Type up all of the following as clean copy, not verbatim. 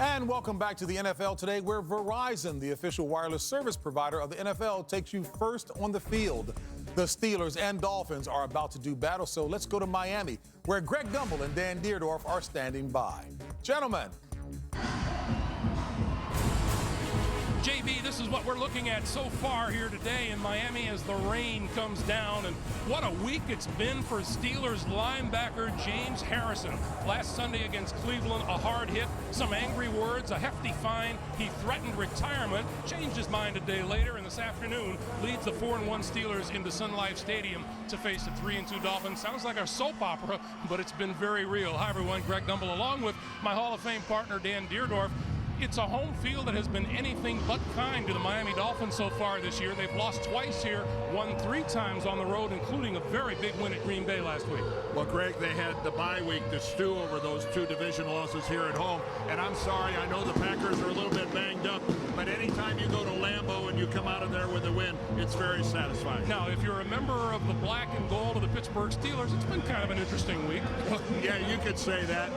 And welcome back to the NFL Today, where Verizon, the official wireless service provider of the NFL, takes you first on the field. The Steelers and Dolphins are about to do battle, so let's go to Miami, where Greg Gumbel and Dan Deerdorf are standing by. Gentlemen. JB, this is what we're looking at so far here today in Miami as the rain comes down. And what a week it's been for Steelers linebacker James Harrison. Last Sunday against Cleveland, a hard hit, some angry words, a hefty fine. He threatened retirement, changed his mind a day later, and this afternoon leads the 4-1 Steelers into Sun Life Stadium to face the 3-2 Dolphins. Sounds like a soap opera, but it's been very real. Hi, everyone. Greg Gumbel along with my Hall of Fame partner, Dan Deerdorf. It's a home field that has been anything but kind to the Miami Dolphins so far this year. They've lost twice here, won 3 times on the road, including a very big win at Green Bay last week. Well, Greg, they had the bye week to stew over those 2 division losses here at home. And I'm sorry, I know the Packers are a little bit banged up, but anytime you go to Lambeau and you come out of there with a win, it's very satisfying. Now, if you're a member of the black and gold of the Pittsburgh Steelers, it's been kind of an interesting week. Yeah, you could say that.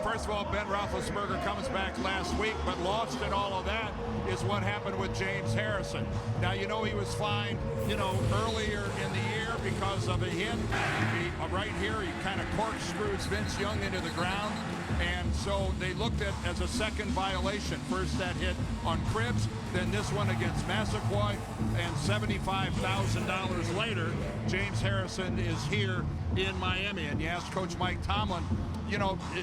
First of all, Ben Roethlisberger comes back last week, but lost in all of that is what happened with James Harrison. Now, you know, he was fined, earlier in the year because of a hit. Right here, he kind of corkscrews Vince Young into the ground. And so they looked at as a second violation. First that hit on Cribbs, then this one against Massaquoi, and $75,000 later, James Harrison is here in Miami. And you ask Coach Mike Tomlin,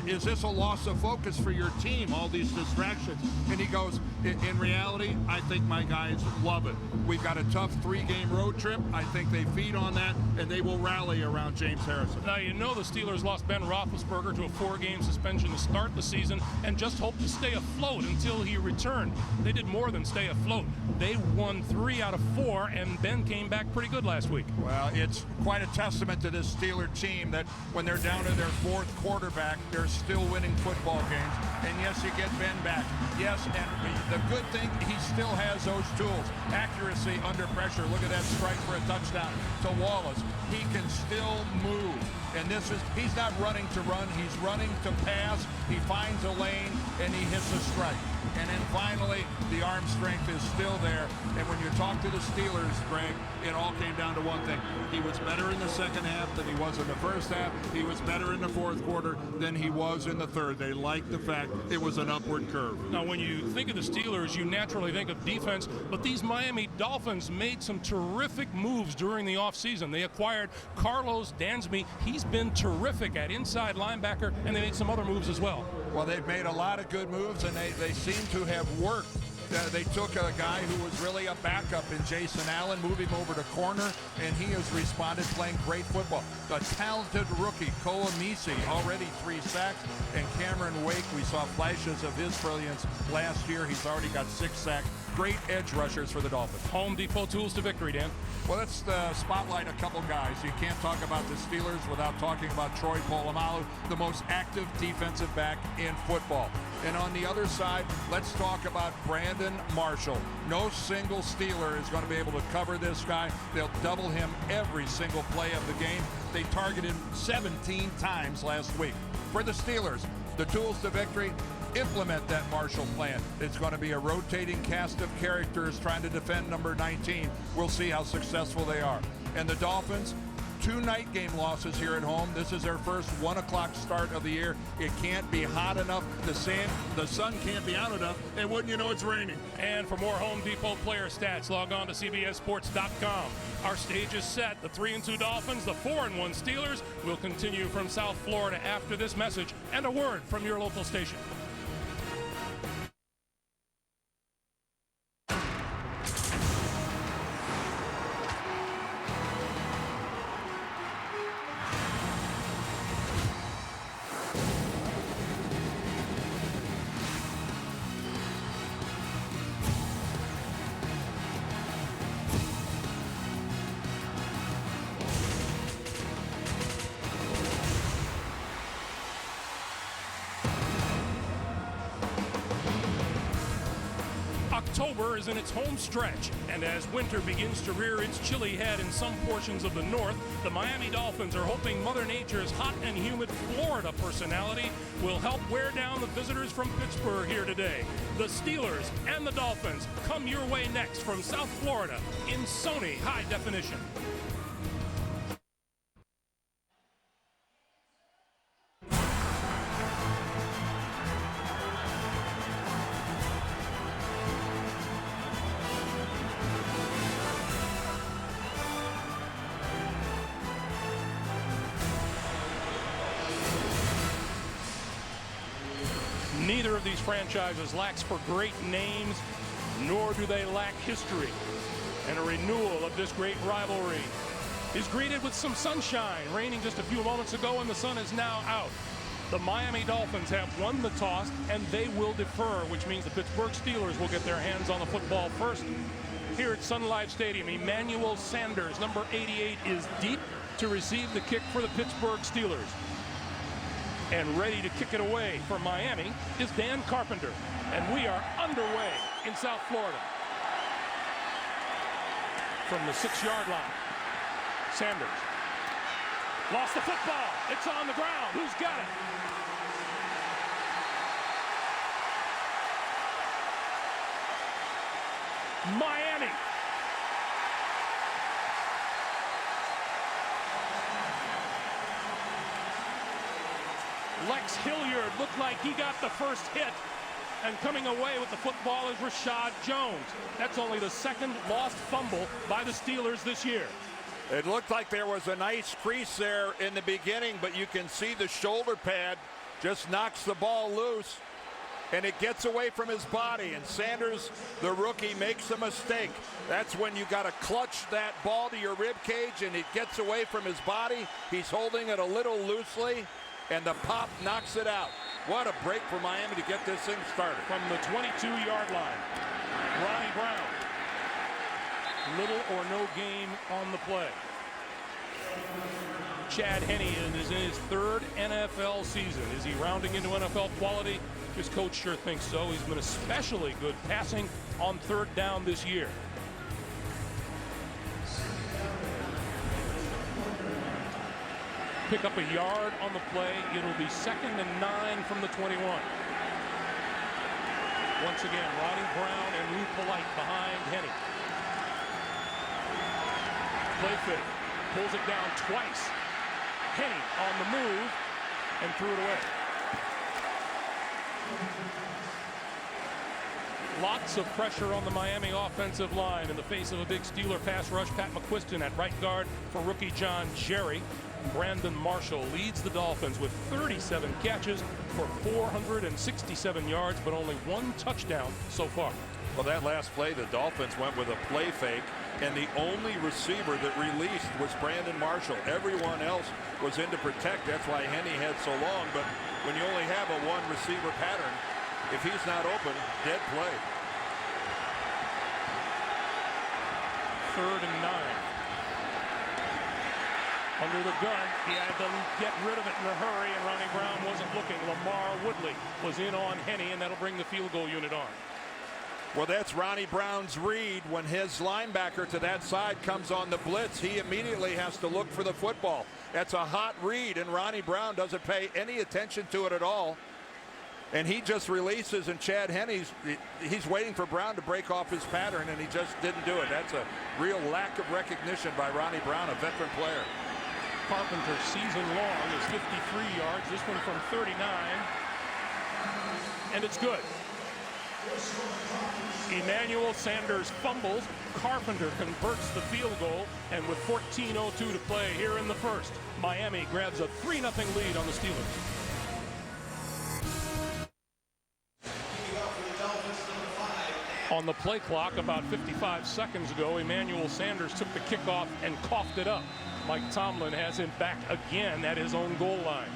is this a loss of focus for your team, all these distractions? And he goes, in reality, I think my guys love it. We've got a tough 3-game road trip. I think they feed on that, and they will rally around James Harrison. Now, the Steelers lost Ben Roethlisberger to a 4-game suspension to start the season and just hoped to stay afloat until he returned. They did more than stay afloat. They won 3 out of 4, and Ben came back pretty good last week. Well, it's quite a testament to this Steeler team that when they're down to their 4th quarterback, they're still winning football games. And yes, you get Ben back. Yes, and the good thing, he still has those tools. Accuracy under pressure. Look at that strike for a touchdown to Wallace. He can still move. And he's not running to run, he's running to pass. He finds a lane and he hits a strike. And then finally, the arm strength is still there. And when you talk to the Steelers, Greg, it all came down to one thing. He was better in the second half than he was in the first half. He was better in the 4th quarter than he was in the 3rd. They liked the fact it was an upward curve. Now, when you think of the Steelers, you naturally think of defense, but these Miami Dolphins made some terrific moves during the offseason. They acquired Carlos Dansby. He's been terrific at inside linebacker, and they made some other moves as well. Well, they've made a lot of good moves, and they seem to have worked. They took a guy who was really a backup in Jason Allen, moved him over to corner, and he has responded playing great football. The talented rookie, Koa Misi, already 3 sacks, and Cameron Wake, we saw flashes of his brilliance last year. He's already got 6 sacks. Great edge rushers for the Dolphins. Home Depot tools to victory, Dan. Well, let's spotlight a couple guys. You can't talk about the Steelers without talking about Troy Polamalu, the most active defensive back in football. And on the other side, let's talk about Brandon Marshall. No single Steeler is going to be able to cover this guy. They'll double him every single play of the game. They targeted him 17 times last week. For the Steelers, the tools to victory: implement that Marshall plan. It's going to be a rotating cast of characters trying to defend number 19. We'll see how successful they are. And the Dolphins, 2 night game losses here at home. This is their first 1 o'clock start of the year. It can't be hot enough. The sun can't be out enough. And wouldn't you know, it's raining. And for more Home Depot player stats, log on to CBSSports.com. Our stage is set. The 3-2 Dolphins, the 4-1 Steelers will continue from South Florida after this message and a word from your local station. October is in its home stretch, and as winter begins to rear its chilly head in some portions of the north, the Miami Dolphins are hoping Mother Nature's hot and humid Florida personality will help wear down the visitors from Pittsburgh here today. The Steelers and the Dolphins come your way next from South Florida in Sony High Definition. Neither of these franchises lacks for great names, nor do they lack history. And a renewal of this great rivalry is greeted with some sunshine, raining just a few moments ago, and the sun is now out. The Miami Dolphins have won the toss, and they will defer, which means the Pittsburgh Steelers will get their hands on the football first. Here at Sun Life Stadium, Emmanuel Sanders, number 88, is deep to receive the kick for the Pittsburgh Steelers. And ready to kick it away for Miami is Dan Carpenter. And we are underway in South Florida. From the 6-yard line, Sanders lost the football. It's on the ground. Who's got it? Miami. Lex Hilliard looked like he got the first hit, and coming away with the football is Rashad Jones. That's only the second lost fumble by the Steelers this year. It looked like there was a nice crease there in the beginning, but you can see the shoulder pad just knocks the ball loose, and it gets away from his body, and Sanders, the rookie, makes a mistake. That's when you got to clutch that ball to your rib cage, and it gets away from his body. He's holding it a little loosely, and the pop knocks it out. What a break for Miami to get this thing started. From the 22-yard line, Ronnie Brown. Little or no gain on the play. Chad Henne is in his third NFL season. Is he rounding into NFL quality? His coach sure thinks so. He's been especially good passing on third down this year. Pick up a yard on the play. It'll be 2nd and 9 from the 21. Once again, Ronnie Brown and Lou Polite behind Henne. Play fake. Pulls it down twice. Henne on the move and threw it away. Lots of pressure on the Miami offensive line in the face of a big Steeler pass rush. Pat McQuiston at right guard for rookie John Jerry. Brandon Marshall leads the Dolphins with 37 catches for 467 yards, but only 1 touchdown so far. Well, that last play, the Dolphins went with a play fake, and the only receiver that released was Brandon Marshall. Everyone else was in to protect. That's why Henne had so long. But when you only have a one-receiver pattern, if he's not open, dead play. 3rd and 9. Under the gun, he had to get rid of it in a hurry, and Ronnie Brown wasn't looking. Lamar Woodley was in on Henne, and that'll bring the field goal unit on. Well, that's Ronnie Brown's read. When his linebacker to that side comes on the blitz, he immediately has to look for the football. That's a hot read, and Ronnie Brown doesn't pay any attention to it at all. And he just releases, and Chad Henne, he's waiting for Brown to break off his pattern, and he just didn't do it. That's a real lack of recognition by Ronnie Brown, a veteran player. Carpenter season long is 53 yards. This one from 39. And it's good. Emmanuel Sanders fumbles. Carpenter converts the field goal. And with 14:02 to play here in the first, Miami grabs a 3-0 lead on the Steelers. On the play clock about 55 seconds ago, Emmanuel Sanders took the kickoff and coughed it up. Mike Tomlin has him back again at his own goal line.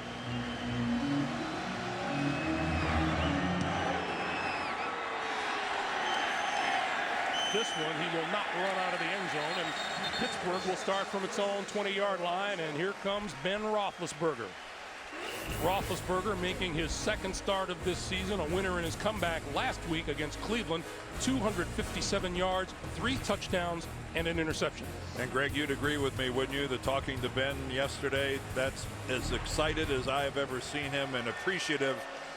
This one, he will not run out of the end zone, and Pittsburgh will start from its own 20-yard line, and here comes Ben Roethlisberger. Roethlisberger making his second start of this season, a winner in his comeback last week against Cleveland. 257 yards, 3 touchdowns, and an interception. And Greg, you'd agree with me, wouldn't you, that talking to Ben yesterday, that's as excited as I have ever seen him and appreciative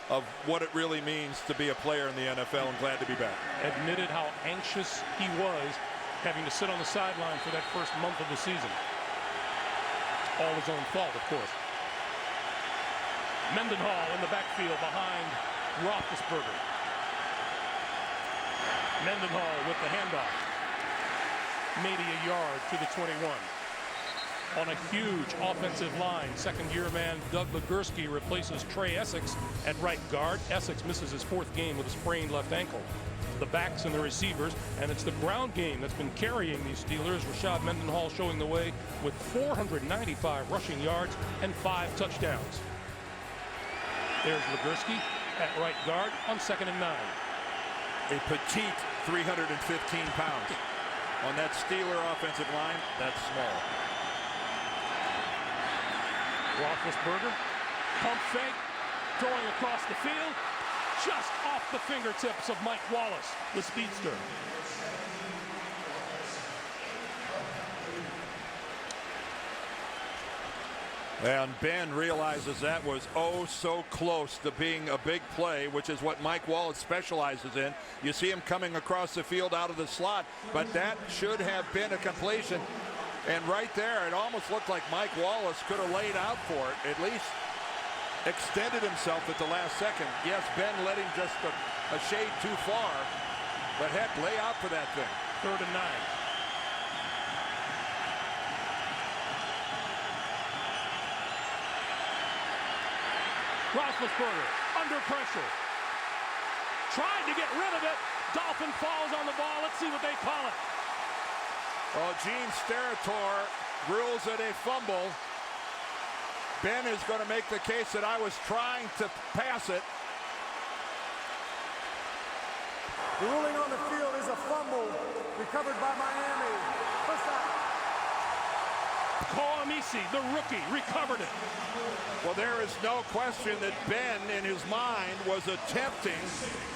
of what it really means to be a player in the NFL, and glad to be back. Admitted how anxious he was having to sit on the sideline for that first month of the season. All his own fault, of course. Mendenhall in the backfield behind Roethlisberger. Mendenhall with the handoff. Maybe a yard to the 21. On a huge offensive line, second-year man Doug Legursky replaces Trey Essex at right guard. Essex misses his 4th game with a sprained left ankle. The backs and the receivers, and it's the ground game that's been carrying these Steelers. Rashad Mendenhall showing the way with 495 rushing yards and 5 touchdowns. There's Legursky at right guard on 2nd and 9. A petite 315 pounds. On that Steeler offensive line, that's small. Roethlisberger, pump fake, throwing across the field, just off the fingertips of Mike Wallace, the speedster. And Ben realizes that was oh so close to being a big play, which is what Mike Wallace specializes in. You see him coming across the field out of the slot, but that should have been a completion. And right there, it almost looked like Mike Wallace could have laid out for it, at least extended himself at the last second. Yes, Ben let him just a shade too far, but heck, lay out for that thing. 3rd and 9. Roethlisberger under pressure. Tried to get rid of it. Dolphin falls on the ball. Let's see what they call it. Well, Gene Steratore rules it a fumble. Ben is going to make the case that I was trying to pass it. The ruling on the field is a fumble recovered by Miami. First down. Koamisi, the rookie, recovered it. Well, there is no question that Ben, in his mind, was attempting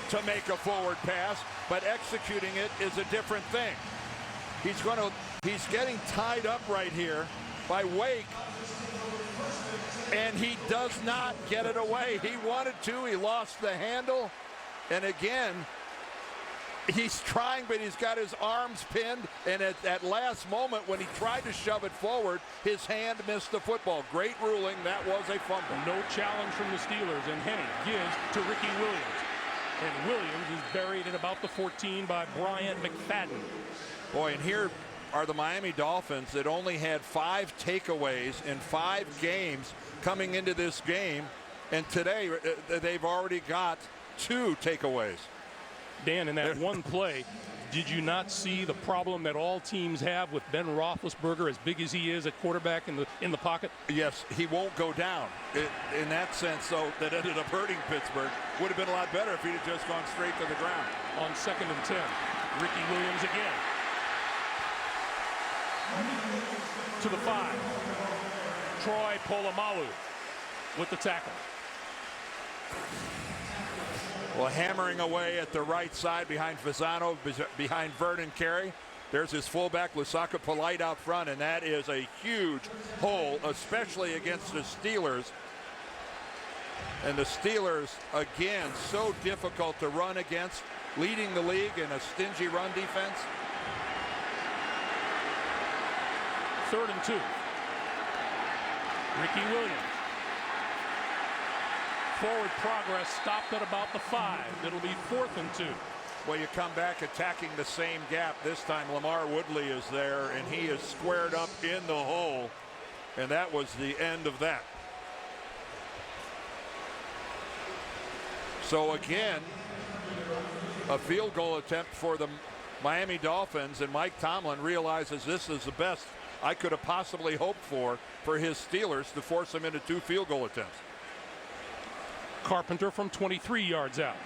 to make a forward pass, but executing it is a different thing. He's getting tied up right here by Wake, and he does not get it away. He wanted to, he lost the handle, and again, he's trying, but he's got his arms pinned, and at that last moment when he tried to shove it forward, his hand missed the football. Great ruling, that was a fumble. No challenge from the Steelers, and Henne gives to Ricky Williams. And Williams is buried at about the 14 by Bryant McFadden. Boy, and here are the Miami Dolphins that only had 5 takeaways in 5 games coming into this game, and today they've already got 2 takeaways. Dan, in that one play, did you not see the problem that all teams have with Ben Roethlisberger, as big as he is at quarterback in the pocket? Yes, he won't go down. In that sense, though, that ended up hurting Pittsburgh. Would have been a lot better if he'd have just gone straight to the ground. On 2nd and 10, Ricky Williams again. To the 5. Troy Polamalu with the tackle. Well, hammering away at the right side behind Fasano, behind Vernon Carey. There's his fullback, Lusaka Polite, out front, and that is a huge hole, especially against the Steelers. And the Steelers, again, so difficult to run against, leading the league in a stingy run defense. 3rd and 2. Ricky Williams. Forward progress stopped at about the 5. It'll be 4th and 2. Well, you come back attacking the same gap. This time Lamar Woodley is there, and he is squared up in the hole. And that was the end of that. So again, a field goal attempt for the Miami Dolphins, and Mike Tomlin realizes this is the best I could have possibly hoped for his Steelers to force them into 2 field goal attempts. Carpenter from 23 yards out.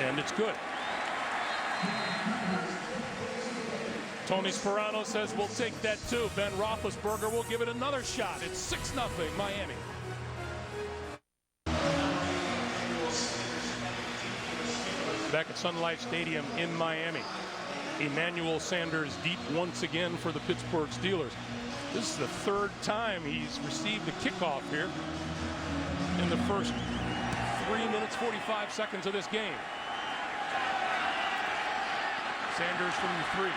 And it's good. Tony Sperano says we'll take that too. Ben Roethlisberger will give it another shot. It's 6-0 Miami. Back at Sun Life Stadium in Miami. Emmanuel Sanders deep once again for the Pittsburgh Steelers. This is the third time he's received a kickoff here in the first 3 minutes 45 seconds of this game. Sanders from the 3.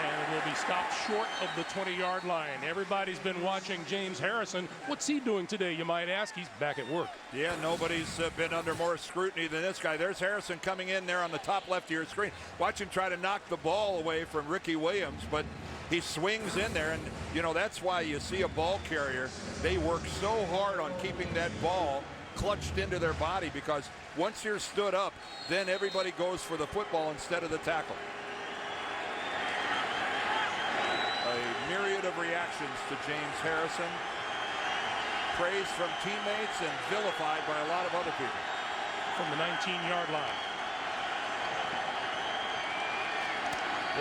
And it will be stopped short of the 20-yard line. Everybody's been watching James Harrison. What's he doing today, you might ask? He's back at work. Yeah, nobody's been under more scrutiny than this guy. There's Harrison coming in there on the top left of your screen. Watch him try to knock the ball away from Ricky Williams, but he swings in there, and you know that's why you see a ball carrier. They work so hard on keeping that ball clutched into their body, because once you're stood up, then everybody goes for the football instead of the tackle. A myriad of reactions to James Harrison. Praise from teammates and vilified by a lot of other people. From the 19-yard line.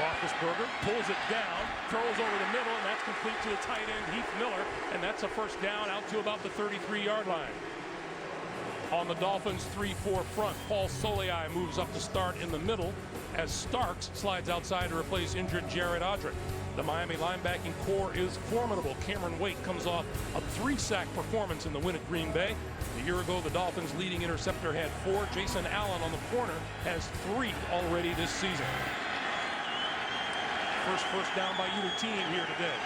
Roethlisberger pulls it down, throws over the middle, and that's complete to the tight end, Heath Miller, and that's a first down out to about the 33-yard line. On the Dolphins' 3-4 front, Paul Soliai moves up to start in the middle as Starks slides outside to replace injured Jared Odrick. The Miami linebacking core is formidable. Cameron Wake comes off a 3-sack performance in the win at Green Bay. A year ago, the Dolphins' leading interceptor had 4. Jason Allen on the corner has 3 already this season. First down by either team here today.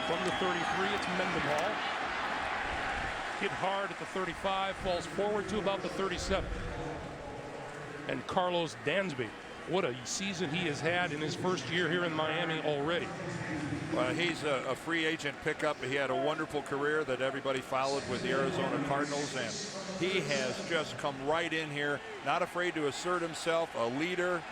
From the 33, it's Mendenhall. Hit hard at the 35, falls forward to about the 37. And Carlos Dansby. What a season he has had in his first year here in Miami already. Well, he's a free agent pickup. He had a wonderful career that everybody followed with the Arizona Cardinals, and he has just come right in here, not afraid to assert himself, a leader,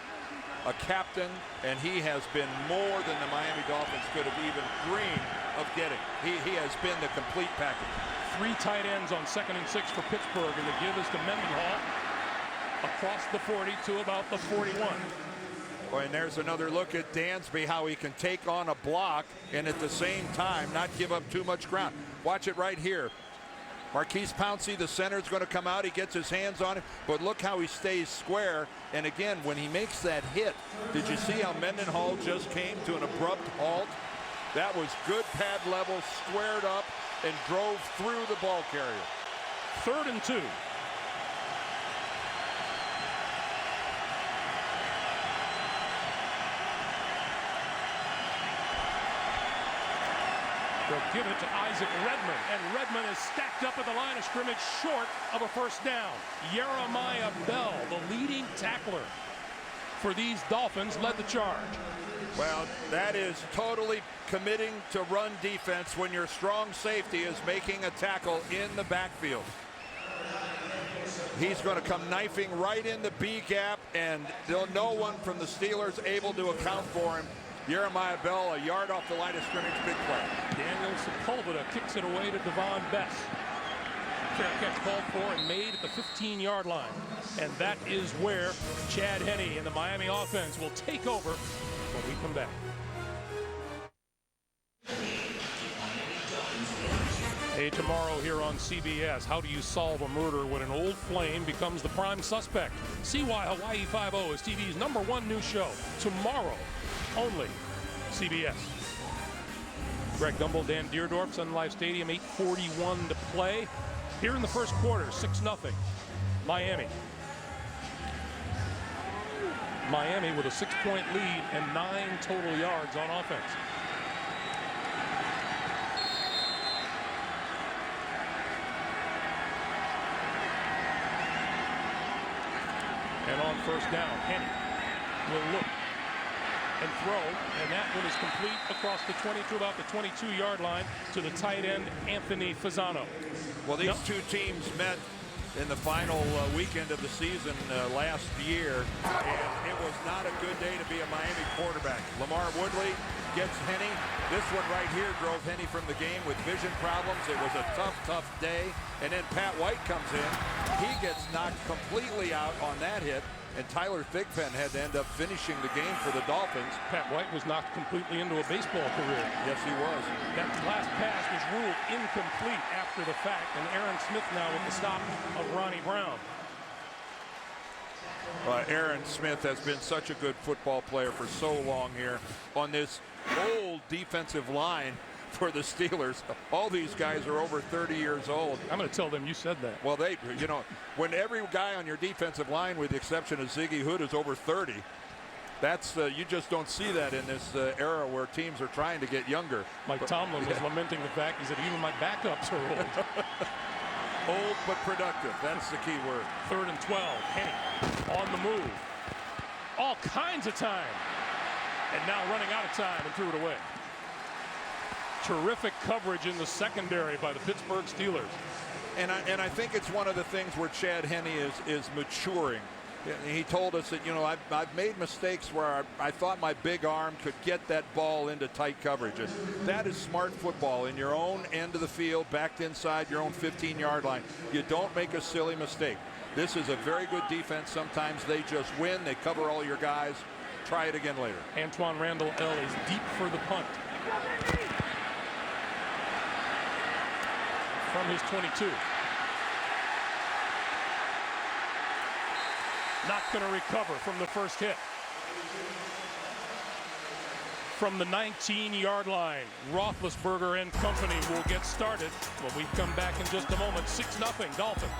a captain, and he has been more than the Miami Dolphins could have even dreamed of getting. He has been the complete package. 3 tight ends on 2nd and 6 for Pittsburgh, and the give is to Mendenhall across the 40 to about the 41. Boy, and there's another look at Dansby, how he can take on a block and at the same time not give up too much ground. Watch it right here. Marquise Pouncey, the center, is going to come out. He gets his hands on him, but look how he stays square. And again, when he makes that hit, did you see how Mendenhall just came to an abrupt halt? That was good pad level, squared up, and drove through the ball carrier. 3rd and 2. They'll give it to Isaac Redman, and Redman is stacked up at the line of scrimmage short of a first down. Jeremiah Bell, the leading tackler for these Dolphins, led the charge. Well, that is totally committing to run defense when your strong safety is making a tackle in the backfield. He's going to come knifing right in the B gap, and no one from the Steelers able to account for him. Jeremiah Bell, a yard off the line of scrimmage, big play. Daniel Sepulveda kicks it away to Devon Bess. Fair catch called for and made at the 15-yard line. And that is where Chad Henne and the Miami offense will take over when we come back. Hey, tomorrow here on CBS, how do you solve a murder when an old flame becomes the prime suspect? See why Hawaii Five-0 is TV's #1 news show. Tomorrow, only CBS. Greg Gumbel, Dan Deerdorf, Sun Life Stadium, 8:41 to play. Here in the first quarter, 6-0. Miami. Miami with a 6-point lead and 9 total yards on offense. And on first down, Henne will look and throw, and that one is complete across the 20 to about the 22-yard line to the tight end, Anthony Fasano. Well, these two teams met in the final weekend of the season last year, and it was not a good day to be a Miami quarterback. Lamar Woodley gets Henne. This one right here drove Henne from the game with vision problems. It was a tough day. And then Pat White comes in. He gets knocked completely out on that hit. and Tyler Thigpen had to end up finishing the game for the Dolphins. Pat White was knocked completely into a baseball career. Yes, he was. That last pass was ruled incomplete after the fact, and Aaron Smith now with the stop of Ronnie Brown. Aaron Smith has been such a good football player for so long here on this old defensive line for the Steelers. All these guys are over 30 years old. I'm going to tell them you said that. Well, when every guy on your defensive line, with the exception of Ziggy Hood, is over 30, that's you just don't see that in this era where teams are trying to get younger. Mike Tomlin was lamenting the fact, he said, even my backups are old. Old but productive. That's the key word. 3rd and 12. Henne on the move. All kinds of time. And now running out of time and threw it away. Terrific coverage in the secondary by the Pittsburgh Steelers. And I think it's one of the things where Chad Henne is maturing. He told us that, I've made mistakes where I thought my big arm could get that ball into tight coverage. And that is smart football in your own end of the field, backed inside your own 15-yard line. You don't make a silly mistake. This is a very good defense. Sometimes they just win. They cover all your guys. Try it again later. Antoine Randall L is deep for the punt. From his 22. Not going to recover from the first hit. From the 19-yard line, Roethlisberger and company will get started when we come back in just a moment. 6-0 Dolphins.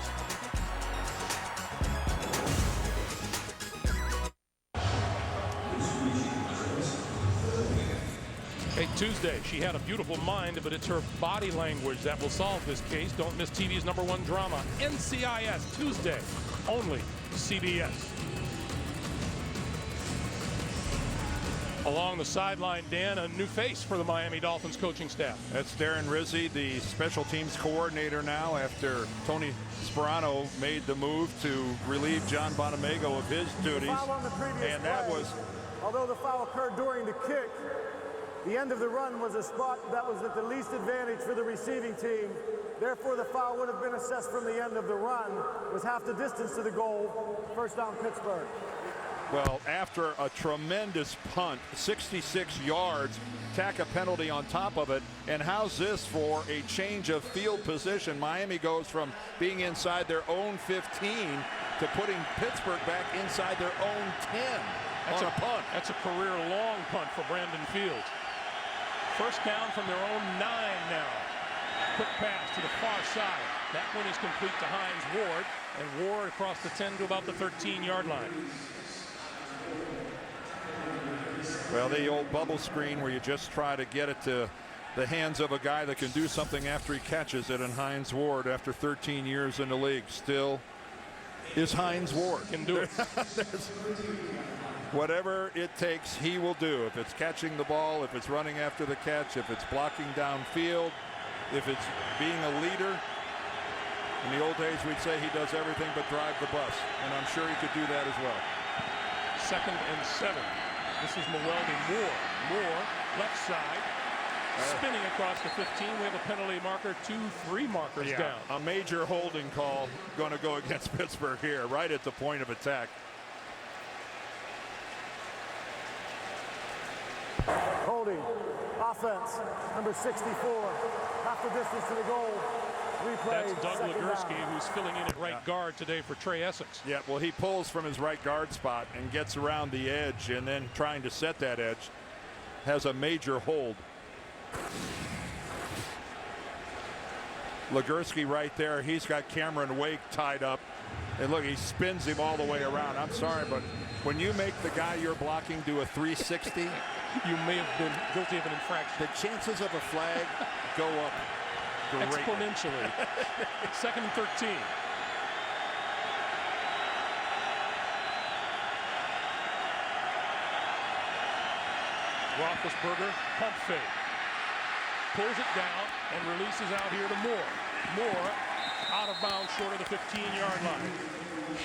Hey, Tuesday, she had a beautiful mind, but it's her body language that will solve this case. Don't miss TV's #1 drama, NCIS, Tuesday, only CBS. Along the sideline, Dan, a new face for the Miami Dolphins coaching staff. That's Darren Rizzi, the special teams coordinator now, after Tony Sperano made the move to relieve John Bonamego of his duties. And that was... Although the foul occurred during the kick, the end of the run was a spot that was at the least advantage for the receiving team. Therefore, the foul would have been assessed from the end of the run. It was half the distance to the goal. First down, Pittsburgh. Well, after a tremendous punt, 66 yards, tack a penalty on top of it. And how's this for a change of field position? Miami goes from being inside their own 15 to putting Pittsburgh back inside their own 10 on a punt. That's a career-long punt for Brandon Fields. First down from their own 9 now. Quick pass to the far side. That one is complete to Hines Ward, and Ward across the 10 to about the 13-yard line. Well, the old bubble screen where you just try to get it to the hands of a guy that can do something after he catches it, and Hines Ward, after 13 years in the league, still is Hines Ward. Can do it. Whatever it takes, he will do. If it's catching the ball, if it's running after the catch, if it's blocking downfield, if it's being a leader. In the old days, we'd say he does everything but drive the bus, and I'm sure he could do that as well. 2nd and 7. This is Mwelde Moore. Moore, left side, spinning across the 15. We have a penalty marker, 2-3 markers down. A major holding call going to go against Pittsburgh here, right at the point of attack. Holding, offense, number 64, half the distance to the goal. Replay, that's Doug Legursky, who's filling in at right guard today for Trey Essex. Yeah, well, he pulls from his right guard spot and gets around the edge, and then trying to set that edge has a major hold. Legursky right there. He's got Cameron Wake tied up. And look, he spins him all the way around. I'm sorry, but when you make the guy you're blocking do a 360, you may have been guilty of an infraction. The chances of a flag go up greatly. Exponentially. 2nd and 13. Roethlisberger, pump fake. Pulls it down and releases out here to Moore. Moore out of of bounds short of the 15-yard line.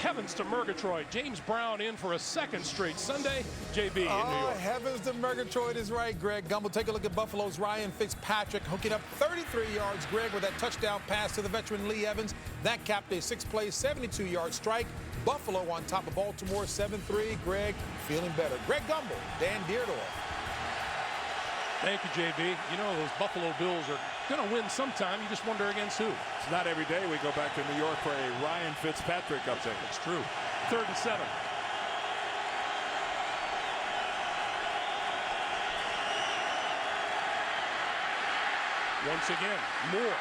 Heavens to Murgatroyd. James Brown in for a second straight Sunday. JB in New York. Heavens to Murgatroyd is right, Greg Gumbel. Take a look at Buffalo's Ryan Fitzpatrick hooking up 33 yards, Greg, with that touchdown pass to the veteran Lee Evans. That capped a 6-play, 72-yard strike. Buffalo on top of Baltimore, 7-3. Greg feeling better. Greg Gumbel, Dan Deerdorf. Thank you, JB. You know, those Buffalo Bills are going to win sometime. You just wonder against who. It's not every day we go back to New York for a Ryan Fitzpatrick update. It's true. 3rd and 7. Once again, Moore.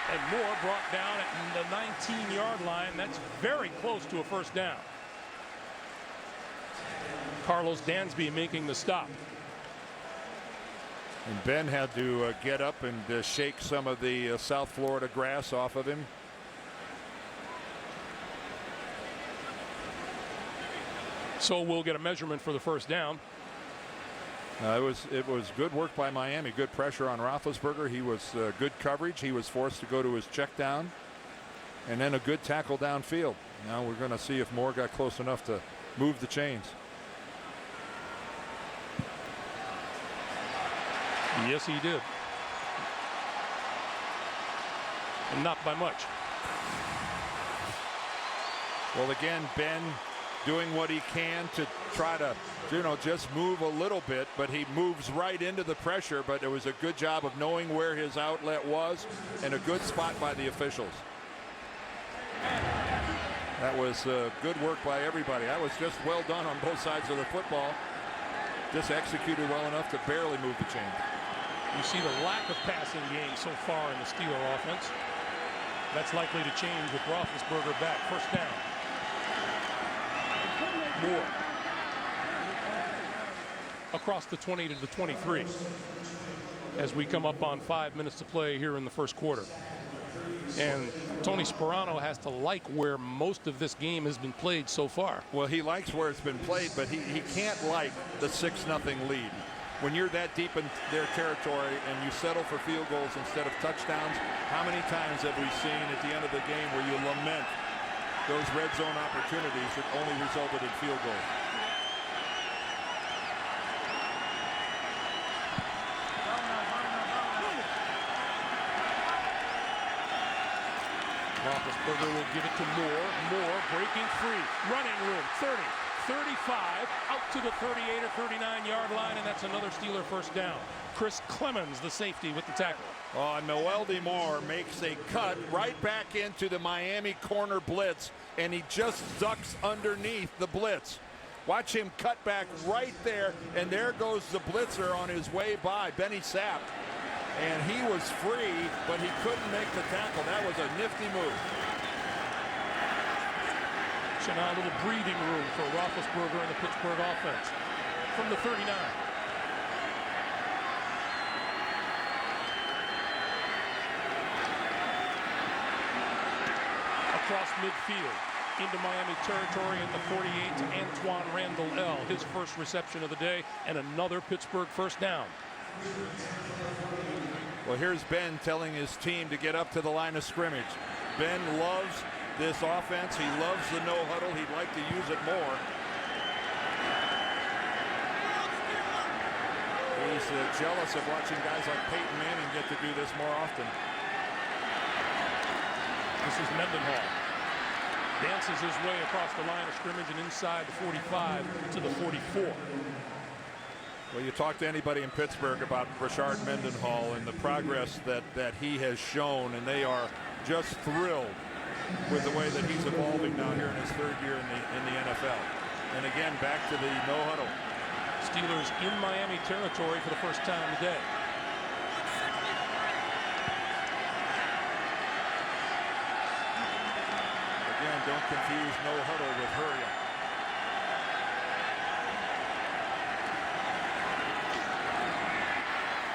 And Moore brought down at the 19-yard line. That's very close to a first down. Carlos Dansby making the stop. And Ben had to get up and shake some of the South Florida grass off of him. So we'll get a measurement for the first down. It was good work by Miami. Good pressure on Roethlisberger. He was good coverage. He was forced to go to his check down. And then a good tackle downfield. Now we're going to see if Moore got close enough to move the chains. Yes, he did. And not by much. Well, again, Ben doing what he can to try to, just move a little bit, but he moves right into the pressure. But it was a good job of knowing where his outlet was and a good spot by the officials. That was good work by everybody. That was just well done on both sides of the football. Just executed well enough to barely move the chain. You see the lack of passing game so far in the Steeler offense. That's likely to change with Roethlisberger back. First down. Moore. Across the 20 to the 23 as we come up on 5 minutes to play here in the first quarter. And Tony Sperano has to like where most of this game has been played so far. Well, he likes where it's been played, but he can't like the 6-0 lead. When you're that deep in their territory and you settle for field goals instead of touchdowns, how many times have we seen at the end of the game where you lament those red zone opportunities that only resulted in field goals? Roethlisberger will give it to Moore. Moore breaking free. Running room. 30, 35, out to the 38 or 39-yard line, and that's another Steeler first down. Chris Clemens, the safety, with the tackle. Oh, Noel DeMore makes a cut right back into the Miami corner blitz, and he just ducks underneath the blitz. Watch him cut back right there, and there goes the blitzer on his way by, Benny Sapp. And he was free, but he couldn't make the tackle. That was a nifty move. So now a little breathing room for Roethlisberger and the Pittsburgh offense. From the 39. Across midfield into Miami territory at the 48 to Antoine Randall L. His first reception of the day and another Pittsburgh first down. Well, here's Ben telling his team to get up to the line of scrimmage. Ben loves this offense. He loves the no huddle. He'd like to use it more. He's jealous of watching guys like Peyton Manning get to do this more often. This is Mendenhall. Dances his way across the line of scrimmage and inside the 45 to the 44. Well, you talk to anybody in Pittsburgh about Rashard Mendenhall and the progress that he has shown, and they are just thrilled with the way that he's evolving now here in his third year in the NFL. And again, back to the no huddle. Steelers in Miami territory for the first time today. Again, don't confuse no huddle with hurry up.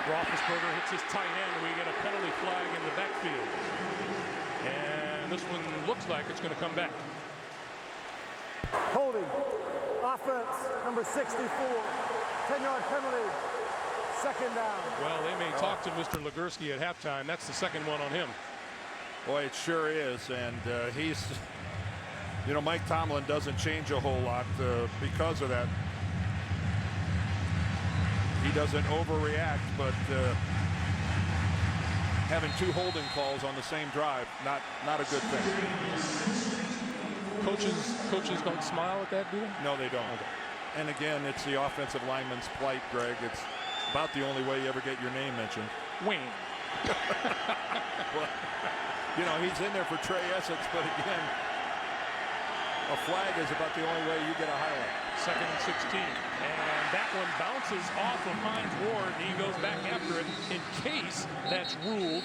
Roethlisberger hits his tight end. We get a penalty flag in the backfield. And this one looks like it's going to come back. Holding. Offense, number 64. 10-yard penalty. Second down. Well, they may talk to Mr. Legursky at halftime. That's the second one on him. Boy, it sure is. And he's, you know, Mike Tomlin doesn't change a whole lot because of that. He doesn't overreact, but having 2 holding calls on the same drive, not a good thing. Coaches don't smile at that, do they? No, they don't. Okay. And again, it's the offensive lineman's plight, Greg. It's about the only way you ever get your name mentioned. Wayne. Well, you know, he's in there for Trey Essex, but again, a flag is about the only way you get a highlight. 2nd and 16. And that one bounces off of Hines Ward. He goes back after it in case that's ruled.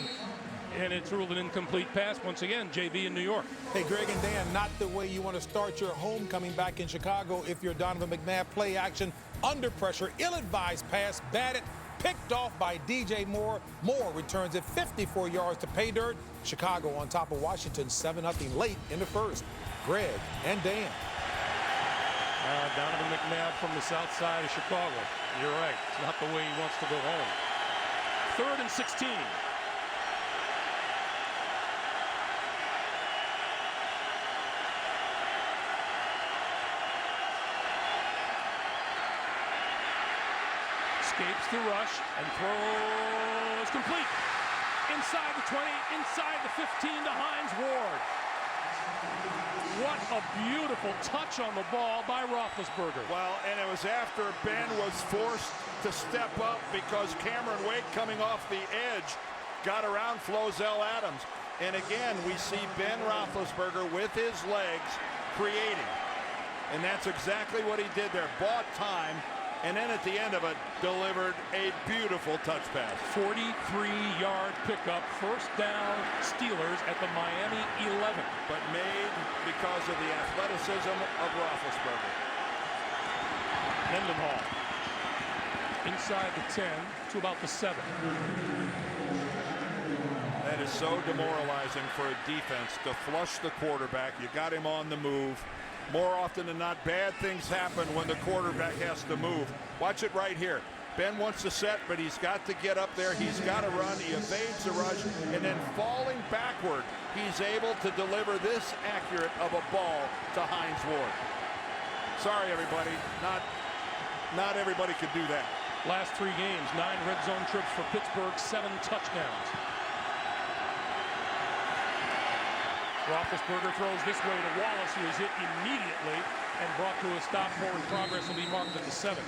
And it's ruled an incomplete pass once again. JV in New York. Hey, Greg and Dan, not the way you want to start your homecoming back in Chicago if you're Donovan McNabb. Play action, under pressure, ill-advised pass, batted, picked off by DJ Moore. Moore returns it 54 yards to pay dirt. Chicago on top of Washington 7-0 late in the first. Greg and Dan. Donovan McNabb from the south side of Chicago. You're right. It's not the way he wants to go home. 3rd and 16. Escapes the rush and throws complete. Inside the 20, inside the 15 to Hines Ward. What a beautiful touch on the ball by Roethlisberger. Well, and it was after Ben was forced to step up because Cameron Wake coming off the edge got around Flozell Adams. And again, we see Ben Roethlisberger with his legs creating. And that's exactly what he did there. Bought time. And then at the end of it, delivered a beautiful touch pass. 43-yard pickup, 1st down, Steelers at the Miami 11. But made because of the athleticism of Roethlisberger. Mendenhall inside the 10 to about the 7. That is so demoralizing for a defense to flush the quarterback. You got him on the move. More often than not, bad things happen when the quarterback has to move. Watch it right here. Ben wants to set, but he's got to get up there. He's got to run. He evades the rush, and then falling backward, he's able to deliver this accurate of a ball to Hines Ward. Sorry, everybody. Not everybody could do that. Last 3 games, 9 red zone trips for Pittsburgh, 7 touchdowns. Roethlisberger throws this way to Wallace, who is hit immediately and brought to a stop. Forward progress will be marked at the 7.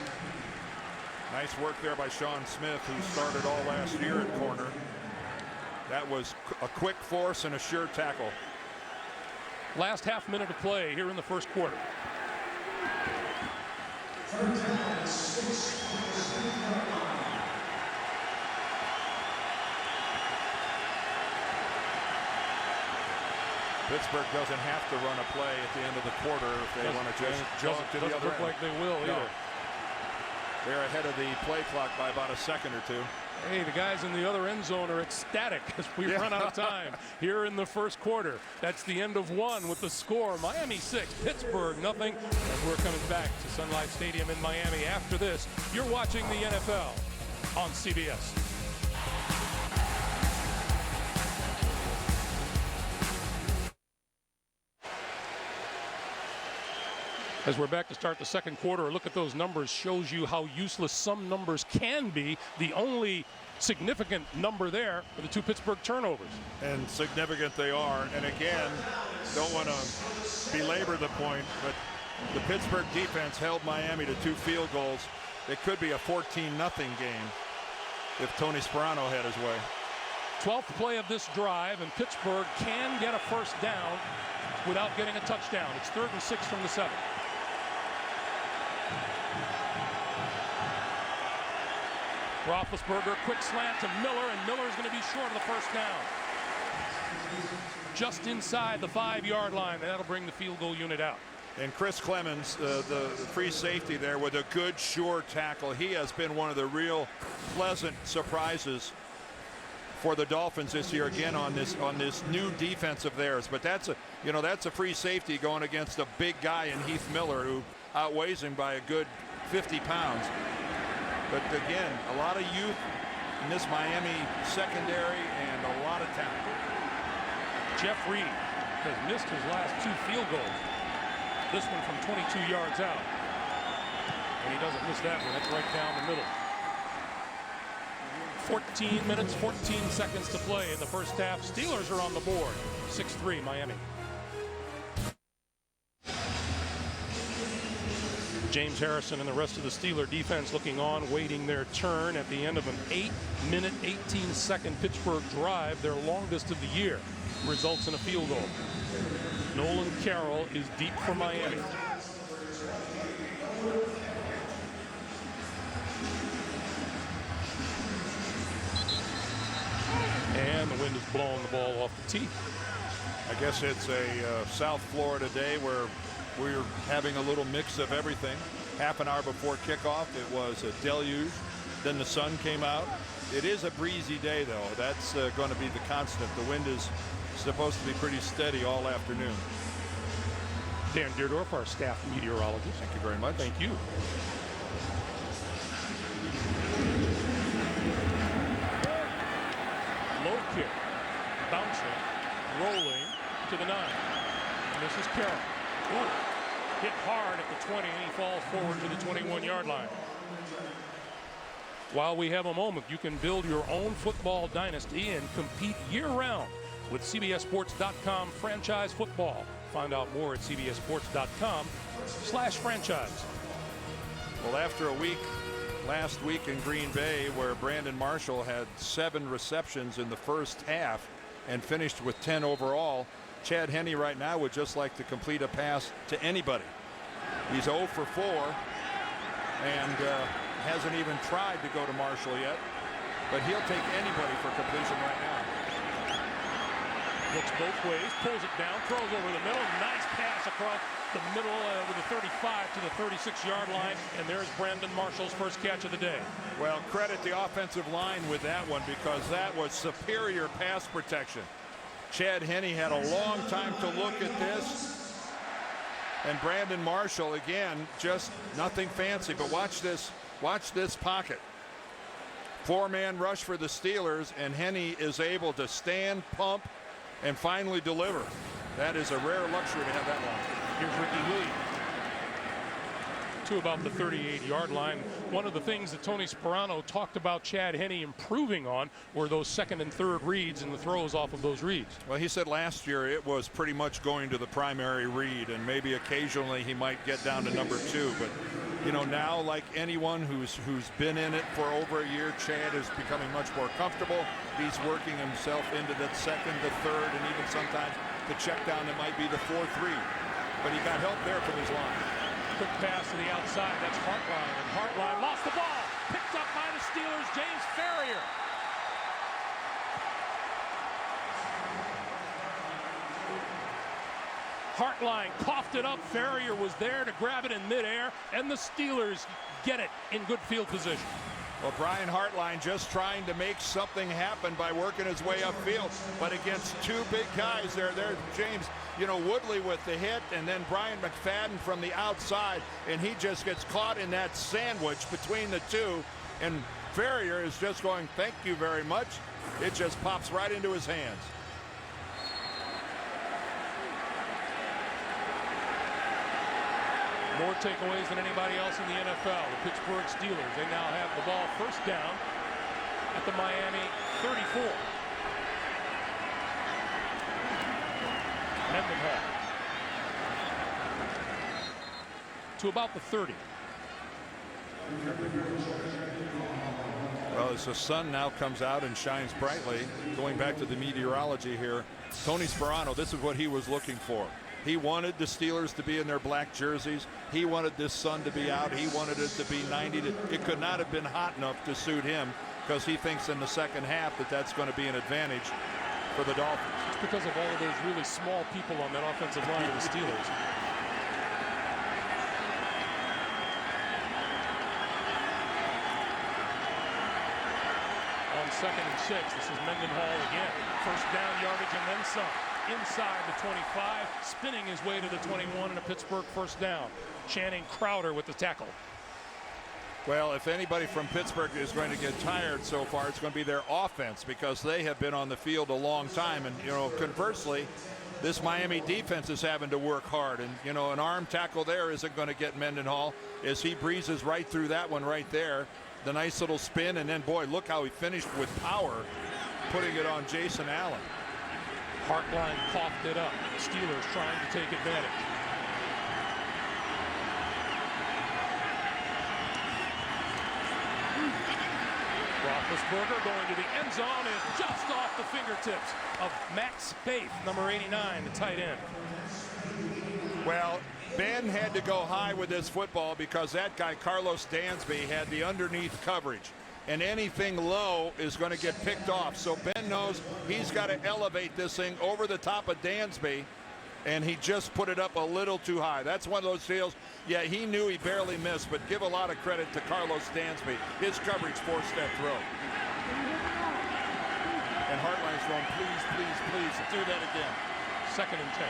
Nice work there by Sean Smith, who started all last year at corner. That was a quick force and a sure tackle. Last half minute of play here in the first quarter. Pittsburgh doesn't have to run a play at the end of the quarter if they want to just jump to the other end. Doesn't look like they will either. They're ahead of the play clock by about a second or two. Hey, the guys in the other end zone are ecstatic as we run out of time here in the first quarter. That's the end of 1 with the score. Miami 6, Pittsburgh nothing. And we're coming back to Sun Life Stadium in Miami after this. You're watching the NFL on CBS. As we're back to start the second quarter, a look at those numbers shows you how useless some numbers can be. The only significant number there are the 2 Pittsburgh turnovers. And significant they are. And again, don't want to belabor the point, but the Pittsburgh defense held Miami to 2 field goals. It could be a 14-0 game if Tony Sparano had his way. 12th play of this drive, and Pittsburgh can get a first down without getting a touchdown. It's 3rd and 6 from the 7. Roethlisberger, quick slant to Miller, and Miller's going to be short of the first down. Just inside the 5-yard line, and that'll bring the field goal unit out. And Chris Clemens, the free safety there with a good, sure tackle. He has been one of the real pleasant surprises for the Dolphins this year, again on this new defense of theirs. But that's a free safety going against a big guy in Heath Miller, who outweighs him by a good 50 pounds. But again, a lot of youth in this Miami secondary and a lot of talent. Jeff Reed has missed his last 2 field goals. This one from 22 yards out. And he doesn't miss that one. That's right down the middle. 14 minutes, 14 seconds to play in the first half. Steelers are on the board. 6-3 Miami. James Harrison and the rest of the Steeler defense looking on, waiting their turn at the end of an 8-minute, 18-second Pittsburgh drive, their longest of the year. Results in a field goal. Nolan Carroll is deep for Miami. And the wind is blowing the ball off the tee. I guess it's a South Florida day where we're having a little mix of everything. Half an hour before kickoff, it was a deluge. Then the sun came out. It is a breezy day, though. That's going to be the constant. The wind is supposed to be pretty steady all afternoon. Dan Deerdorf, our staff meteorologist. Thank you very much. Thank you. Low kick, bouncing, rolling to the 9. And this is Carroll. Ooh. Hit hard at the 20, and he falls forward to the 21-yard line. While we have a moment, you can build your own football dynasty and compete year-round with CBSSports.com franchise football. Find out more at CBSSports.com/franchise. Well, after a week last week in Green Bay where Brandon Marshall had 7 receptions in the first half and finished with 10 overall, Chad Henne right now would just like to complete a pass to anybody. He's 0 for 4 and hasn't even tried to go to Marshall yet, but he'll take anybody for completion right now. Looks both ways, pulls it down, throws over the middle. Nice pass across the middle with the 35 to the 36-yard line, and there's Brandon Marshall's first catch of the day. Well, credit the offensive line with that one because that was superior pass protection. Chad Henne had a long time to look at this. And Brandon Marshall, again, just nothing fancy. But watch this pocket. 4-man rush for the Steelers, and Henne is able to stand, pump, and finally deliver. That is a rare luxury to have that long. Here's Ricky Williams to about the 38-yard line. One of the things that Tony Sperano talked about Chad Henne improving on were those second and third reads and the throws off of those reads. Well, he said last year it was pretty much going to the primary read, and maybe occasionally he might get down to number 2. But you know, now like anyone who's been in it for over a year, Chad is becoming much more comfortable. He's working himself into the second, the third, and even sometimes the check down that might be the 4-3. But he got help there from his line. Quick pass to the outside. That's Hartline. And Hartline lost the ball. Picked up by the Steelers. James Ferrier. Hartline coughed it up. Ferrier was there to grab it in midair. And the Steelers get it in good field position. Well, Brian Hartline just trying to make something happen by working his way upfield. But against 2 big guys there, James, you know, Woodley with the hit, and then Brian McFadden from the outside, and he just gets caught in that sandwich between the 2, and Ferrier is just going, thank you very much. It just pops right into his hands. More takeaways than anybody else in the NFL. The Pittsburgh Steelers, they now have the ball first down at the Miami 34. Mendenhall to about the 30. Well, as the sun now comes out and shines brightly, going back to the meteorology here, Tony Sperano, this is what he was looking for. He wanted the Steelers to be in their black jerseys. He wanted this sun to be out. He wanted it to be 90. It could not have been hot enough to suit him because he thinks in the second half that that's going to be an advantage for the Dolphins. It's because of all of those really small people on that offensive line of the Steelers. On 2nd and 6, this is Mendenhall again. First down yardage and then some. Inside the 25, spinning his way to the 21, and a Pittsburgh first down. Channing Crowder with the tackle. Well, if anybody from Pittsburgh is going to get tired so far, it's going to be their offense, because they have been on the field a long time. And, you know, conversely, this Miami defense is having to work hard. And, you know, an arm tackle there isn't going to get Mendenhall as he breezes right through that one right there. The nice little spin, and then, boy, look how he finished with power, putting it on Jason Allen. Hartline coughed it up. Steelers trying to take advantage. Roethlisberger going to the end zone and just off the fingertips of Max Spaeth, number 89, the tight end. Well, Ben had to go high with this football because that guy, Carlos Dansby, had the underneath coverage. And anything low is going to get picked off. So Ben knows he's got to elevate this thing over the top of Dansby, and he just put it up a little too high. That's one of those deals. Yeah, he knew he barely missed, but give a lot of credit to Carlos Dansby. His coverage, four-step throw. And Hartline's going, please, please, please, do that again. 2nd and 10.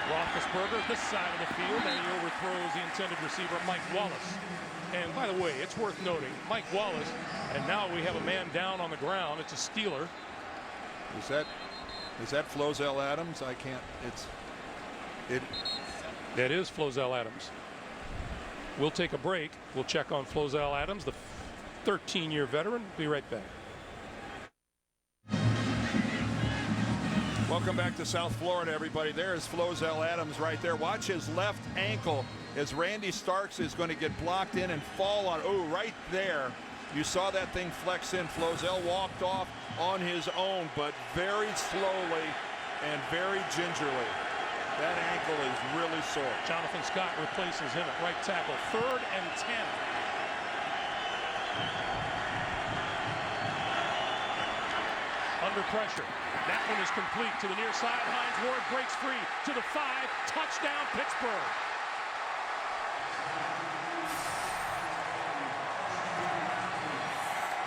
Roethlisberger this side of the field, and he overthrows the intended receiver, Mike Wallace. And by the way, it's worth noting, Mike Wallace, and now we have a man down on the ground. It's a Steeler. Is that Flozell Adams? I can't. That is Flozell Adams. We'll take a break. We'll check on Flozell Adams, the 13-year veteran. Be right back. Welcome back to South Florida, everybody. There's Flozell Adams right there. Watch his left ankle as Randy Starks is going to get blocked in and fall on. Oh, right there. You saw that thing flex in. Flozell walked off on his own, but very slowly and very gingerly. That ankle is really sore. Jonathan Scott replaces him at right tackle. 3rd and 10. Under pressure. That one is complete to the near side. Hines Ward breaks free to the 5. Touchdown, Pittsburgh.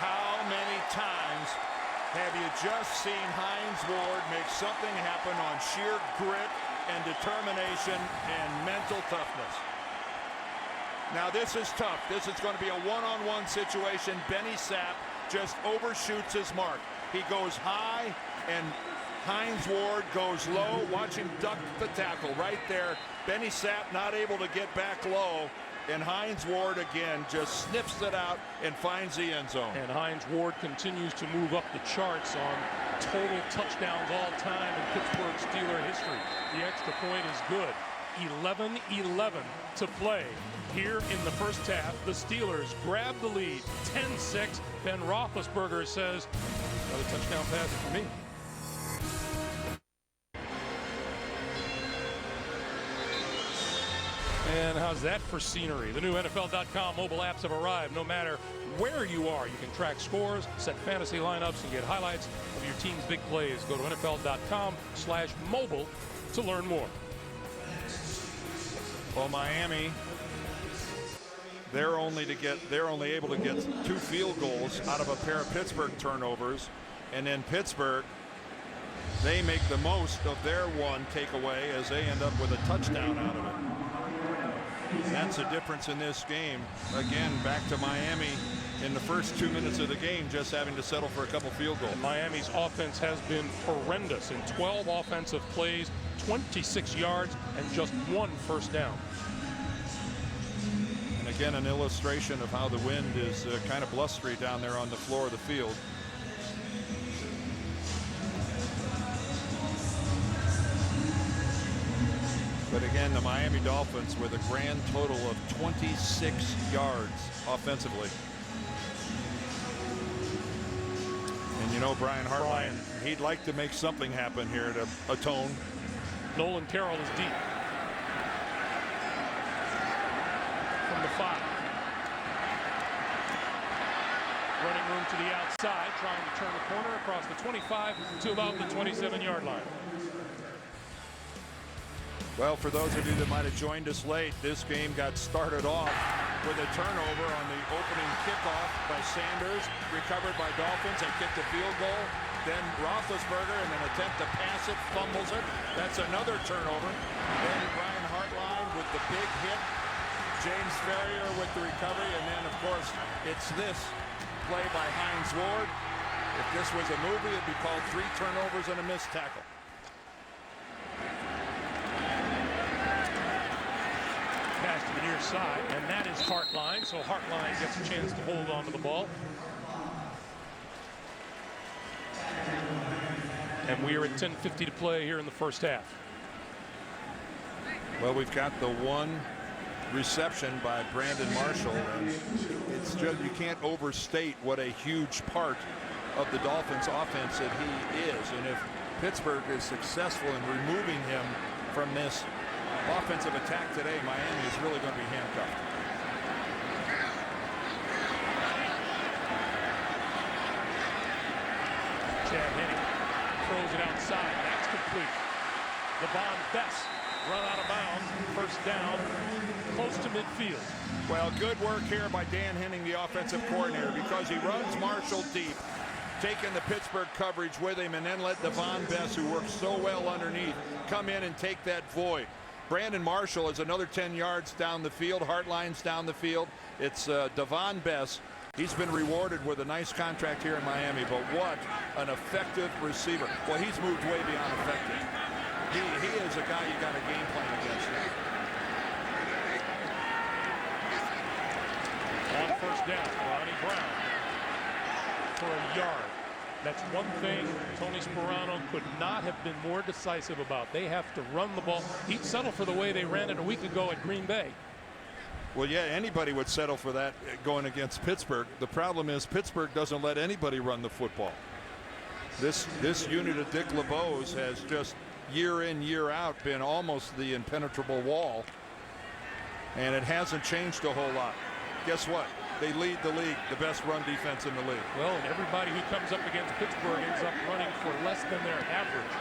How many times have you just seen Hines Ward make something happen on sheer grit and determination and mental toughness? Now this is tough. This is going to be a one-on-one situation. Benny Sapp just overshoots his mark. He goes high and Hines Ward goes low. Watch him duck the tackle right there. Benny Sapp not able to get back low, and Hines Ward again just sniffs it out and finds the end zone. And Hines Ward continues to move up the charts on total touchdowns all time in Pittsburgh Steeler history. The extra point is good. 11-11 to play here in the first half. The Steelers grab the lead, 10-6. Ben Roethlisberger says, another touchdown pass for me. And how's that for scenery? The new NFL.com mobile apps have arrived. No matter where you are, you can track scores, set fantasy lineups, and get highlights of your team's big plays. Go to NFL.com/mobile to learn more. Well, Miami, they're only able to get 2 field goals out of a pair of Pittsburgh turnovers, and then Pittsburgh, they make the most of their one takeaway as they end up with a touchdown out of it. That's the difference in this game. Again, back to Miami in the first 2 minutes of the game, just having to settle for a couple field goals. And Miami's offense has been horrendous in 12 offensive plays, 26 yards, and just 1 first down. And again, an illustration of how the wind is kind of blustery down there on the floor of the field. But again, the Miami Dolphins with a grand total of 26 yards offensively. And you know, Brian Hartline, he'd like to make something happen here to atone. Nolan Carroll is deep. From the 5. Running room to the outside, trying to turn the corner across the 25 to about the 27-yard line. Well, for those of you that might have joined us late, this game got started off with a turnover on the opening kickoff by Sanders, recovered by Dolphins. They kicked a field goal. Then Roethlisberger in an attempt to pass it, fumbles it. That's another turnover. Then Brian Hartline with the big hit. James Ferrier with the recovery. And then, of course, it's this play by Hines Ward. If this was a movie, it'd be called 3 turnovers and a missed tackle. Pass to the near side, and that is Hartline. So Hartline gets a chance to hold on to the ball. And we are at 10:50 to play here in the first half. Well, we've got the one reception by Brandon Marshall, and it's just, you can't overstate what a huge part of the Dolphins offense that he is. And if Pittsburgh is successful in removing him from this offensive attack today, Miami is really going to be handcuffed. Chad Henne throws it outside. That's complete. Devon Bess run out of bounds. First down, close to midfield. Well, good work here by Dan Henning, the offensive coordinator, because he runs Marshall deep, taking the Pittsburgh coverage with him, and then let Devon Bess, who works so well underneath, come in and take that void. Brandon Marshall is another 10 yards down the field. Hartline's down the field. It's Devon Bess. He's been rewarded with a nice contract here in Miami, but what an effective receiver. Well, he's moved way beyond effective. He is a guy you got a game plan against. On first down, Ronnie Brown for a yard. That's one thing Tony Sperano could not have been more decisive about. They have to run the ball. He'd settle for the way they ran it a week ago at Green Bay. Well, yeah, anybody would settle for that going against Pittsburgh. The problem is Pittsburgh doesn't let anybody run the football. This unit of Dick LeBeau's has just year in, year out been almost the impenetrable wall, and it hasn't changed a whole lot. Guess what? They lead the league, the best run defense in the league. Well, and everybody who comes up against Pittsburgh ends up running for less than their average.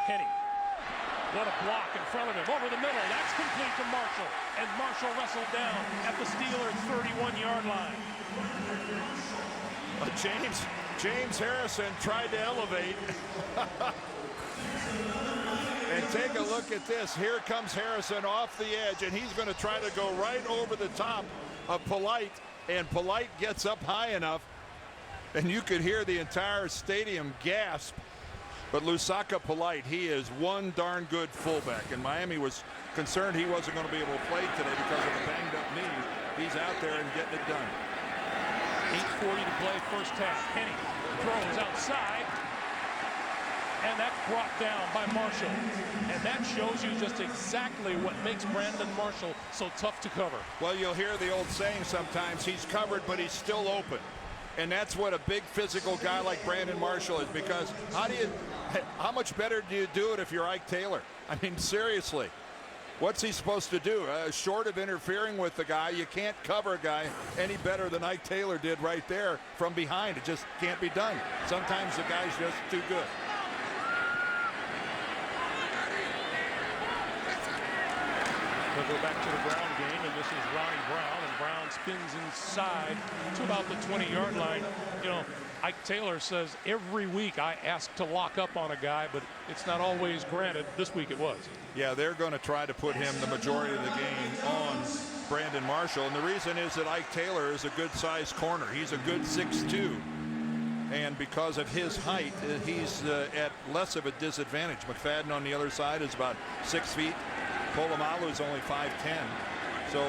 Henne. What a block in front of him. Over the middle. That's complete to Marshall. And Marshall wrestled down at the Steelers' 31-yard line. James Harrison tried to elevate. And take a look at this. Here comes Harrison off the edge, and he's going to try to go right over the top of Polite, and Polite gets up high enough, and you could hear the entire stadium gasp. But Lusaka Polite, he is one darn good fullback, and Miami was concerned he wasn't going to be able to play today because of a banged-up knee. He's out there and getting it done. 8:40 to play first half. Henne throws outside, and that's brought down by Marshall. And that shows you just exactly what makes Brandon Marshall so tough to cover. Well, you'll hear the old saying sometimes, he's covered, but he's still open. And that's what a big physical guy like Brandon Marshall is, because how much better do you do it if you're Ike Taylor? I mean, seriously, what's he supposed to do? Short of interfering with the guy, you can't cover a guy any better than Ike Taylor did right there from behind. It just can't be done. Sometimes the guy's just too good. We'll go back to the Brown game, and this is Ronnie Brown, and Brown spins inside to about the 20-yard line. You know, Ike Taylor says every week I ask to lock up on a guy, but it's not always granted. This week it was. Yeah, they're going to try to put him the majority of the game on Brandon Marshall, and the reason is that Ike Taylor is a good-sized corner. He's a good 6'2", and because of his height, he's at less of a disadvantage. McFadden on the other side is about 6 feet. Polamalu is only 5'10". So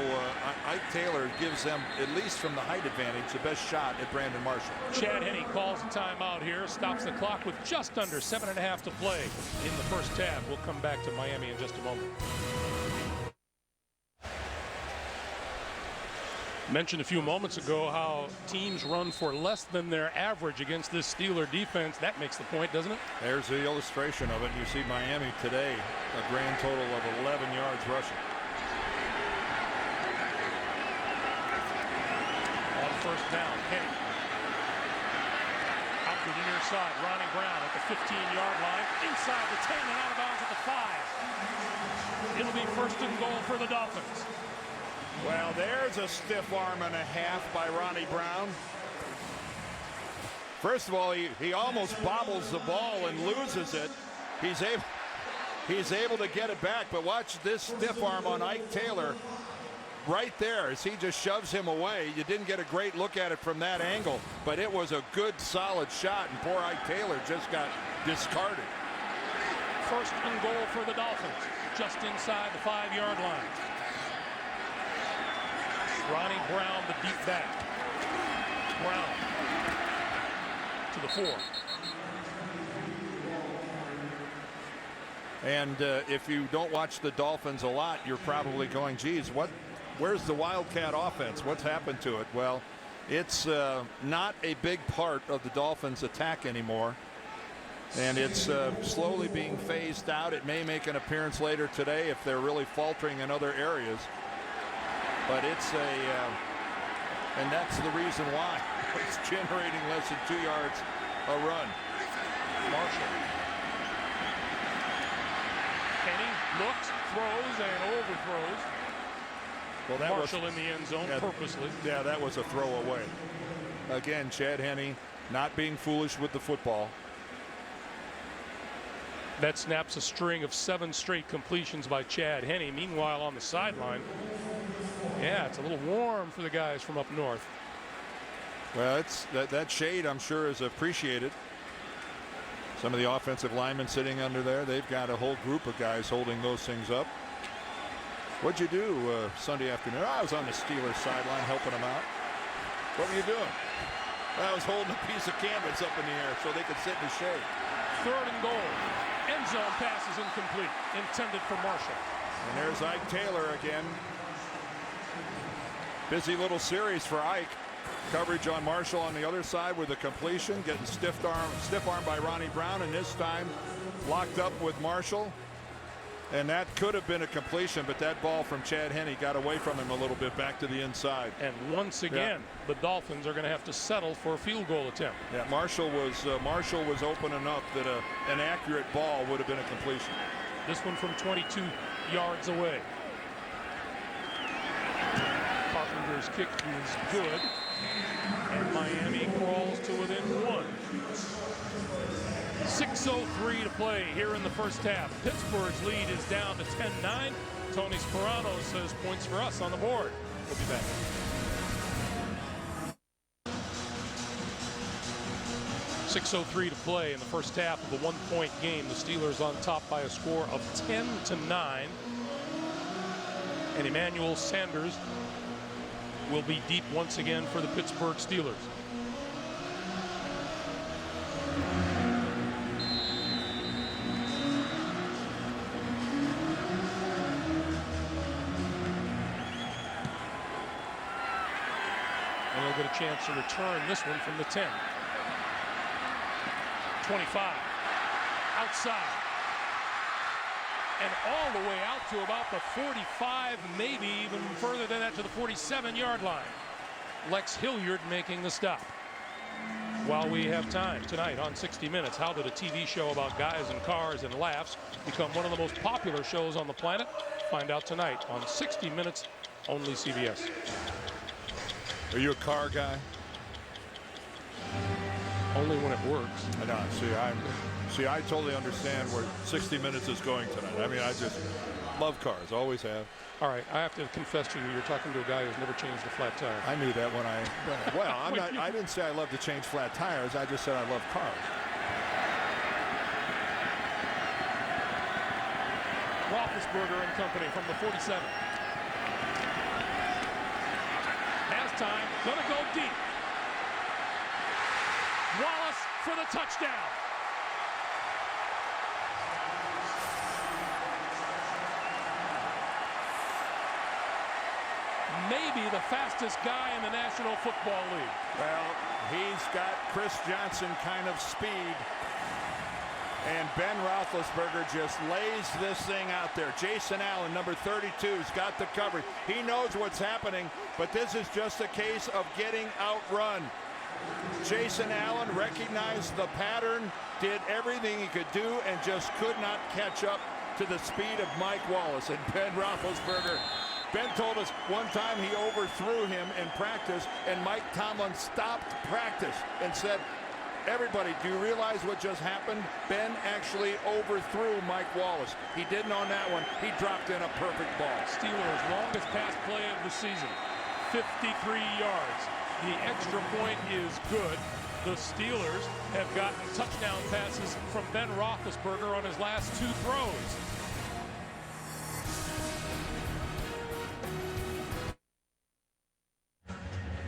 Ike Taylor gives them, at least from the height advantage, the best shot at Brandon Marshall. Chad Henne calls a timeout here, stops the clock with just under 7.5 to play in the first half. We'll come back to Miami in just a moment. Mentioned a few moments ago how teams run for less than their average against this Steeler defense. That makes the point, doesn't it? There's the illustration of it. You see Miami today, a grand total of 11 yards rushing. On first down, Henne. Out to the near side, Ronnie Brown at the 15-yard line. Inside the 10 and out of bounds at the 5. It'll be first and goal for the Dolphins. Well, there's a stiff arm and a half by Ronnie Brown. First of all, he almost bobbles the ball and loses it. He's able to get it back, but watch this stiff arm on Ike Taylor right there as he just shoves him away. You didn't get a great look at it from that angle, but it was a good, solid shot, and poor Ike Taylor just got discarded. First and goal for the Dolphins, just inside the 5-yard line. Ronnie Brown, the deep back. Brown to the 4. And if you don't watch the Dolphins a lot, you're probably going, geez, where's the Wildcat offense? What's happened to it? Well, it's not a big part of the Dolphins' attack anymore. And it's slowly being phased out. It may make an appearance later today if they're really faltering in other areas. But it's and that's the reason why. It's generating less than 2 yards a run. Marshall. Henne looks, throws, and overthrows. Well, that Marshall in the end zone purposely. Yeah, that was a throwaway. Again, Chad Henne not being foolish with the football. That snaps a string of 7 straight completions by Chad Henne. Meanwhile, on the sideline, yeah, it's a little warm for the guys from up north. Well, it's that shade, I'm sure, is appreciated. Some of the offensive linemen sitting under there, they've got a whole group of guys holding those things up. What'd you do Sunday afternoon? I was on the Steelers sideline helping them out. What were you doing? I was holding a piece of canvas up in the air so they could sit in the shade. 3rd and goal. End zone pass is incomplete. Intended for Marshall. And there's Ike Taylor again. Busy little series for Ike. Coverage on Marshall on the other side with a completion, getting stiff arm by Ronnie Brown, and this time locked up with Marshall. And that could have been a completion, but that ball from Chad Henne got away from him a little bit back to the inside. And once again, the Dolphins are going to have to settle for a field goal attempt. Yeah, Marshall was open enough that an accurate ball would have been a completion. This one from 22 yards away. Carpenter's kick is good, and Miami crawls to within 1. 6:03 to play here in the first half. Pittsburgh's lead is down to 10-9. Tony Sperano says points for us on the board. We'll be back. .603 to play in the first half of a 1-point game. The Steelers on top by a score of 10-9. And Emmanuel Sanders will be deep once again for the Pittsburgh Steelers. And he'll get a chance to return this one from the 10. 25. Outside. And all the way out to about the 45, maybe even further than that to the 47-yard line. Lex Hilliard making the stop. While we have time tonight on 60 Minutes, how did a TV show about guys and cars and laughs become one of the most popular shows on the planet? Find out tonight on 60 Minutes, only CBS. Are you a car guy? Only when it works. I know. See, I totally understand where 60 Minutes is going tonight. I mean, I just love cars, always have. All right, I have to confess to you, you're talking to a guy who's never changed a flat tire. I knew that when I didn't say I love to change flat tires. I just said I love cars. Roethlisberger and company from the 47. Has time, gonna go deep. Wallace for the touchdown. Maybe the fastest guy in the National Football League. Well, he's got Chris Johnson kind of speed. And Ben Roethlisberger just lays this thing out there. Jason Allen, number 32's got the coverage. He knows what's happening, but this is just a case of getting outrun. Jason Allen recognized the pattern, did everything he could do, and just could not catch up to the speed of Mike Wallace. And Ben Roethlisberger Ben told us one time he overthrew him in practice, and Mike Tomlin stopped practice and said, everybody, do you realize what just happened? Ben actually overthrew Mike Wallace. He didn't on that one. He dropped in a perfect ball. Steelers' longest pass play of the season, 53 yards. The extra point is good. The Steelers have gotten touchdown passes from Ben Roethlisberger on his last 2 throws.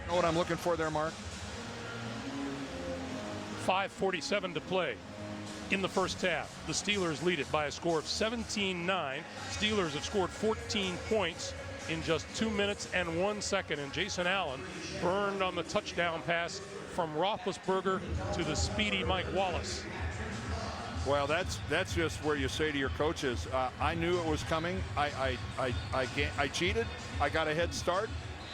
Know what I'm looking for there, Mark? 5:47 to play in the first half. The Steelers lead it by a score of 17-9. Steelers have scored 14 points in just 2 minutes and 1 second, and Jason Allen burned on the touchdown pass from Roethlisberger to the speedy Mike Wallace. Well, that's just where you say to your coaches, I knew it was coming. I cheated. I got a head start,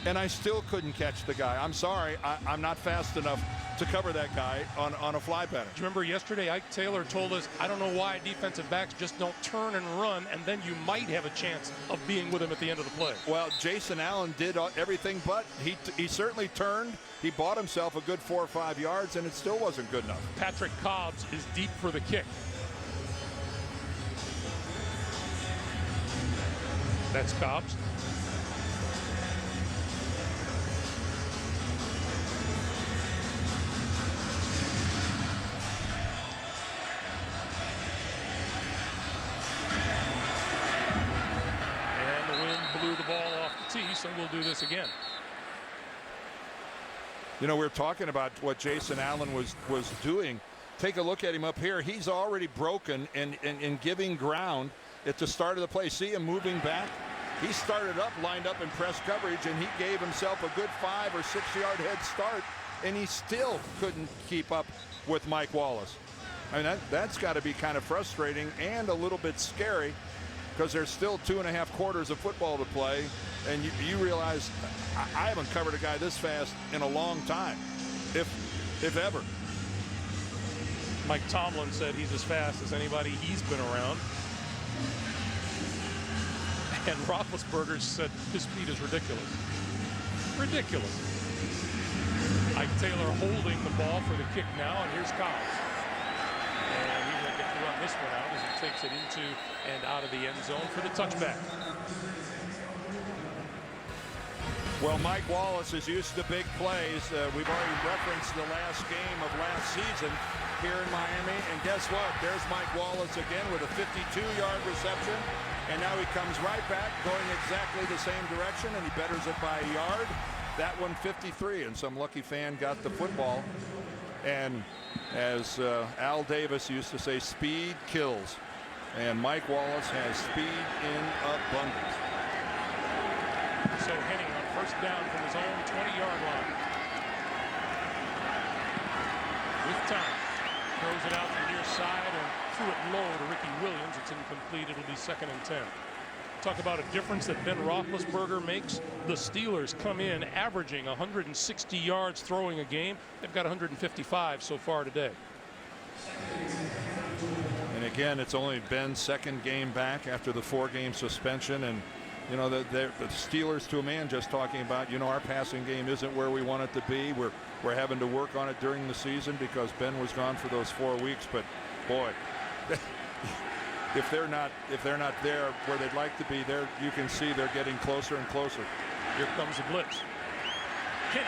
and I still couldn't catch the guy. I'm sorry. I'm not fast enough to cover that guy on a fly pattern. Do you remember yesterday Ike Taylor told us, I don't know why defensive backs just don't turn and run, and then you might have a chance of being with him at the end of the play. Well, Jason Allen did everything but. He certainly turned. He bought himself a good 4 or 5 yards, and it still wasn't good enough. Patrick Cobbs is deep for the kick. That's Cobbs. Blew the ball off the tee, so we'll do this again. You know, we're talking about what Jason Allen was doing. Take a look at him up here. He's already broken and giving ground at the start of the play. See him moving back? He started up, lined up in press coverage, and he gave himself a good 5 or 6 yard head start, and he still couldn't keep up with Mike Wallace. I mean, that's got to be kind of frustrating and a little bit scary, because there's still 2.5 quarters of football to play, and you realize I haven't covered a guy this fast in a long time, if ever. Mike Tomlin said he's as fast as anybody he's been around. And Roethlisberger said his speed is ridiculous. Ridiculous. Ike Taylor holding the ball for the kick now, and here's Cobbs. And he will get to run this one out as he takes it into and out of the end zone for the touchback. Well, Mike Wallace is used to big plays. We've already referenced the last game of last season here in Miami. And guess what? There's Mike Wallace again with a 52-yard reception. And now he comes right back going exactly the same direction, and he betters it by a yard. That one 53, and some lucky fan got the football. And as Al Davis used to say, speed kills. And Mike Wallace has speed in abundance. So Henne on first down from his own 20-yard line. With time. Throws it out to the near side and threw it low to Ricky Williams. It's incomplete. It'll be 2nd and 10. Talk about a difference that Ben Roethlisberger makes. The Steelers come in averaging 160 yards throwing a game. They've got 155 so far today. And again, it's only Ben's second game back after the 4-game suspension. And, you know, the Steelers to a man just talking about, you know, our passing game isn't where we want it to be. We're having to work on it during the season because Ben was gone for those 4 weeks. But, boy, if they're not there where they'd like to be, there you can see they're getting closer and closer. Here comes the blitz. Henne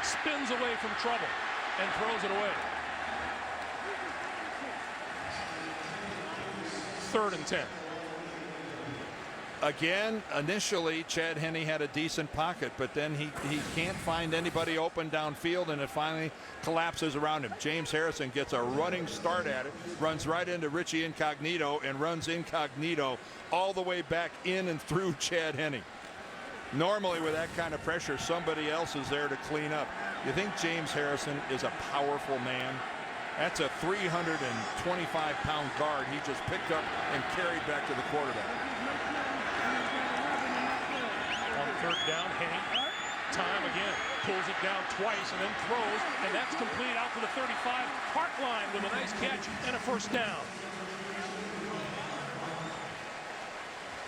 spins away from trouble and throws it away. 3rd and 10. Again, initially, Chad Henne had a decent pocket, but then he can't find anybody open downfield, and it finally collapses around him. James Harrison gets a running start at it, runs right into Richie Incognito, and runs Incognito all the way back in and through Chad Henne. Normally, with that kind of pressure, somebody else is there to clean up. You think James Harrison is a powerful man? That's a 325-pound guard he just picked up and carried back to the quarterback. On 3rd down, Henne, time again, pulls it down twice and then throws, and that's complete out to the 35 Park line with a nice catch and a 1st down.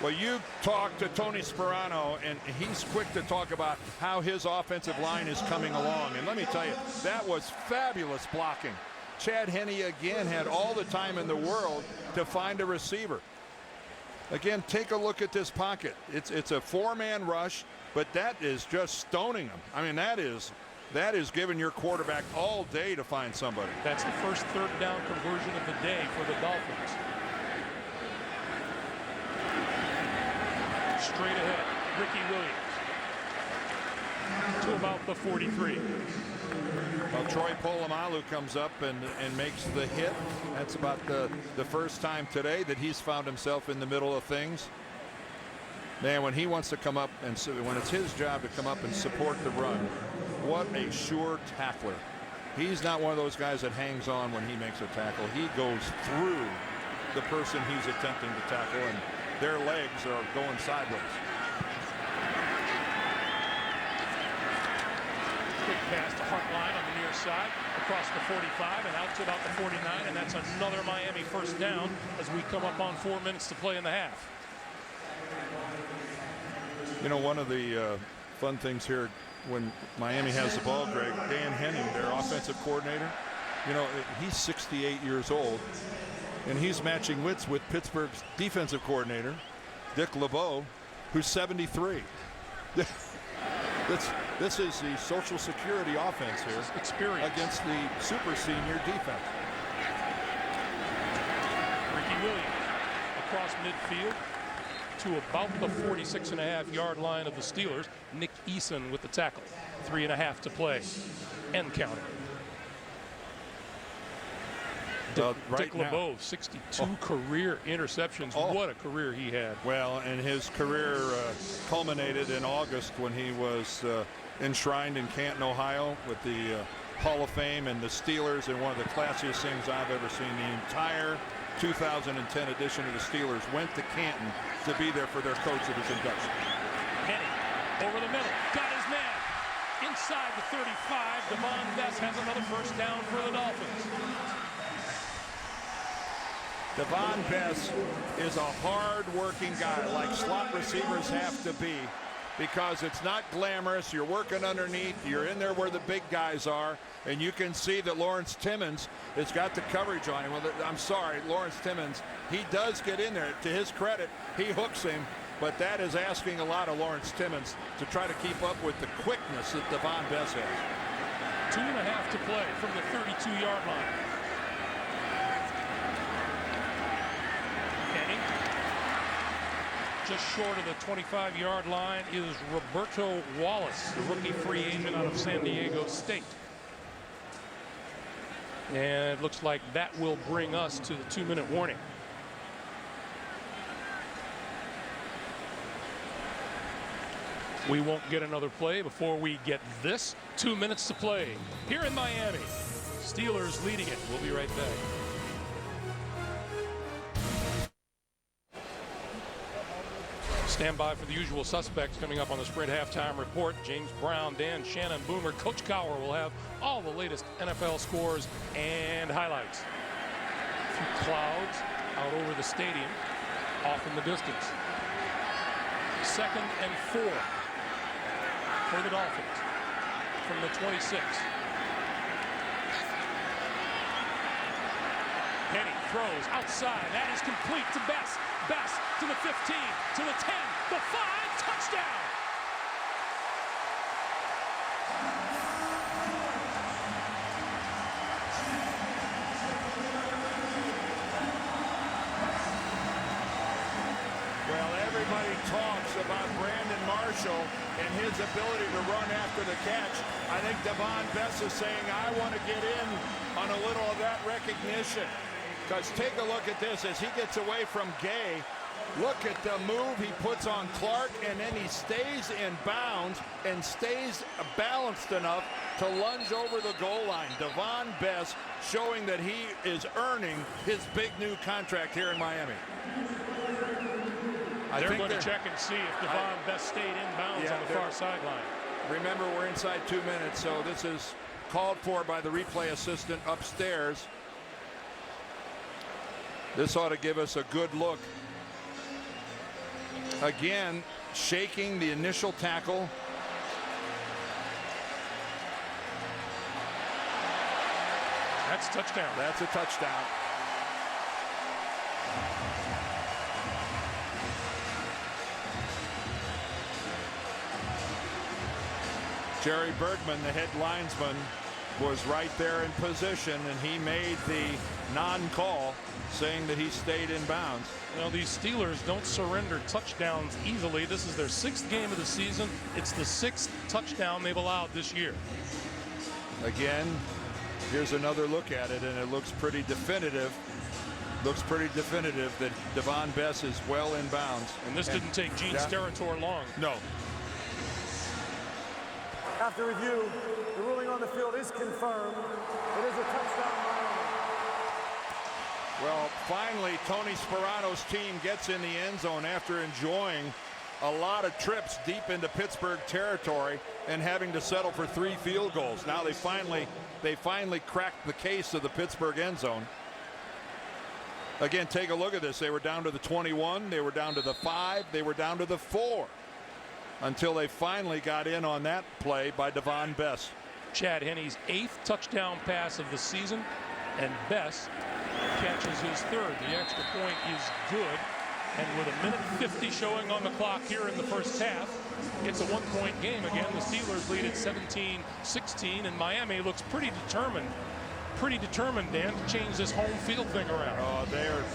Well, you talk to Tony Sperano, and he's quick to talk about how his offensive line is coming along. And let me tell you, that was fabulous blocking. Chad Henne again had all the time in the world to find a receiver. Again, take a look at this pocket. It's a four-man rush, but that is just stoning him. I mean, that is giving your quarterback all day to find somebody. That's the first third down conversion of the day for the Dolphins. Straight ahead, Ricky Williams to about the 43. Well, Troy Polamalu comes up and makes the hit. That's about the first time today that he's found himself in the middle of things. Man, when he wants to come up and when it's his job to come up and support the run, what a sure tackler. He's not one of those guys that hangs on when he makes a tackle. He goes through the person he's attempting to tackle, and their legs are going sideways. Quick pass to Hartline on the near side, across the 45 and out to about the 49, and that's another Miami first down as we come up on 4 minutes to play in the half. You know, one of the fun things here when Miami has the ball, Greg, Dan Henning, their offensive coordinator, you know, he's 68 years old, and he's matching wits with Pittsburgh's defensive coordinator, Dick LeBeau, who's 73. This is the Social Security offense here. Experience against the super senior defense. Ricky Williams across midfield to about the 46.5-yard line of the Steelers. Nick Eason with the tackle. 3.5 to play. End counting. Dick LeBeau, 62 career interceptions. What a career he had. Well, and his career culminated in August when he was enshrined in Canton, Ohio with the Hall of Fame and the Steelers, and one of the classiest things I've ever seen. The entire 2010 edition of the Steelers went to Canton to be there for their coach at his induction. Henne over the middle, got his man. Inside the 35, Devon Bess has another first down for the Dolphins. Devon Bess is a hard-working guy, like slot receivers have to be, because it's not glamorous. You're working underneath. You're in there where the big guys are, and you can see that Lawrence Timmons has got the coverage on him. Well, I'm sorry, Lawrence Timmons, he does get in there. To his credit, he hooks him, but that is asking a lot of Lawrence Timmons to try to keep up with the quickness that Devon Bess has. 2.5 to play from the 32-yard line. Just short of the 25-yard line is Roberto Wallace, the rookie free agent out of San Diego State. And it looks like that will bring us to the 2-minute warning. We won't get another play before we get this. 2 minutes to play here in Miami. Steelers leading it. We'll be right back. Stand by for the usual suspects coming up on the Sprint halftime report. James Brown, Dan Shannon, Boomer, Coach Cowher will have all the latest NFL scores and highlights. A few clouds out over the stadium, off in the distance. 2nd and 4 for the Dolphins from the 26. Henne throws outside. That is complete to Bess. Bess to the 15, to the 10, the 5, touchdown! Well, everybody talks about Brandon Marshall and his ability to run after the catch. I think Devon Bess is saying, I want to get in on a little of that recognition. Because take a look at this as he gets away from Gay. Look at the move he puts on Clark, and then he stays in bounds and stays balanced enough to lunge over the goal line. Devon Bess showing that he is earning his big new contract here in Miami. They're going to check and see if Devon Bess stayed in bounds on the far sideline. Remember, we're inside 2 minutes, so this is called for by the replay assistant upstairs. This ought to give us a good look Again, shaking the initial tackle. That's a touchdown. That's a touchdown. Jerry Bergman, the head linesman, was right there in position, and he made the non-call, saying that he stayed in bounds. You know, these Steelers don't surrender touchdowns easily. This is their 6th game of the season. It's the 6th touchdown they've allowed this year. Again, here's another look at it, and it looks pretty definitive. Looks pretty definitive that Devon Bess is well in bounds. And this didn't take Gene Steratore long. No. After review, the ruling on the field is confirmed. It is a touchdown. Well, finally, Tony Sperano's team gets in the end zone after enjoying a lot of trips deep into Pittsburgh territory and having to settle for 3 field goals. Now they finally cracked the case of the Pittsburgh end zone. Again, take a look at this. They were down to the 21. They were down to the 5. They were down to the 4. Until they finally got in on that play by Devon Bess. Chad Henne's 8th touchdown pass of the season, and Bess catches his 3rd. The extra point is good, and with 1:50 showing on the clock here in the first half, it's a 1-point game again. The Steelers lead at 17-16, and Miami looks pretty determined, Dan, to change this home field thing around. Oh,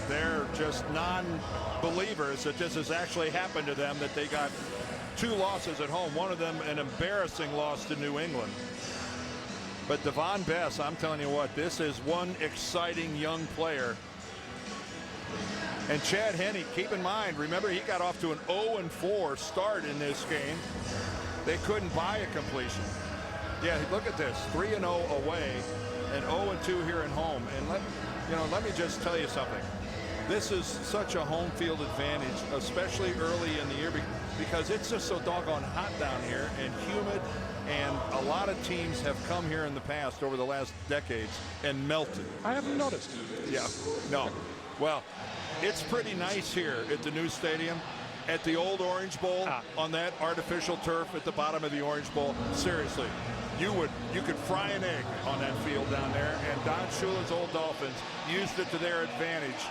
they're just non-believers that this has actually happened to them, that they got 2 losses at home, one of them an embarrassing loss to New England. But Devon Bess, I'm telling you what, this is one exciting young player. And Chad Henne, keep in mind, remember he got off to an 0-4 start in this game. They couldn't buy a completion. Yeah, look at this, 3-0 away and 0-2 here at home. And let me just tell you something. This is such a home field advantage, especially early in the year, because it's just so doggone hot down here and humid, and a lot of teams have come here in the past over the last decades and melted. I haven't noticed. Yeah, no. Well, it's pretty nice here at the new stadium. At the old Orange Bowl, on that artificial turf at the bottom of the Orange Bowl, seriously, you could fry an egg on that field down there, and Don Shula's old Dolphins used it to their advantage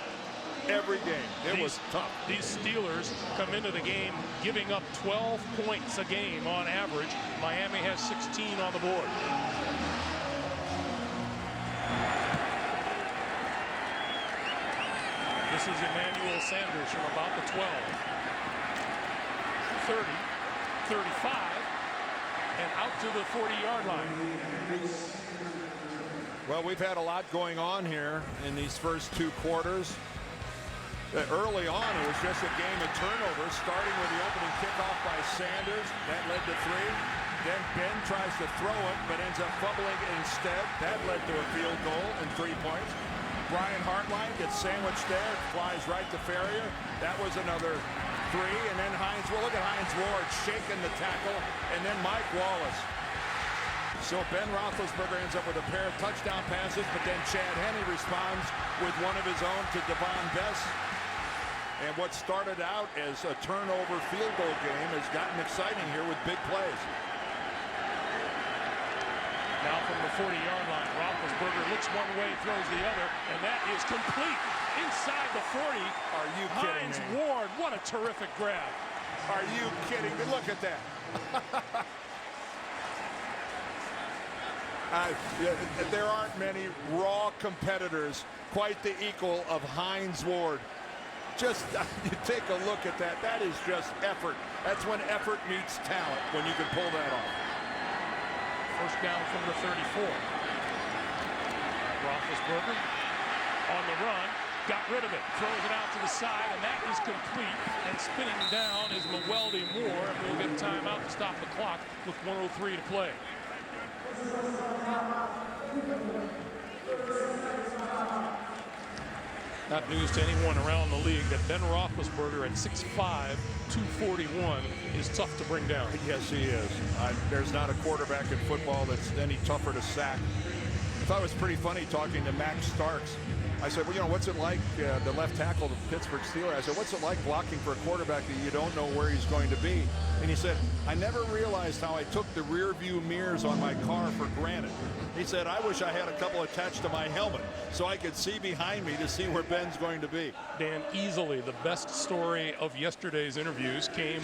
every game. It was tough. These Steelers come into the game giving up 12 points a game on average. Miami has 16 on the board. This is Emmanuel Sanders from about the 12. 30, 35, and out to the 40-yard line. Well, we've had a lot going on here in these first 2 quarters. Early on, it was just a game of turnovers, starting with the opening kickoff by Sanders. That led to 3. Then Ben tries to throw it, but ends up fumbling instead. That led to a field goal and 3 points. Brian Hartline gets sandwiched there, flies right to Ferrier. That was another 3. And then Hines, well, look at Hines Ward shaking the tackle, and then Mike Wallace. So Ben Roethlisberger ends up with a pair of touchdown passes, but then Chad Henne responds with one of his own to Devon Bess. And what started out as a turnover field goal game has gotten exciting here with big plays. Now from the 40-yard line, Roethlisberger looks one way, throws the other, and that is complete. Inside the 40. Are you kidding Hines me? Ward, what a terrific grab. Are you kidding me? Look at that. There aren't many raw competitors quite the equal of Hines Ward. Just you take a look at that. That is just effort. That's when effort meets talent, when you can pull that off. First down from the 34. Roethlisberger on the run, got rid of it, throws it out to the side, and that is complete. And spinning down is Mewelde Moore, and we'll get a timeout to stop the clock with 1:03 to play. Not news to anyone around the league that Ben Roethlisberger at 6'5", 241 is tough to bring down. Yes, he is. There's not a quarterback in football that's any tougher to sack. thought it was pretty funny talking to Max Starks. I said, well, what's it like, the left tackle of the Pittsburgh Steelers? I said, what's it like blocking for a quarterback that you don't know where he's going to be? And he said, I never realized how I took the rear view mirrors on my car for granted. He said, I wish I had a couple attached to my helmet so I could see behind me to see where Ben's going to be. Dan, easily the best story of yesterday's interviews came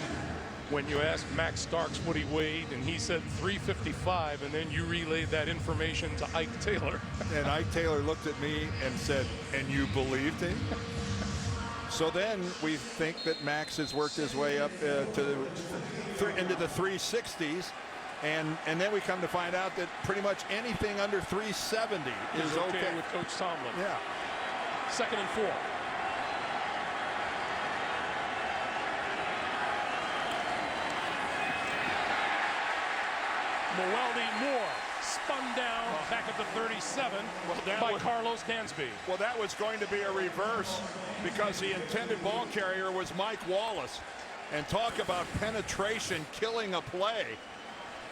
when you asked Max Starks what he weighed, and he said 355, and then you relayed that information to Ike Taylor. And Ike Taylor looked at me and said, and you believed him? So then we think that Max has worked his way up into the 360s, and then we come to find out that pretty much anything under 370 is okay with Coach Tomlin. Yeah. 2nd and 4. Muwalde Moore spun down back at the 37 by Carlos Dansby. Well, that was going to be a reverse because the intended ball carrier was Mike Wallace. And talk about penetration killing a play.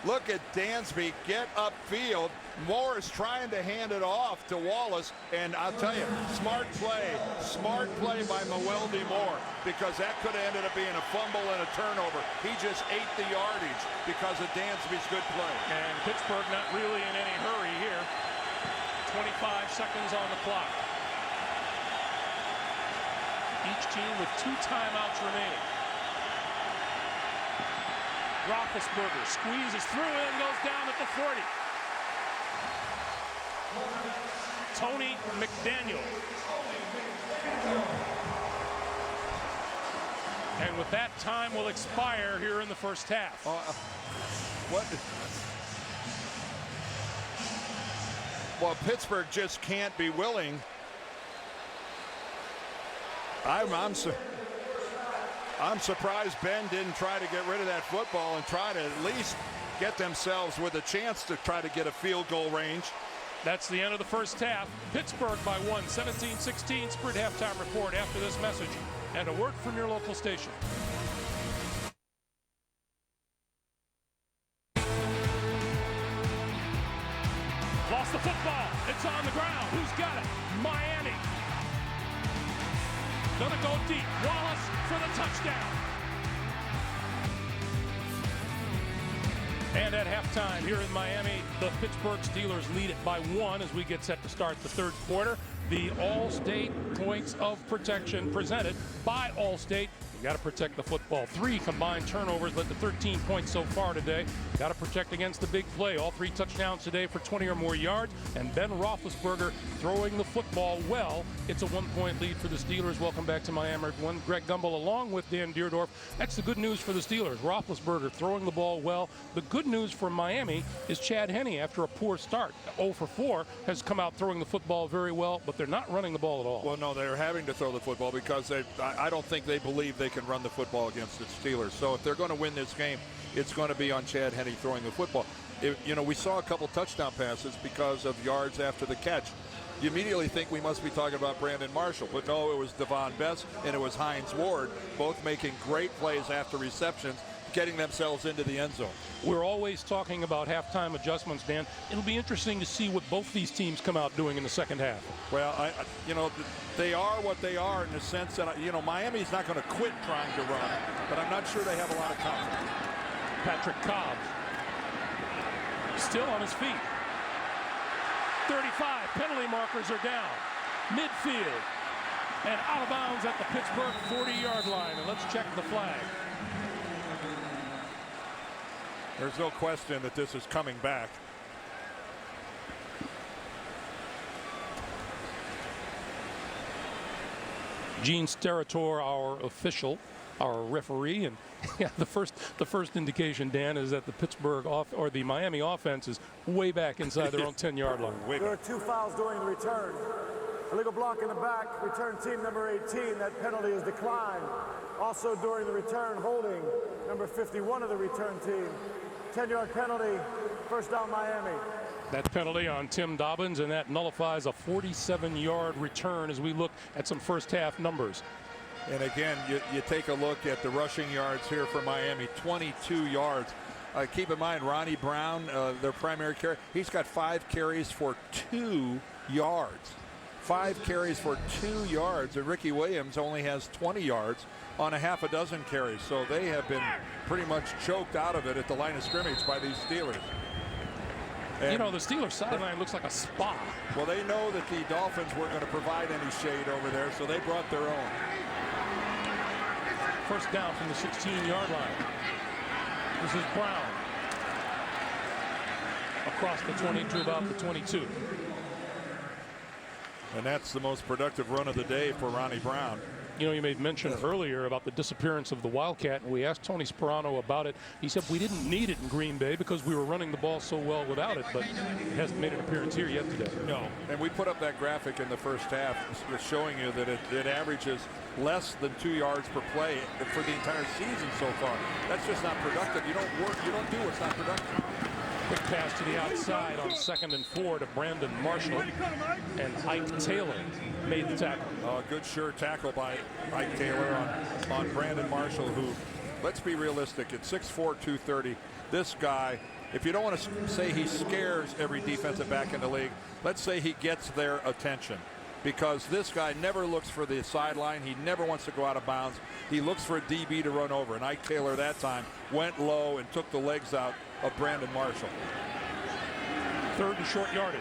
Look at Dansby get upfield. Moore is trying to hand it off to Wallace, and I'll tell you, smart play by Muwalde Moore, because that could have ended up being a fumble and a turnover. He just ate the yardage because of Dansby's good play. And Pittsburgh not really in any hurry here. 25 seconds on the clock. Each team with 2 timeouts remaining. Roethlisberger squeezes through and goes down at the 40. Tony McDaniel. And with that, time will expire here in the first half. Well, Pittsburgh just can't be willing. I'm surprised Ben didn't try to get rid of that football and try to at least get themselves with a chance to try to get a field goal range. That's the end of the first half. Pittsburgh by 1, 17-16. Sprint halftime report after this message and a word from your local station. Lost the football. It's on the ground. Who's got it? Miami. Gonna go deep. Wallace for the touchdown. And at halftime here in Miami, the Pittsburgh Steelers lead it by 1 as we get set to start the third quarter. The All-State Points of Protection presented by All-State. You got to protect the football. 3 combined turnovers led to 13 points so far today. Got to protect against the big play. All 3 touchdowns today for 20 or more yards. And Ben Roethlisberger throwing the football well. It's a 1-point lead for the Steelers. Welcome back to Miami, everyone. Greg Gumbel along with Dan Deerdorf. That's the good news for the Steelers. Roethlisberger throwing the ball well. The good news for Miami is Chad Henne, after a poor start, 0 for 4, has come out throwing the football very well, but they're not running the ball at all. Well, no, they're having to throw the football because I don't think they believe they can run the football against the Steelers. So if they're going to win this game, it's going to be on Chad Henne throwing the football. We saw a couple touchdown passes because of yards after the catch. You immediately think we must be talking about Brandon Marshall, but no, it was Devon Best and it was Hines Ward, both making great plays after receptions, getting themselves into the end zone. We're always talking about halftime adjustments, Dan. It'll be interesting to see what both these teams come out doing in the second half. Well, they are what they are in the sense that, Miami's not going to quit trying to run, but I'm not sure they have a lot of confidence. Patrick Cobb still on his feet. 35 penalty markers are down. Midfield and out of bounds at the Pittsburgh 40-yard line. And let's check the flag. There's no question that this is coming back. Gene Steratore, our official, our referee, and yeah, the first indication, Dan, is that the Miami offense is way back inside their own 10-yard line. There are 2 fouls during the return. Illegal block in the back, return team number 18. That penalty is declined. Also during the return, holding number 51 of the return team. 10-yard penalty, first down Miami. That penalty on Tim Dobbins, and that nullifies a 47-yard return as we look at some first half numbers. And again, you take a look at the rushing yards here for Miami, 22 yards. keep in mind, Ronnie Brown, their primary carry, he's got 5 carries for 2 yards. 5 carries for 2 yards, and Ricky Williams only has 20 yards on a half a dozen carries. So they have been pretty much choked out of it at the line of scrimmage by these Steelers. And you know, the Steelers sideline looks like a spa. Well, they know that the Dolphins weren't going to provide any shade over there, so they brought their own. First down from the 16-yard line. This is Brown. Across the 20 to about the 22. And that's the most productive run of the day for Ronnie Brown. You know, you made mention earlier about the disappearance of the Wildcat, and we asked Tony Sperano about it. He said we didn't need it in Green Bay because we were running the ball so well without it, but it hasn't made an appearance here yet today. No, and we put up that graphic in the first half showing you that it averages less than 2 yards per play for the entire season so far. That's just not productive. You don't work, you don't do what's not productive. Quick pass to the outside on 2nd and 4 to Brandon Marshall, and Ike Taylor made the tackle. Good sure tackle by Ike Taylor on Brandon Marshall, who, let's be realistic, at 6'4", 230, this guy, if you don't want to say he scares every defensive back in the league, let's say he gets their attention. Because this guy never looks for the sideline. He never wants to go out of bounds. He looks for a DB to run over. And Ike Taylor that time went low and took the legs out of Brandon Marshall. 3rd and short yardage.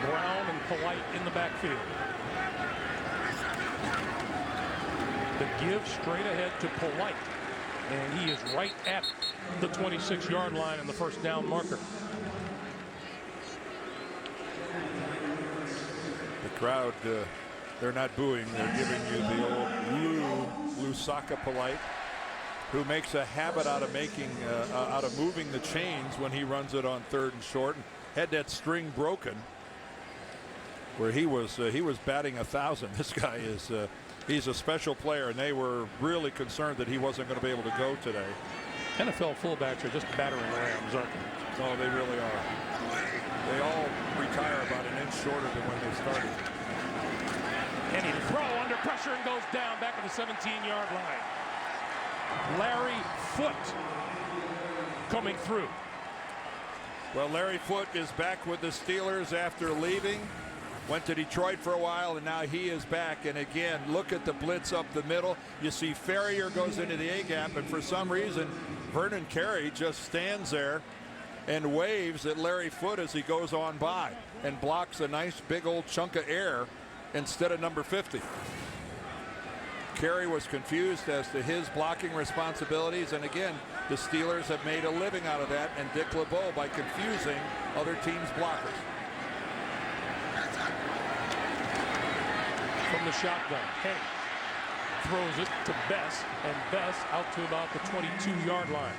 Brown and Polite in the backfield. The give straight ahead to Polite. And he is right at the 26-yard line in the first down marker. The crowd, they're not booing. They're giving you the old Lusaka Polite, who makes a habit out of moving the chains when he runs it on 3rd and short. And had that string broken where he was batting 1,000. This guy is he's a special player, and they were really concerned that he wasn't going to be able to go today. NFL fullbacks are just battering rams, aren't they? No, they really are. They all retire about an inch shorter than when they started. And he throw under pressure and goes down back at the 17-yard line. Larry Foote coming through. Well, Larry Foote is back with the Steelers after leaving. Went to Detroit for a while, and now he is back. And again, look at the blitz up the middle. You see Ferrier goes into the A-gap, and for some reason, Vernon Carey just stands there and waves at Larry Foote as he goes on by and blocks a nice big old chunk of air instead of number 50. Carey was confused as to his blocking responsibilities, and again, the Steelers have made a living out of that, and Dick LeBeau by confusing other teams' blockers. From the shotgun, Henne throws it to Bess, and Bess out to about the 22-yard line.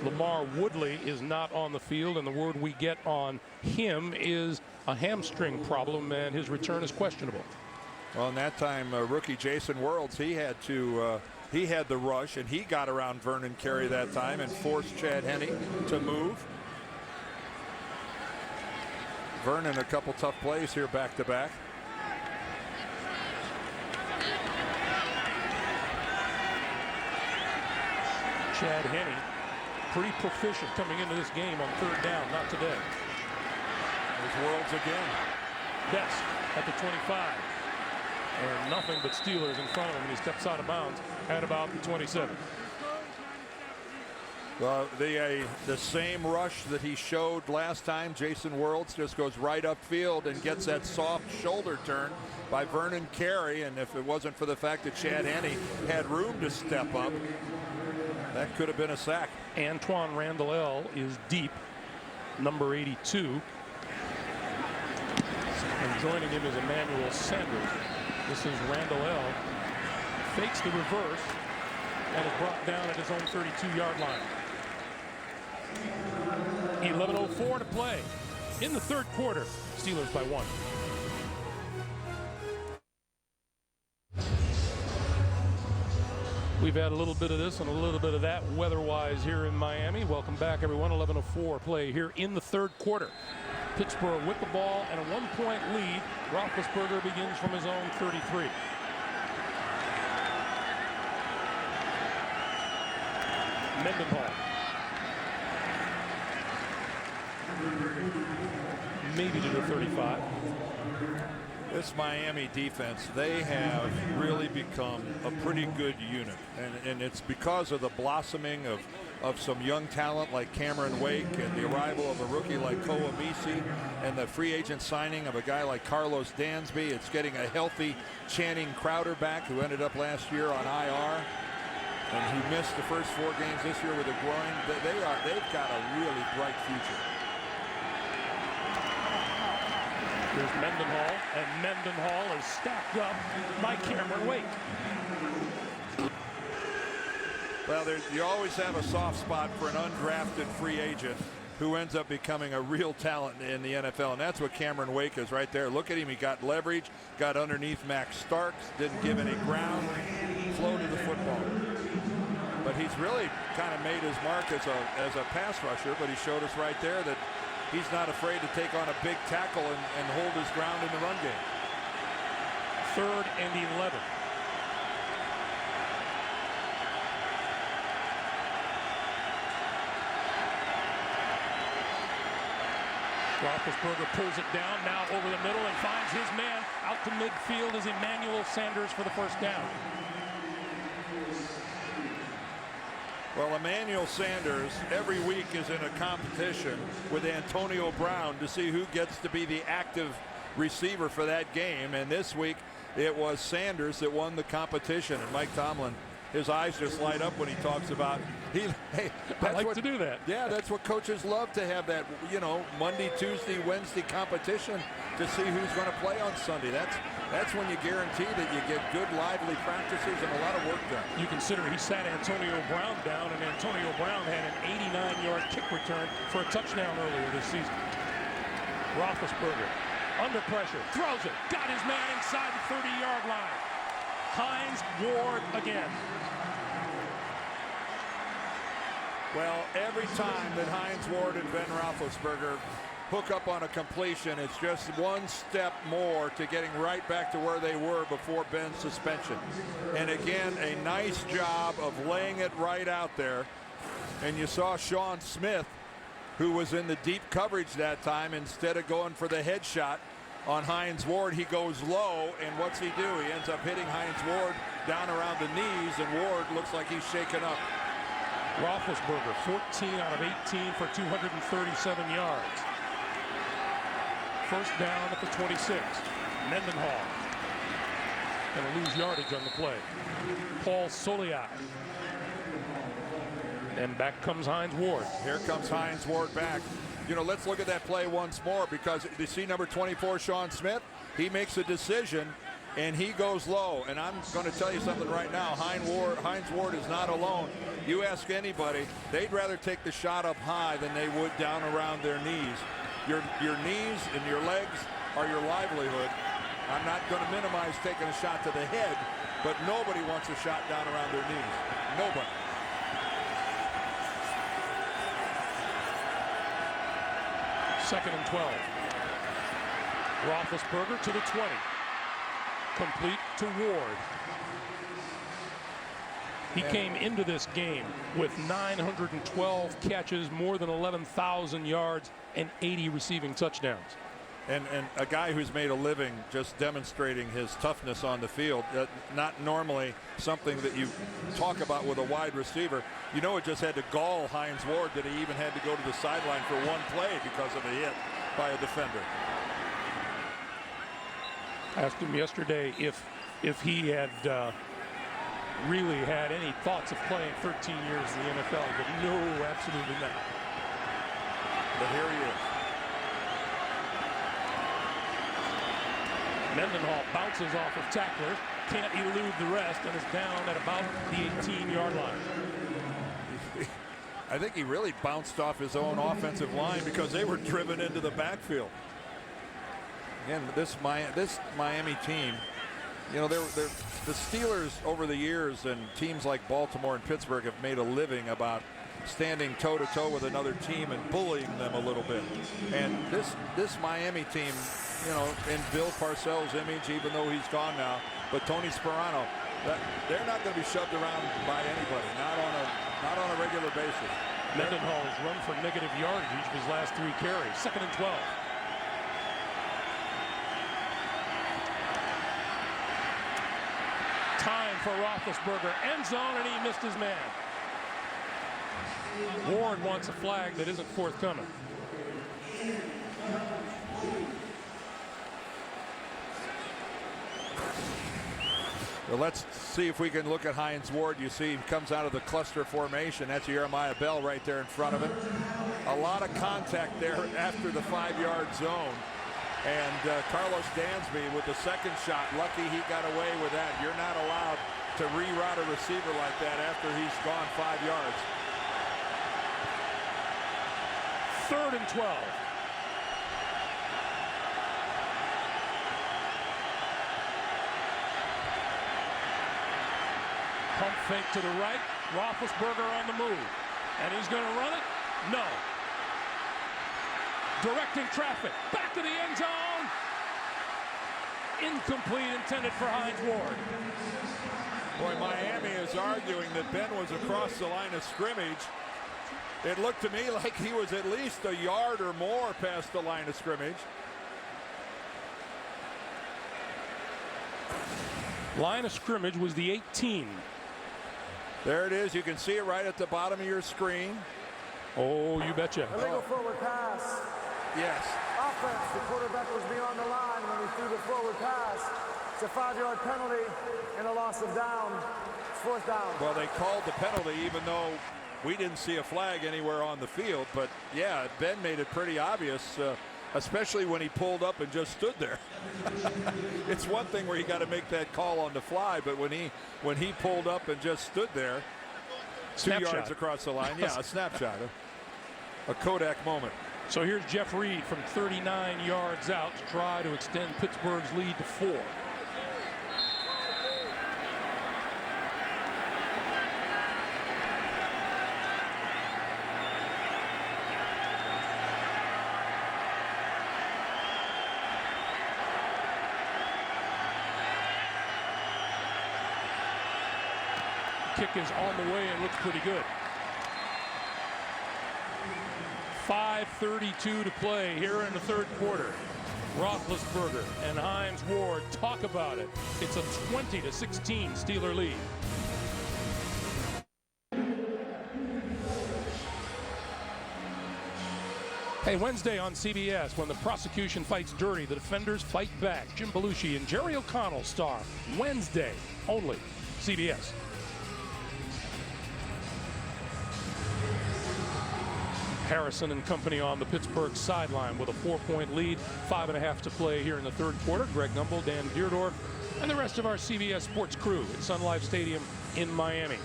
Lamar Woodley is not on the field, and the word we get on him is a hamstring problem, and his return is questionable. Well, in that time, rookie Jason Worlds, he had the rush, and he got around Vernon Carey that time and forced Chad Henne to move. Vernon, a couple tough plays here back to back. Chad Henne, pretty proficient coming into this game on 3rd down, not today. There's Worlds again. Best at the 25. And nothing but Steelers in front of him, and he steps out of bounds at about the 27. Well, the same rush that he showed last time, Jason Worlds just goes right upfield and gets that soft shoulder turn by Vernon Carey, and if it wasn't for the fact that Chad Henne had room to step up, that could have been a sack. Antoine Randall is deep, number 82. And joining him is Emmanuel Sanders. This is Randall. Fakes the reverse and is brought down at his own 32-yard line. 11:04 to play in the 3rd quarter. Steelers by 1. We've had a little bit of this and a little bit of that weather-wise here in Miami. Welcome back, everyone. 11:04 play here in the 3rd quarter. Pittsburgh with the ball and a 1-point lead. Roethlisberger begins from his own 33. Mendenhall. Maybe to the 35. This Miami defense, they have really become a pretty good unit. And it's because of the blossoming of some young talent like Cameron Wake and the arrival of a rookie like Koa Misi and the free agent signing of a guy like Carlos Dansby. It's getting a healthy Channing Crowder back, who ended up last year on IR. And he missed the first 4 games this year with a groin. They've got a really bright future. Here's Mendenhall, and Mendenhall is stacked up by Cameron Wake. Well, you always have a soft spot for an undrafted free agent who ends up becoming a real talent in the NFL, and that's what Cameron Wake is right there. Look at him. He got leverage, got underneath Max Starks, didn't give any ground, floated the football. But he's really kind of made his mark as a pass rusher, but he showed us right there that he's not afraid to take on a big tackle and hold his ground in the run game. 3rd and 11. Roethlisberger pulls it down, now over the middle, and finds his man out to midfield as Emmanuel Sanders for the first down. Well, Emmanuel Sanders every week is in a competition with Antonio Brown to see who gets to be the active receiver for that game. And this week it was Sanders that won the competition. And Mike Tomlin, his eyes just light up when he talks about I like to do that. Yeah, that's what coaches love, to have that, Monday, Tuesday, Wednesday competition to see who's going to play on Sunday. That's when you guarantee that you get good, lively practices and a lot of work done. You consider he sat Antonio Brown down, and Antonio Brown had an 89-yard kick return for a touchdown earlier this season. Roethlisberger under pressure, throws it, got his man inside the 30-yard line. Hines Ward again. Well, every time that Hines Ward and Ben Roethlisberger hook up on a completion, it's just one step more to getting right back to where they were before Ben's suspension. And again, a nice job of laying it right out there. And you saw Sean Smith, who was in the deep coverage that time, instead of going for the headshot on Hines Ward, he goes low, and what's he do? He ends up hitting Hines Ward down around the knees, and Ward looks like he's shaken up. Roethlisberger, 14 out of 18 for 237 yards. First down at the 26. Mendenhall going to lose yardage on the play. Paul Soliai. And back comes Hines Ward. Here comes Hines Ward back. Let's look at that play once more, because you see number 24, Sean Smith, he makes a decision and he goes low. And I'm going to tell you something right now. Hines Ward is not alone. You ask anybody, they'd rather take the shot up high than they would down around their knees. Your knees and your legs are your livelihood. I'm not going to minimize taking a shot to the head, but nobody wants a shot down around their knees. Nobody. Second and 12. Roethlisberger to the 20. Complete to Ward. He came into this game with 912 catches, more than 11,000 yards, and 80 receiving touchdowns. And a guy who's made a living just demonstrating his toughness on the field. Not normally something that you talk about with a wide receiver. It just had to gall Hines Ward that he even had to go to the sideline for one play because of a hit by a defender. I asked him yesterday if he had really had any thoughts of playing 13 years in the NFL. He said, no, absolutely not. But here he is. Mendenhall bounces off of tacklers, can't elude the rest, and is down at about the 18-yard line. I think he really bounced off his own offensive line because they were driven into the backfield. Again, this Miami team, the Steelers over the years, and teams like Baltimore and Pittsburgh have made a living about standing toe-to-toe with another team and bullying them a little bit. And this Miami team, in Bill Parcells' image, even though he's gone now, but Tony Sperano, they're not going to be shoved around by anybody, not on a not on a regular basis. Mendenhall has run for negative yardage each of his last 3 carries. 2nd and 12. Time for Roethlisberger. End zone, and he missed his man. Ward wants a flag that isn't forthcoming. Well, let's see if we can look at Hines Ward. You see he comes out of the cluster formation. That's Jeremiah Bell right there in front of him. A lot of contact there after the 5-yard zone. And Carlos Dansby with the second shot. Lucky he got away with that. You're not allowed to reroute a receiver like that after he's gone 5 yards. 3rd and 12. Pump fake to the right. Roethlisberger on the move. And he's going to run it? No. Directing traffic. Back to the end zone. Incomplete, intended for Hines Ward. Boy, Miami is arguing that Ben was across the line of scrimmage. It looked to me like he was at least a yard or more past the line of scrimmage. Line of scrimmage was the 18. There it is. You can see it right at the bottom of your screen. Oh, you betcha. Illegal forward pass. Yes. Offense, the quarterback was beyond the line when he threw the forward pass. It's a 5-yard penalty and a loss of down. It's 4th down. Well, they called the penalty even though we didn't see a flag anywhere on the field. But, yeah, Ben made it pretty obvious, especially when he pulled up and just stood there. It's one thing where you got to make that call on the fly, but when he pulled up and just stood there, Snapshot. 2 yards across the line, yeah, a snapshot, a Kodak moment. So here's Jeff Reed from 39 yards out to try to extend Pittsburgh's lead to 4. Kick is on the way and looks pretty good. 5:32 to play here in the 3rd quarter. Roethlisberger and Hines Ward talk about it. It's a 20-16 Steeler lead. Hey, Wednesday on CBS, when the prosecution fights dirty, the defenders fight back. Jim Belushi and Jerry O'Connell star. Wednesday only. CBS. Harrison and company on the Pittsburgh sideline with a 4-point lead. 5.5 to play here in the 3rd quarter. Greg Gumbel, Dan Deerdorf, and the rest of our CBS Sports crew at Sun Life Stadium in Miami.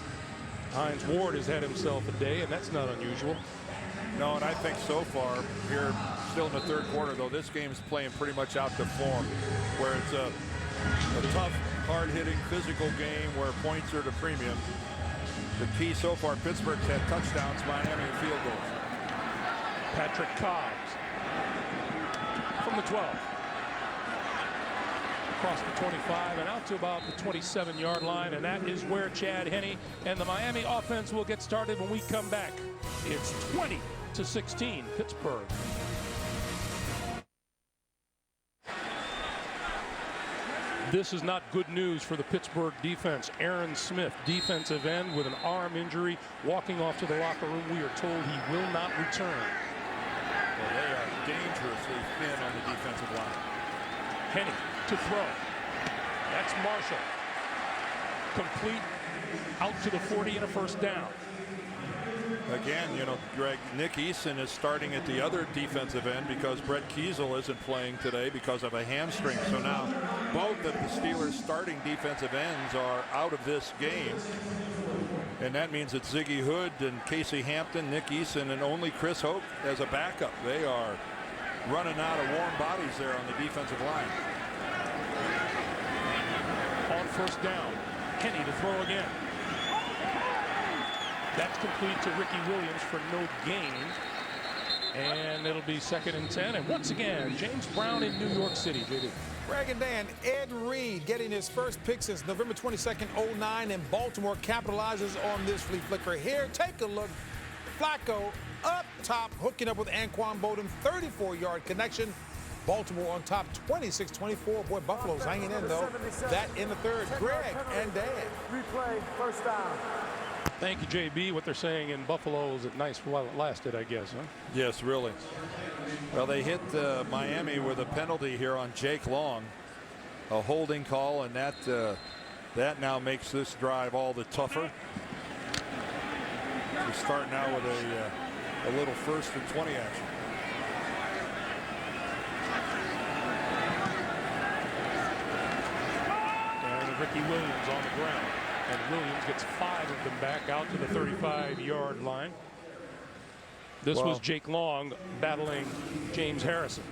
Hines Ward has had himself a day, and that's not unusual. No, and I think so far here, still in the 3rd quarter, though, this game's playing pretty much out to form, where it's a tough, hard-hitting, physical game where points are the premium. The key so far, Pittsburgh's had touchdowns, Miami field goals. Patrick Cobbs from the 12. Across the 25 and out to about the 27-yard line, and that is where Chad Henne and the Miami offense will get started when we come back. It's 20-16 Pittsburgh. This is not good news for the Pittsburgh defense. Aaron Smith, defensive end with an arm injury, walking off to the locker room. We are told he will not return. Well, they are dangerously thin on the defensive line. Henne to throw. That's Marshall. Complete out to the 40 and a 1st down. Again, you know, Greg, Nick Eason is starting at the other defensive end because Brett Kiesel isn't playing today because of a hamstring. So now both of the Steelers starting defensive ends are out of this game. And that means it's Ziggy Hood and Casey Hampton, Nick Eason, and only Chris Hope as a backup. They are running out of warm bodies there on the defensive line. On 1st down, Henne to throw again. That's complete to Ricky Williams for no gain. And it'll be 2nd and 10. And once again, James Brown in New York City, JD. Greg and Dan, Ed Reed getting his first pick since November 22nd, 09, and Baltimore capitalizes on this flea flicker here. Take a look. Flacco up top, hooking up with Anquan Bolden, 34-yard connection. Baltimore on top, 26-24. Boy, Buffalo's hanging in, though. That in the third. Greg and Dan. Replay, first down. Thank you, JB. What they're saying in Buffalo is it nice while it lasted, I guess, huh? Yes, really. Well, they hit Miami with a penalty here on Jake Long, a holding call, and that now makes this drive all the tougher. We start now with a little 1st and 20 action. And Ricky Williams on the ground. And Williams gets 5 of them back out to the 35-yard line. This was Jake Long battling James Harrison.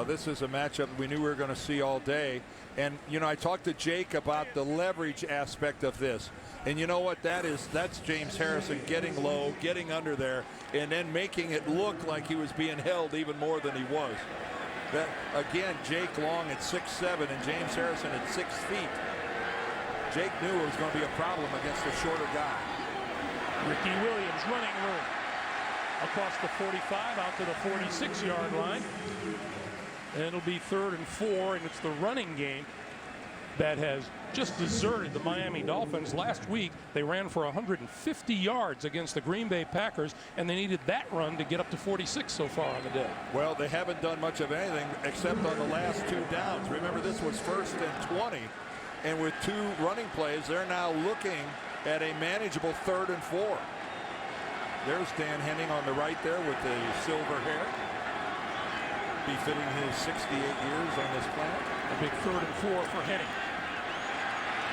This is a matchup we knew we were going to see all day. And, you know, I talked to Jake about the leverage aspect of this. And you know what that is? That's James Harrison getting low, getting under there, and then making it look like he was being held even more than he was. That, again, Jake Long at 6'7" and James Harrison at 6 feet. Jake knew it was going to be a problem against the shorter guy. Ricky Williams running room across the 45 out to the 46-yard line. And it'll be 3rd and 4, and it's the running game that has just deserted the Miami Dolphins. Last week, they ran for 150 yards against the Green Bay Packers, and they needed that run to get up to 46 so far on the day. Well, they haven't done much of anything except on the last 2 downs. Remember, this was 1st and 20. And with 2 running plays, they're now looking at a manageable 3rd and 4. There's Dan Henne on the right there with the silver hair, befitting his 68 years on this planet. A big 3rd and 4 for Henne.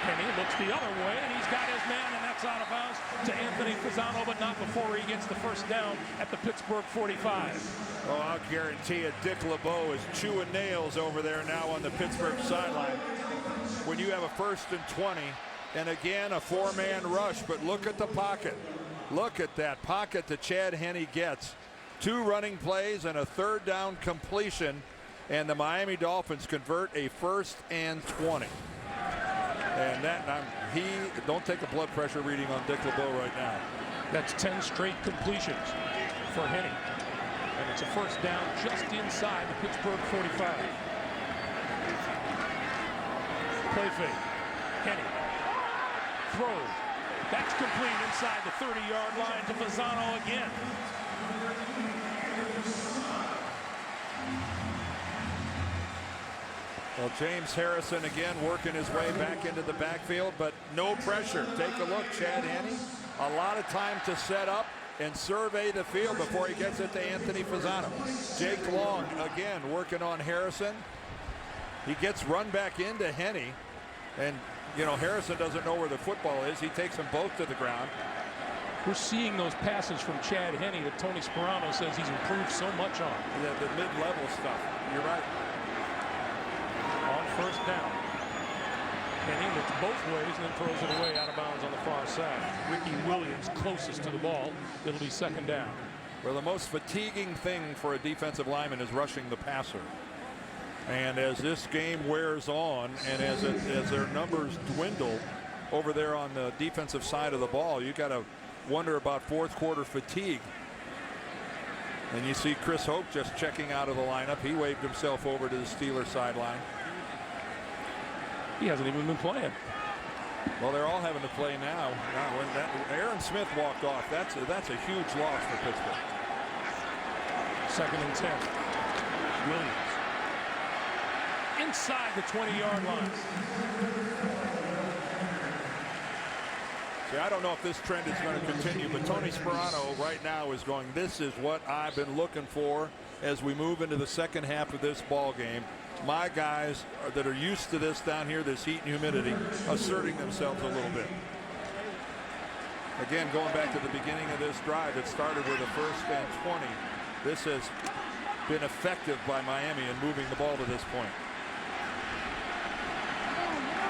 Henne looks the other way, and he's got his man, and that's out of bounds to Anthony Fasano, but not before he gets the first down at the Pittsburgh 45. Oh, I'll guarantee it, Dick LeBeau is chewing nails over there now on the Pittsburgh sideline. When you have a 1st and 20, and again a 4-man rush, but look at the pocket. Look at that pocket that Chad Henne gets. 2 running plays and a 3rd down completion, and the Miami Dolphins convert a 1st and 20. And that, don't take a blood pressure reading on Dick LeBeau right now. That's 10 straight completions for Henne. And it's a 1st down just inside the Pittsburgh 45. Play fake. Henne. Throw. That's complete inside the 30-yard line to Fasano again. Well, James Harrison again working his way back into the backfield, but no pressure. Take a look, Chad Henne. A lot of time to set up and survey the field before he gets it to Anthony Fasano. Jake Long again working on Harrison. He gets run back into Henne, and you know Harrison doesn't know where the football is. He takes them both to the ground. We're seeing those passes from Chad Henne that Tony Sperano says he's improved so much on. The mid-level stuff. You're right. On 1st down. Henne looks both ways and then throws it away out of bounds on the far side. Ricky Williams closest to the ball. It'll be 2nd down. Well, the most fatiguing thing for a defensive lineman is rushing the passer. And as this game wears on, and as their numbers dwindle over there on the defensive side of the ball, you got to wonder about 4th quarter fatigue. And you see Chris Hope just checking out of the lineup. He waved himself over to the Steelers sideline. He hasn't even been playing. Well, they're all having to play now. When Aaron Smith walked off, that's a huge loss for Pittsburgh. 2nd and 10. Williams. Inside the 20-yard line. See, I don't know if this trend is going to continue, but Tony Sperano right now is going, this is what I've been looking for as we move into the second half of this ball game. My guys that are used to this down here, this heat and humidity, asserting themselves a little bit. Again, going back to the beginning of this drive, it started with a 1st and 20. This has been effective by Miami in moving the ball to this point.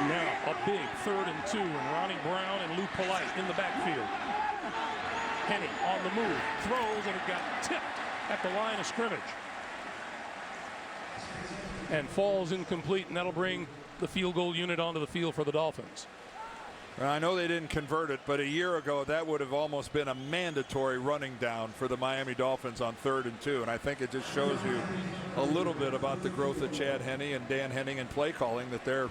Now a big 3rd and 2, and Ronnie Brown and Lou Polite in the backfield. Henne on the move, throws, and it got tipped at the line of scrimmage. And falls incomplete, and that'll bring the field goal unit onto the field for the Dolphins. I know they didn't convert it, but a year ago that would have almost been a mandatory running down for the Miami Dolphins on 3rd and 2. And I think it just shows you a little bit about the growth of Chad Henne and Dan Henning in play calling, that they're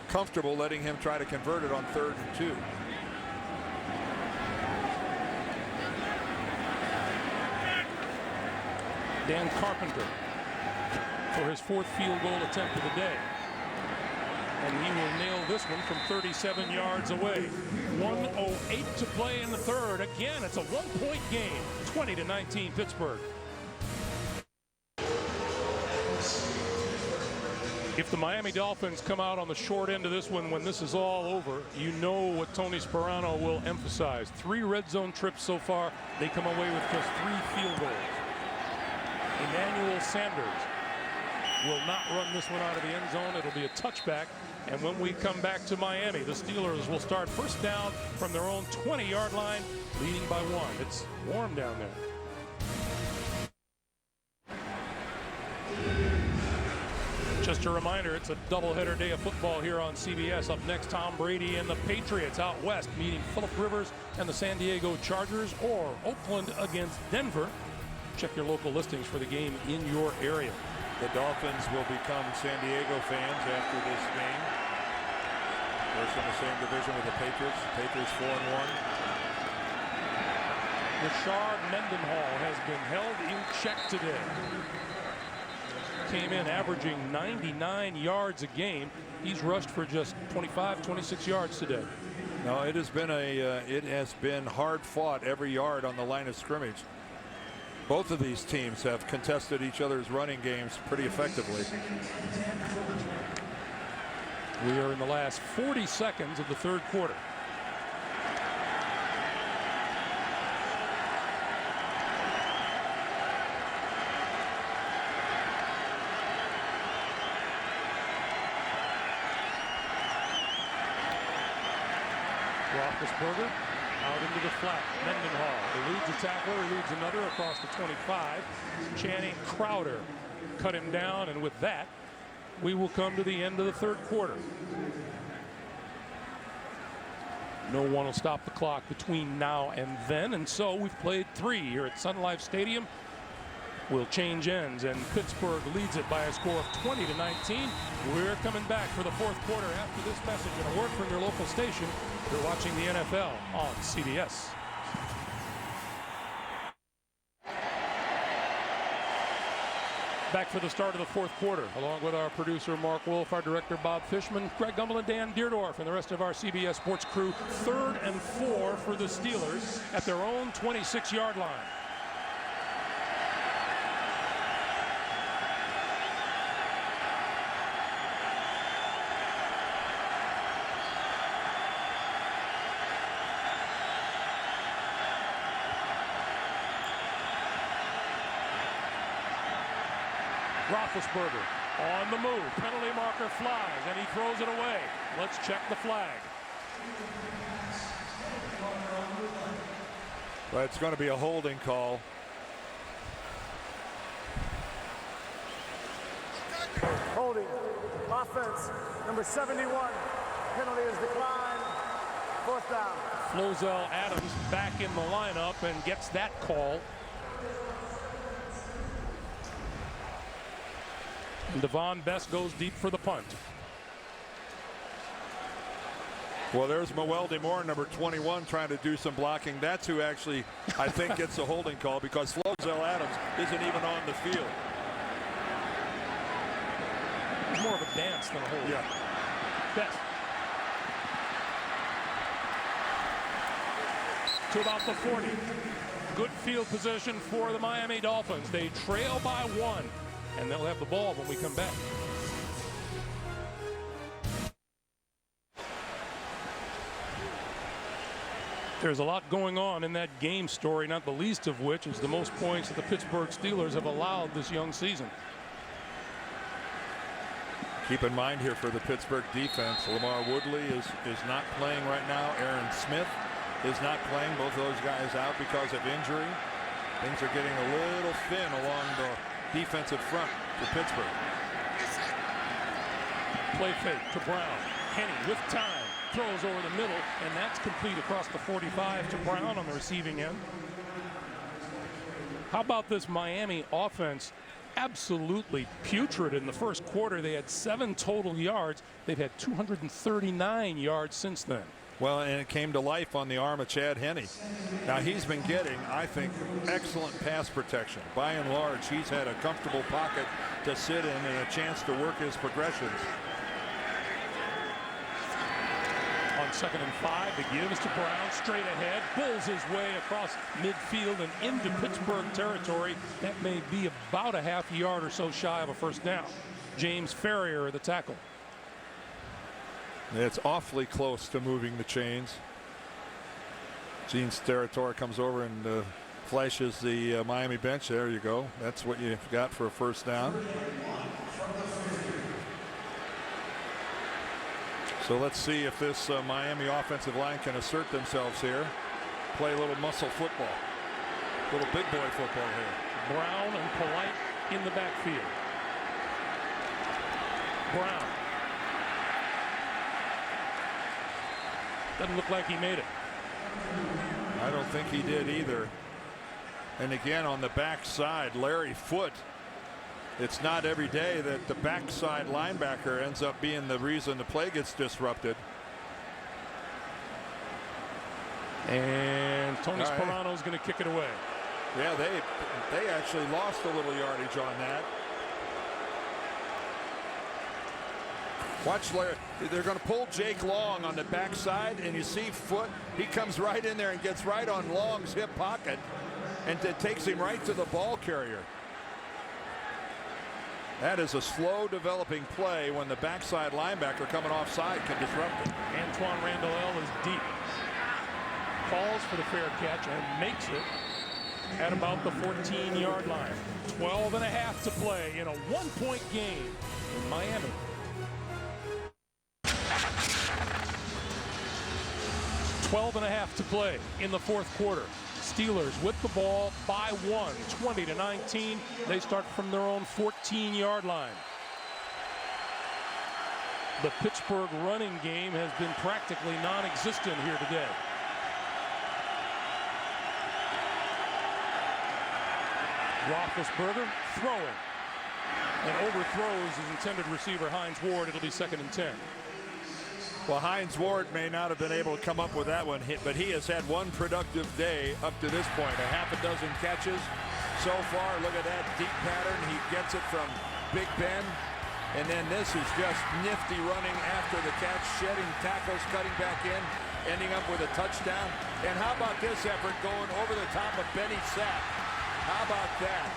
comfortable letting him try to convert it on 3rd and 2. Dan Carpenter for his 4th field goal attempt of the day. And he will nail this one from 37 yards away. 1:08 to play in the 3rd. Again, it's a 1-point game. 20-19 Pittsburgh. If the Miami Dolphins come out on the short end of this one when this is all over, you know what Tony Sparano will emphasize. 3 red zone trips so far. They come away with just 3 field goals. Emmanuel Sanders will not run this one out of the end zone. It'll be a touchback. And when we come back to Miami, the Steelers will start first down from their own 20-yard line, leading by 1. It's warm down there. Just a reminder, it's a doubleheader day of football here on CBS. Up next, Tom Brady and the Patriots out west, meeting Phillip Rivers and the San Diego Chargers, or Oakland against Denver. Check your local listings for the game in your area. The Dolphins will become San Diego fans after this game. They're in the same division with the Patriots. The Patriots 4-1. Rashard Mendenhall has been held in check today. Came in averaging 99 yards a game. He's rushed for just 25, 26 yards today. No, it has been hard fought every yard on the line of scrimmage. Both of these teams have contested each other's running games pretty effectively. We are in the last 40 seconds of the 3rd quarter. Roethlisberger out into the flat. Mendenhall eludes a tackler, eludes another across the 25. Channing Crowder cut him down, and with that, we will come to the end of the 3rd quarter. No one will stop the clock between now and then, and so we've played 3 here at Sun Life Stadium. We'll change ends, and Pittsburgh leads it by a score of 20-19. We're coming back for the 4th quarter after this message and a word from your local station. You're watching the NFL on CBS. Back for the start of the 4th quarter, along with our producer Mark Wolf, our director Bob Fishman, Greg Gumbel and Dan Deerdorf, and the rest of our CBS Sports crew. 3rd and 4 for the Steelers at their own 26-yard line. Roethlisberger on the move. Penalty marker flies, and he throws it away. Let's check the flag. Well, it's going to be a holding call. Holding. Offense, number 71. Penalty is declined. 4th down. Flozell Adams back in the lineup and gets that call. And Devon Best goes deep for the punt. Well, there's Mewelde Moore, number 21, trying to do some blocking. That's who actually, I think, gets a holding call, because Flozell Adams isn't even on the field. It's more of a dance than a hold. Yeah. Best. To about the 40. Good field position for the Miami Dolphins. They trail by 1. And they'll have the ball when we come back. There's a lot going on in that game story, not the least of which is the most points that the Pittsburgh Steelers have allowed this young season. Keep in mind here for the Pittsburgh defense, Lamar Woodley is not playing right now. Aaron Smith is not playing. Both of those guys out because of injury. Things are getting a little thin along the defensive front for Pittsburgh. Play fake to Brown. Henne with time. Throws over the middle, and that's complete across the 45 to Brown on the receiving end. How about this Miami offense? Absolutely putrid in the first quarter. They had 7 total yards. They've had 239 yards since then. Well, and it came to life on the arm of Chad Henne. Now, he's been getting, I think, excellent pass protection. By and large, he's had a comfortable pocket to sit in and a chance to work his progressions. On 2nd and 5, the give is to Brown, straight ahead, bulls his way across midfield and into Pittsburgh territory. That may be about a half yard or so shy of a first down. James Ferrier, the tackle. It's awfully close to moving the chains. Gene Steratore comes over and flashes the Miami bench. There you go. That's what you've got for a first down. So let's see if this Miami offensive line can assert themselves here. Play a little muscle football. A little big boy football here. Brown and Polite in the backfield. Brown. Doesn't look like he made it. I don't think he did either. And again, on the backside, Larry Foote. It's not every day that the backside linebacker ends up being the reason the play gets disrupted. And Tony Sperano's going to kick it away. Yeah, they actually lost a little yardage on that. Watch Larry. They're going to pull Jake Long on the backside, and you see Foote. He comes right in there and gets right on Long's hip pocket, and it takes him right to the ball carrier. That is a slow developing play when the backside linebacker coming offside can disrupt it. Antoine Randall is deep. Falls for the fair catch and makes it at about the 14-yard line. 12 and a half to play in a 1-point game in Miami. Twelve and a half to play in the fourth quarter. Steelers with the ball by 1, 20-19. They start from their own 14-yard line. The Pittsburgh running game has been practically non-existent here today. Roethlisberger throwing and overthrows his intended receiver Hines Ward. It'll be 2nd and 10. Well, Hines Ward may not have been able to come up with that one, but he has had one productive day up to this point. A half a dozen catches so far. Look at that deep pattern. He gets it from Big Ben. And then this is just nifty running after the catch, shedding tackles, cutting back in, ending up with a touchdown. And how about this effort going over the top of Benny Sapp? How about that?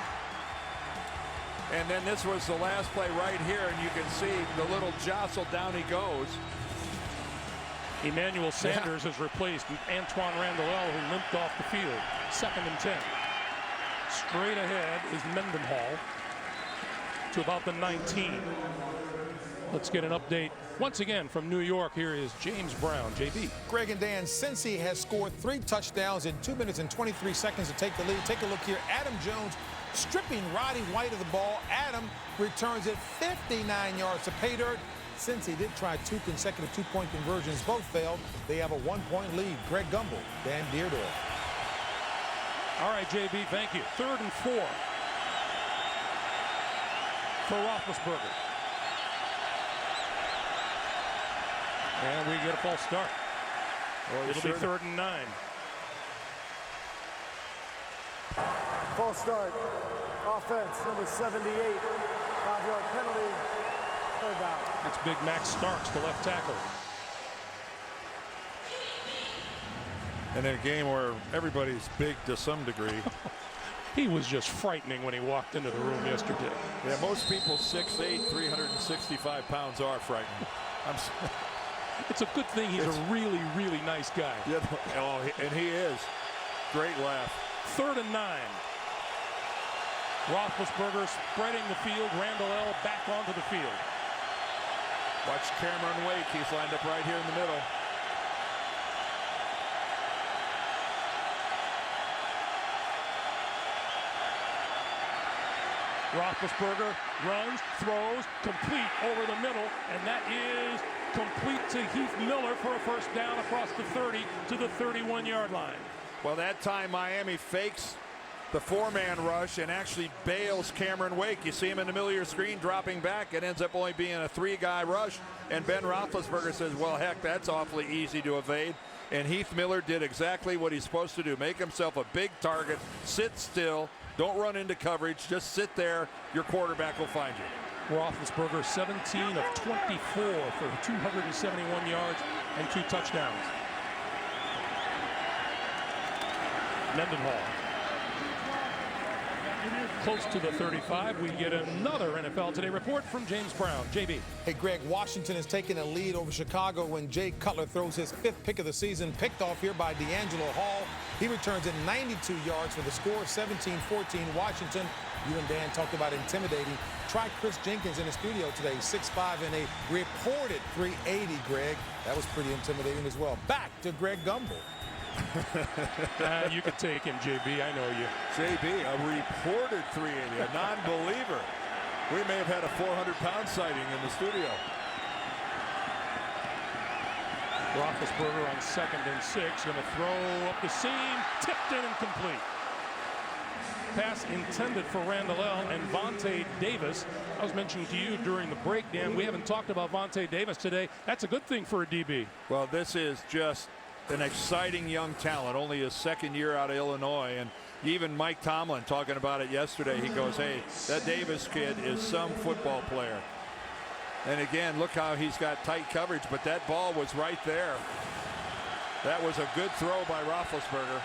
And then this was the last play right here, and you can see the little jostle, down he goes. Emmanuel Sanders has replaced Antoine Randall, who limped off the field. 2nd and 10. Straight ahead is Mendenhall to about the 19. Let's get an update once again from New York. Here is James Brown. JB. Greg and Dan, Cincy has scored 3 touchdowns in 2 minutes and 23 seconds to take the lead. Take a look here. Adam Jones stripping Roddy White of the ball. Adam returns it 59 yards to pay dirt. Cincy did try 2 consecutive 2-point conversions. Both failed. They have a 1-point lead. Greg Gumbel, Dan Deardorff. All right, JB, thank you. 3rd and 4 for Roethlisberger. And we get a false start. Well, it'll be 3rd and 9. False start. Offense, number 78. 5-yard penalty. Third down. It's Big Max Starks, the left tackle. And in a game where everybody's big to some degree. He was just frightening when he walked into the room yesterday. Yeah, most people 6'8", 365 pounds are frightening. It's a good thing he's a really, really nice guy. Yeah, oh, and he is. Great laugh. 3rd and 9. Roethlisberger spreading the field. Randall back onto the field. Watch Cameron Wake. He's lined up right here in the middle. Roethlisberger runs, throws, complete over the middle, and that is complete to Heath Miller for a first down across the 30 to the 31-yard line. Well, that time Miami fakes the four-man rush and actually bails Cameron Wake. You see him in the middle of your screen dropping back. It ends up only being a three-guy rush, and Ben Roethlisberger says, well, heck, that's awfully easy to evade. And Heath Miller did exactly what he's supposed to do, make himself a big target, sit still, don't run into coverage, just sit there. Your quarterback will find you. Roethlisberger 17 of 24 for 271 yards and 2 touchdowns. Mendenhall close to the 35. We get another NFL Today report from James Brown. JB. Hey, Greg, Washington has taken a lead over Chicago when Jay Cutler throws his 5th pick of the season, picked off here by D'Angelo Hall. He returns it 92 yards for the score, 17-14 Washington. You and Dan talked about intimidating. Try Chris Jenkins in the studio today, 6'5" and a reported 380, Greg. That was pretty intimidating as well. Back to Greg Gumbel. You could take him, JB. I know you. JB, a reported 380, a non-believer. We may have had a 400-pound sighting in the studio. Roethlisberger on 2nd and 6, going to throw up the seam, tipped in and complete. Pass intended for Randall L. and Vontae Davis. I was mentioning to you during the break, Dan, we haven't talked about Vontae Davis today. That's a good thing for a DB. Well, this is just an exciting young talent, only his 2nd year out of Illinois, and even Mike Tomlin talking about it yesterday. He goes, hey, that Davis kid is some football player. And again, look how he's got tight coverage, but that ball was right there. That was a good throw by Roethlisberger.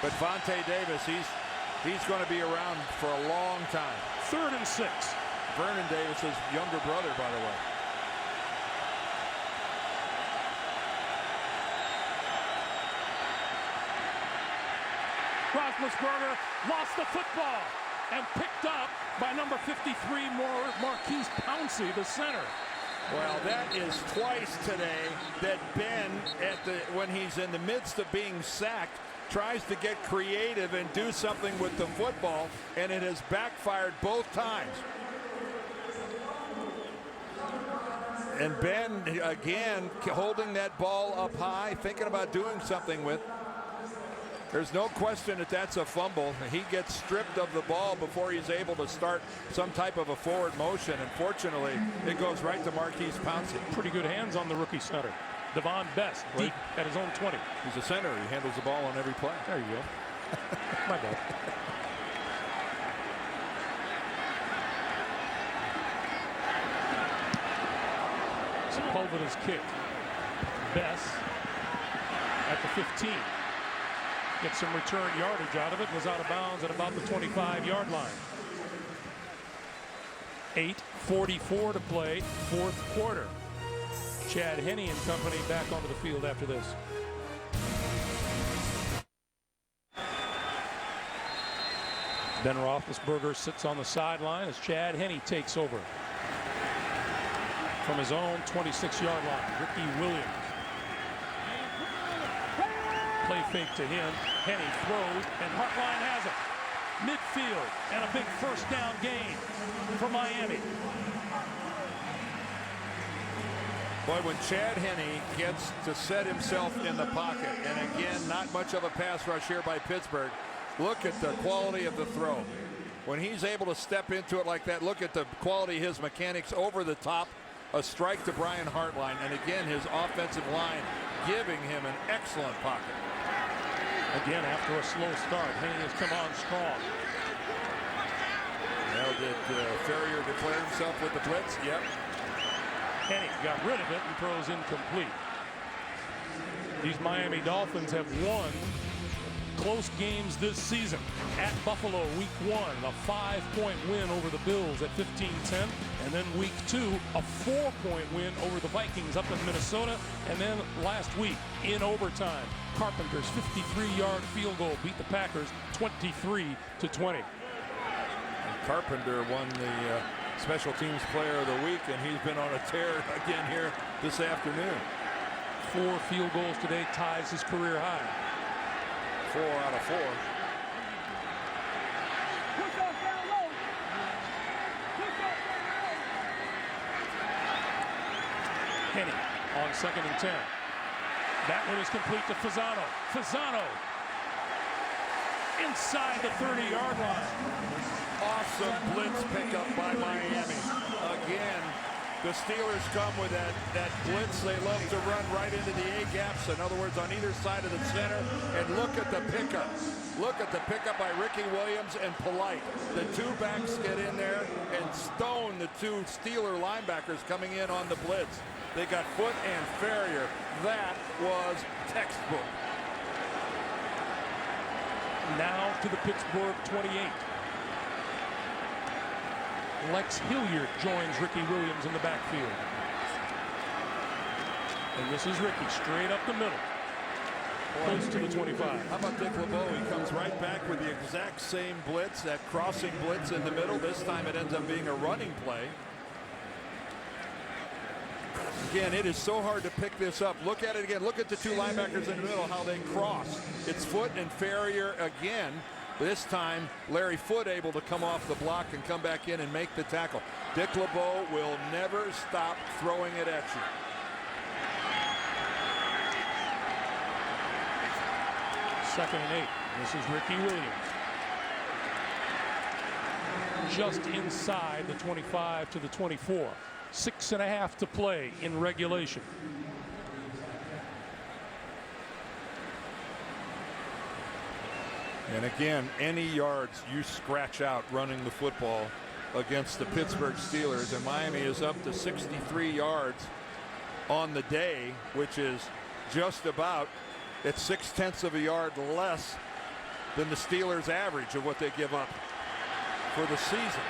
But Vontae Davis, he's going to be around for a long time. 3rd and 6. Vernon Davis's younger brother, by the way. Roethlisberger lost the football and picked up by number 53, Marquise Pouncey, the center. Well, that is twice today that Ben, when he's in the midst of being sacked, tries to get creative and do something with the football, and it has backfired both times. And Ben, again, holding that ball up high, thinking about doing something with. There's no question that that's a fumble. He gets stripped of the ball before he's able to start some type of a forward motion. And fortunately, it goes right to Marquise Pouncey. Pretty good hands on the rookie center. Devon Best, deep at his own 20. He's a center. He handles the ball on every play. There you go. My bad. Sepulveda's kick. Best at the 15. Gets some return yardage out of it. Was out of bounds at about the 25-yard line. 8:44 to play, 4th quarter. Chad Henne and company back onto the field after this. Ben Roethlisberger sits on the sideline as Chad Henne takes over. From his own 26-yard line, Ricky Williams. Play fake to him. Henne throws, and Hartline has it. Midfield, and a big first down gain for Miami. Boy, when Chad Henne gets to set himself in the pocket, and again, not much of a pass rush here by Pittsburgh, look at the quality of the throw. When he's able to step into it like that, look at the quality of his mechanics over the top. A strike to Brian Hartline, and again, his offensive line giving him an excellent pocket. Again, after a slow start, Henne has come on strong. Now, did Ferrier declare himself with the blitz? Yep. Henne got rid of it and throws incomplete. These Miami Dolphins have won close games this season. At Buffalo, week 1, a 5-point win over the Bills at 15-10. And then week 2, a 4-point win over the Vikings up in Minnesota. And then last week, in overtime, Carpenter's 53-yard field goal beat the Packers 23-20. Carpenter won the Special Teams Player of the Week, and he's been on a tear again here this afternoon. 4 field goals today, ties his career high. 4 out of 4. Henne on 2nd and 10. That one is complete to Fasano. Fasano inside the 30-yard line. Awesome blitz pickup by Miami. Again, the Steelers come with that blitz. They love to run right into the A-gaps. In other words, on either side of the center. And look at the pickup. Look at the pickup by Ricky Williams and Polite. The two backs get in there and stone the two Steeler linebackers coming in on the blitz. They got Foot and Ferrier. That was textbook. Now to the Pittsburgh 28. Lex Hilliard joins Ricky Williams in the backfield. And this is Ricky straight up the middle. Close to the 25. How about Dick LeBeau? He comes right back with the exact same blitz, that crossing blitz in the middle. This time it ends up being a running play. Again, it is so hard to pick this up. Look at it again. Look at the two linebackers in the middle, how they cross. It's Foot and Ferrier again. This time, Larry Foot able to come off the block and come back in and make the tackle. Dick LeBeau will never stop throwing it at you. Second and 8. This is Ricky Williams. Just inside the 25 to the 24. 6.5 to play in regulation. And again, any yards you scratch out running the football against the Pittsburgh Steelers, and Miami is up to 63 yards on the day, which is just about at 0.6 of a yard less than the Steelers' average of what they give up for the season.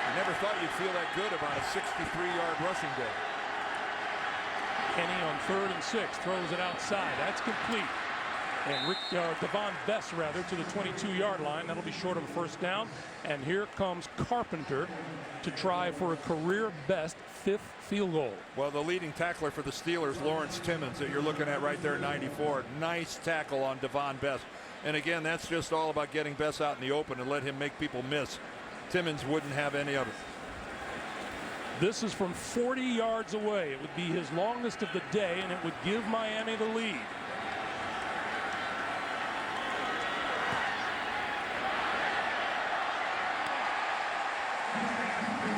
I never thought you'd feel that good about a 63-yard rushing day. Henne on 3rd and 6 throws it outside. That's complete. And Devon Best to the 22-yard line. That'll be short of a first down. And here comes Carpenter to try for a career best 5th field goal. Well, the leading tackler for the Steelers, Lawrence Timmons, that you're looking at right there, 94. Nice tackle on Devon Best. And again, that's just all about getting Best out in the open and let him make people miss. Timmons wouldn't have any of it. This is from 40 yards away. It would be his longest of the day, and it would give Miami the lead.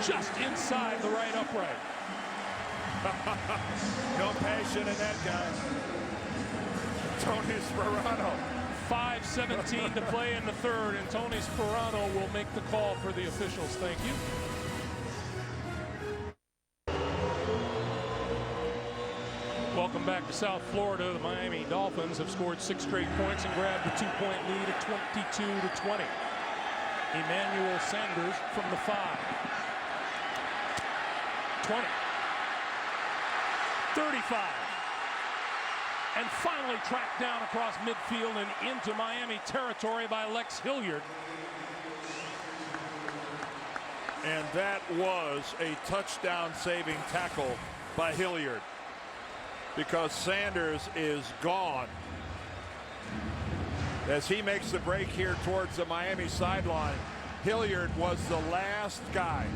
Just inside the right upright. No passion in that guy. Tony Sperano. 5:17 to play in the 3rd, and Tony Sperano will make the call for the officials. Thank you. Welcome back to South Florida. The Miami Dolphins have scored 6 straight points and grabbed the 2-point lead at 22-20. Emmanuel Sanders from the 5. 20. 35. And finally tracked down across midfield and into Miami territory by Lex Hilliard. And that was a touchdown-saving tackle by Hilliard, because Sanders is gone. As he makes the break here towards the Miami sideline, Hilliard was the last guy.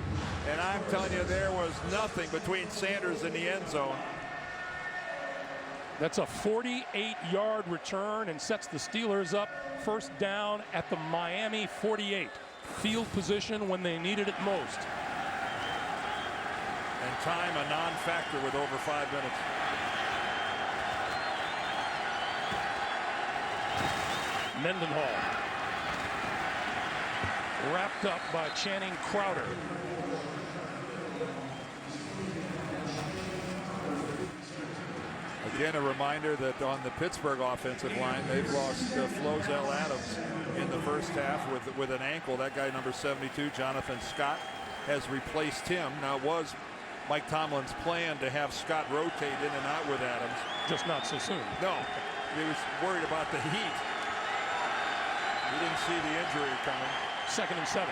And I'm telling you, there was nothing between Sanders and the end zone. That's a 48-yard return and sets the Steelers up first down at the Miami 48. Field position when they needed it most. And time a non-factor with over 5 minutes. Mendenhall. Wrapped up by Channing Crowder. Again, a reminder that on the Pittsburgh offensive line, they've lost Flozell Adams in the first half with an ankle. That guy, number 72, Jonathan Scott, has replaced him. Now, it was Mike Tomlin's plan to have Scott rotate in and out with Adams. Just not so soon. No, he was worried about the heat. He didn't see the injury coming. 2nd and 7.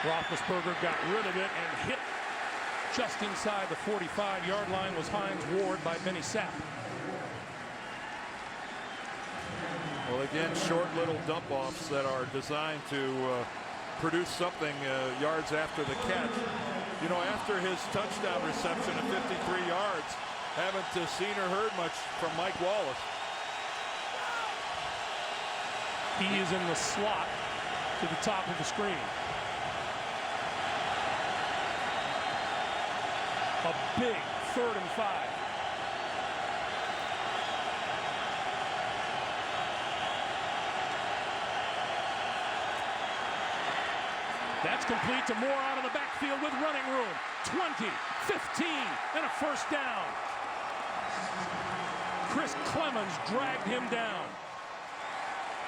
Roethlisberger got rid of it and hit just inside the 45-yard line was Hines Ward by Benny Sapp. Well, again, short little dump-offs that are designed to produce something yards after the catch. You know, after his touchdown reception of 53 yards, haven't seen or heard much from Mike Wallace. He is in the slot to the top of the screen. A big 3rd and 5. That's complete to Moore out of the backfield with running room. 20, 15, and a first down. Chris Clemens dragged him down.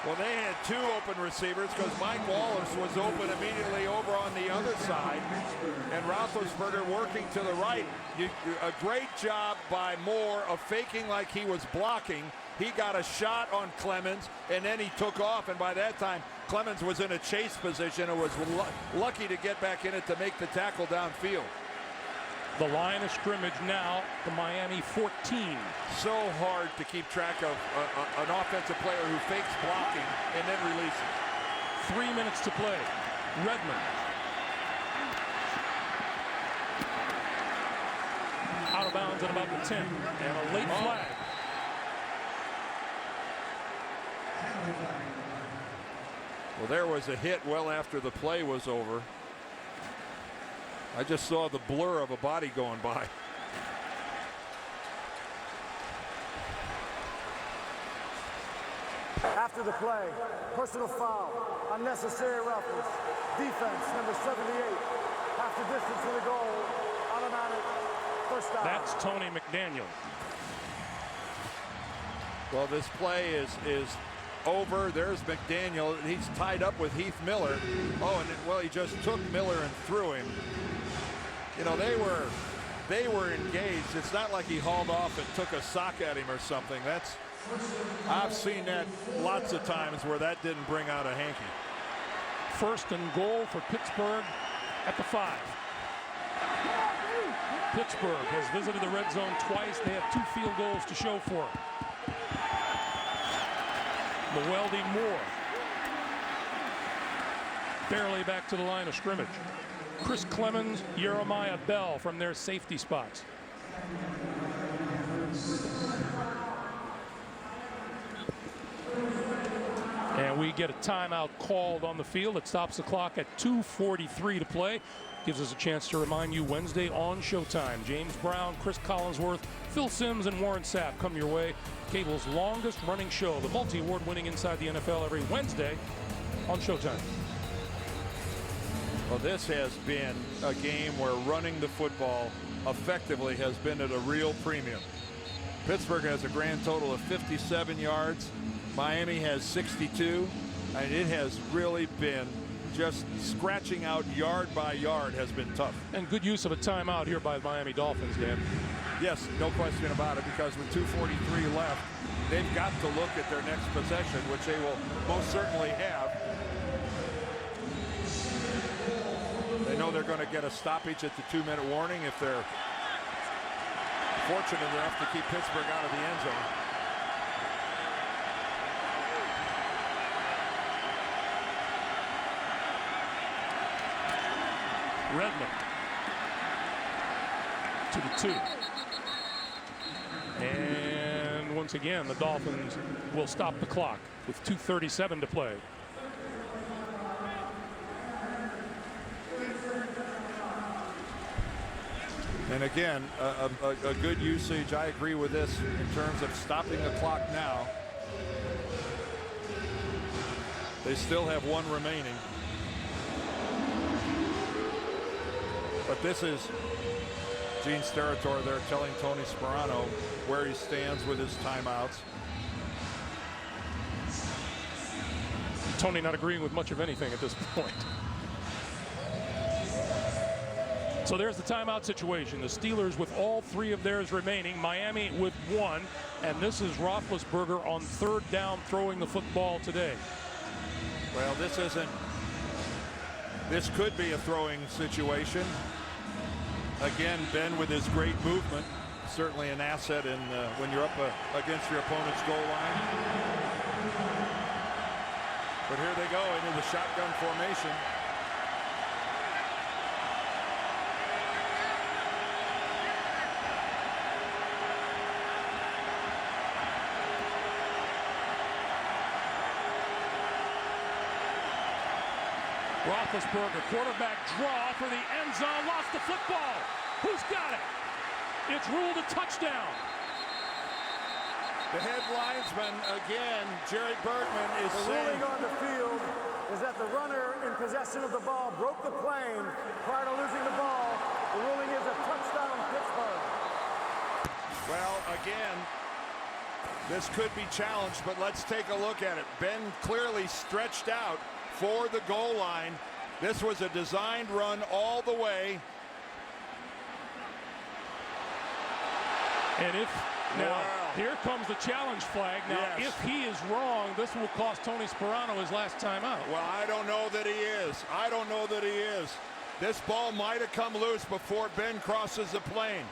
Well, they had 2 open receivers because Mike Wallace was open immediately over on the other side, and Roethlisberger working to the right. A great job by Moore of faking like he was blocking. He got a shot on Clemens, and then he took off, and by that time, Clemens was in a chase position and was lucky to get back in it to make the tackle downfield. The line of scrimmage now, the Miami 14. So hard to keep track of an offensive player who fakes blocking and then releases. 3 minutes to play. Redmond. Out of bounds at about the 10. And a late flag. Well, there was a hit well after the play was over. I just saw the blur of a body going by. After the play, personal foul, unnecessary roughness, defense, number 78, half the distance to the goal, automatic, first down. That's Tony McDaniel. Well, this play is over. There's McDaniel. He's tied up with Heath Miller. Oh, and well, he just took Miller and threw him. You know, they were engaged. It's not like he hauled off and took a sock at him or something. I've seen that lots of times where that didn't bring out a hanky. 1st and goal for Pittsburgh at the 5. Pittsburgh has visited the red zone twice. They have 2 field goals to show for it. Llewellyn Moore barely back to the line of scrimmage. Chris Clemens, Jeremiah Bell from their safety spots. And we get a timeout called on the field. It stops the clock at 2:43 to play. Gives us a chance to remind you Wednesday on Showtime. James Brown, Chris Collinsworth, Phil Simms, and Warren Sapp come your way. Cable's longest running show, the multi-award winning Inside the NFL, every Wednesday on Showtime. Well, this has been a game where running the football effectively has been at a real premium. Pittsburgh has a grand total of 57 yards. Miami has 62. And it has really been just scratching out yard by yard has been tough. And good use of a timeout here by the Miami Dolphins, Dan. Yes, no question about it, because with 2:43 left, they've got to look at their next possession, which they will most certainly have. They know they're going to get a stoppage at the 2-minute warning if they're fortunate enough to keep Pittsburgh out of the end zone. Redmond to the 2. And once again, the Dolphins will stop the clock with 2:37 to play. And again, a good usage. I agree with this in terms of stopping the clock now. They still have 1 remaining. But this is Gene Steratore there telling Tony Sperano where he stands with his timeouts. Tony not agreeing with much of anything at this point. So there's the timeout situation. The Steelers with all 3 of theirs remaining. Miami with 1. And this is Roethlisberger on 3rd down throwing the football today. Well, this could be a throwing situation. Again, Ben with his great movement, certainly an asset in when you're up against your opponent's goal line. But here they go into the shotgun formation. Roethlisberger, quarterback draw for the end zone, lost the football. Who's got it? It's ruled a touchdown. The head linesman, again, Jerry Bergman, is The saying... ruling on the field is that the runner in possession of the ball broke the plane prior to losing the ball. The ruling is a touchdown, Pittsburgh. Well, again, this could be challenged, but let's take a look at it. Ben clearly stretched out for the goal line. This was a designed run all the way. And now, here comes the challenge flag. Now, if he is wrong, this will cost Tony Sparano his last time out. Well, I don't know that he is. I don't know that he is. This ball might have come loose before Ben crosses the plane.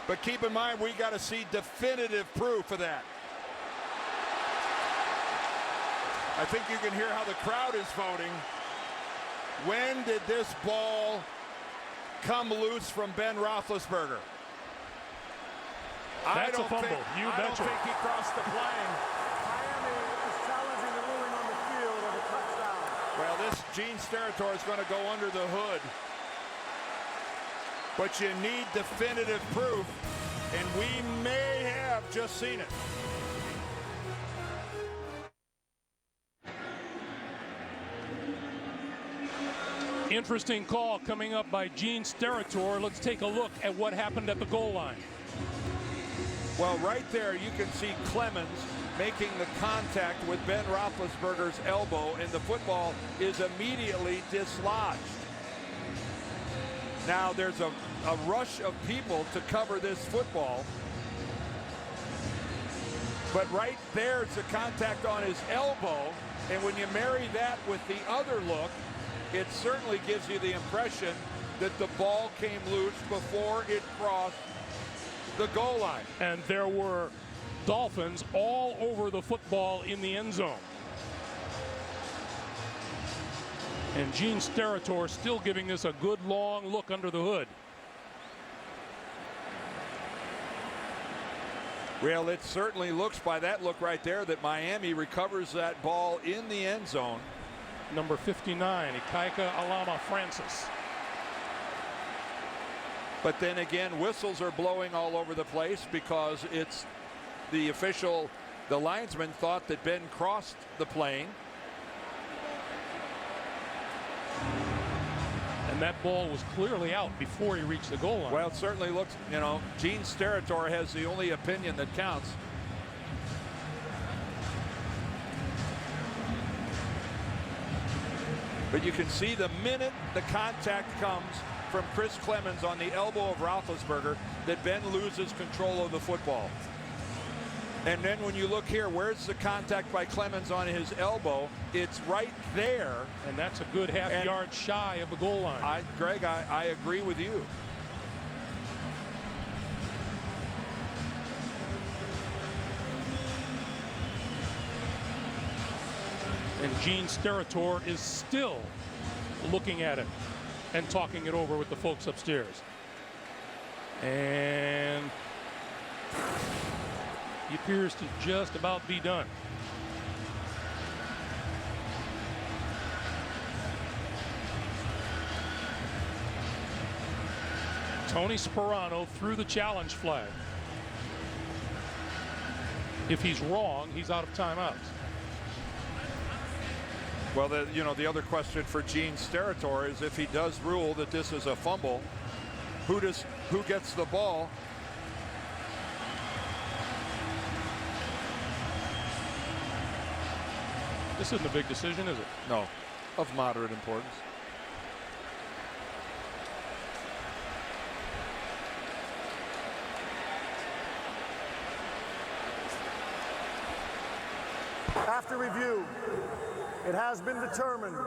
But keep in mind, we got to see definitive proof of that. I think you can hear how the crowd is voting. When did this ball come loose from Ben Roethlisberger? That's a fumble. I don't think he crossed the plane. Miami is challenging the ruling on the field of a touchdown. Well, this Gene Steratore is going to go under the hood. But you need definitive proof, and we may have just seen it. Interesting call coming up by Gene Steratore. Let's take a look at what happened at the goal line. Well, right there you can see Clemens making the contact with Ben Roethlisberger's elbow, and the football is immediately dislodged. Now there's a rush of people to cover this football. But right there's the contact on his elbow, and when you marry that with the other look, it certainly gives you the impression that the ball came loose before it crossed the goal line. And there were Dolphins all over the football in the end zone. And Gene Steratore still giving this a good long look under the hood. Well, it certainly looks by that look right there that Miami recovers that ball in the end zone. Number 59, Ikaika Alama Francis. But then again, whistles are blowing all over the place because it's the official, the linesman thought that Ben crossed the plane. And that ball was clearly out before he reached the goal line. Well, it certainly looks, you know, Gene Steratore has the only opinion that counts. But you can see the minute the contact comes from Chris Clemens on the elbow of Roethlisberger that Ben loses control of the football. And then when you look here, where's the contact by Clemens on his elbow? It's right there. And that's a good half yard shy of the goal line. Greg, I agree with you. And Gene Steratore is still looking at it and talking it over with the folks upstairs. And he appears to just about be done. Tony Sparano threw the challenge flag. If he's wrong, he's out of timeouts. Well, the other question for Gene Steratore is if he does rule that this is a fumble, who gets the ball? This isn't a big decision, is it? No, of moderate importance. After review, it has been determined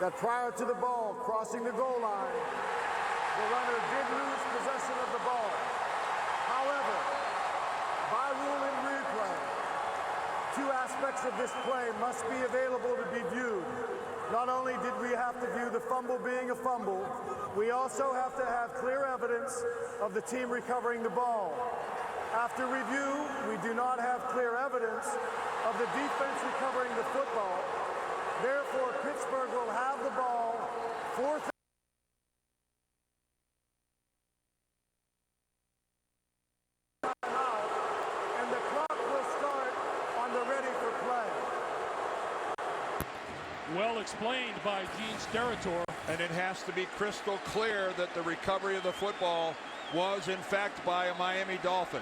that prior to the ball crossing the goal line, the runner did lose possession of the ball. However, by rule in replay, Two aspects of this play must be available to be viewed. Not only did we have to view the fumble being a fumble, we also have to have clear evidence of the team recovering the ball. After review, we do not have clear evidence of the defense recovering the football. Therefore, Pittsburgh will have the ball, fourth out, and the clock will start on the ready for play. Well explained by Gene Steratore. And it has to be crystal clear that the recovery of the football was in fact by a Miami Dolphin.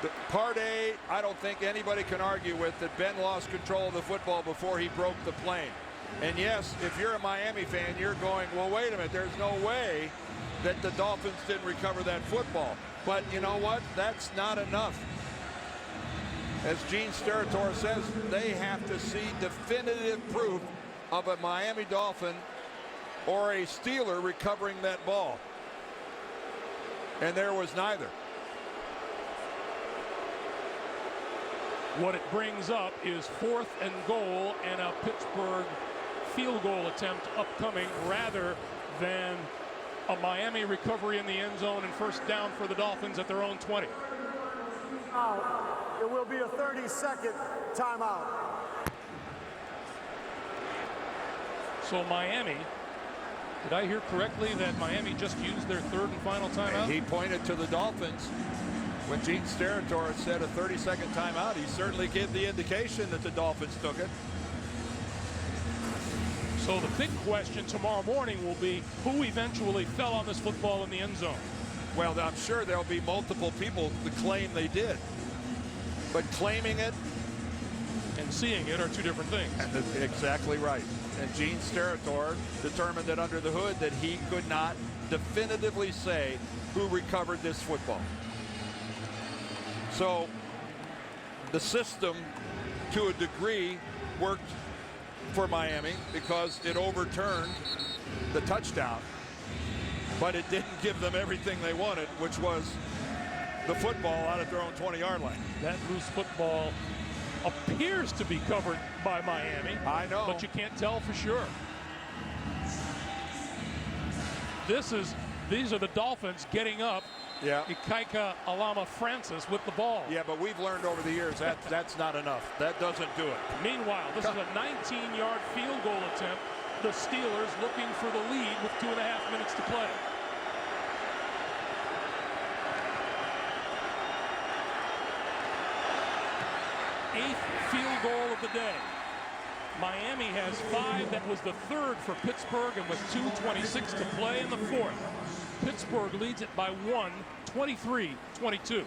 The part A, I don't think anybody can argue with that Ben lost control of the football before he broke the plane. And yes, if you're a Miami fan, you're going, well, wait a minute, there's no way that the Dolphins didn't recover that football. But you know what? That's not enough. As Gene Steratore says, they have to see definitive proof of a Miami Dolphin or a Steeler recovering that ball. And there was neither. What it brings up is 4th and goal and a Pittsburgh field goal attempt upcoming rather than a Miami recovery in the end zone and first down for the Dolphins at their own 20. It will be a 30-second timeout. So Miami, did I hear correctly that Miami just used their 3rd and final timeout? And he pointed to the Dolphins. When Gene Steratore said a 30-second timeout, he certainly gave the indication that the Dolphins took it. So the big question tomorrow morning will be who eventually fell on this football in the end zone. Well, I'm sure there'll be multiple people that claim they did. But claiming it and seeing it are two different things. Exactly right. And Gene Steratore determined that under the hood that he could not definitively say who recovered this football. So the system, to a degree, worked for Miami because it overturned the touchdown, but it didn't give them everything they wanted, which was the football out at their own 20-yard line. That loose football appears to be covered by Miami. I know. But you can't tell for sure. These are the Dolphins getting up. Yeah. Ikaika Alama Francis with the ball. Yeah, but we've learned over the years that's not enough. That doesn't do it. Meanwhile, this is a 19-yard field goal attempt. The Steelers looking for the lead with 2.5 minutes to play. Eighth field goal of the day. Miami has 5. That was the 3rd for Pittsburgh, and with 2:26 to play in the 4th. Pittsburgh leads it by 1, 23-22.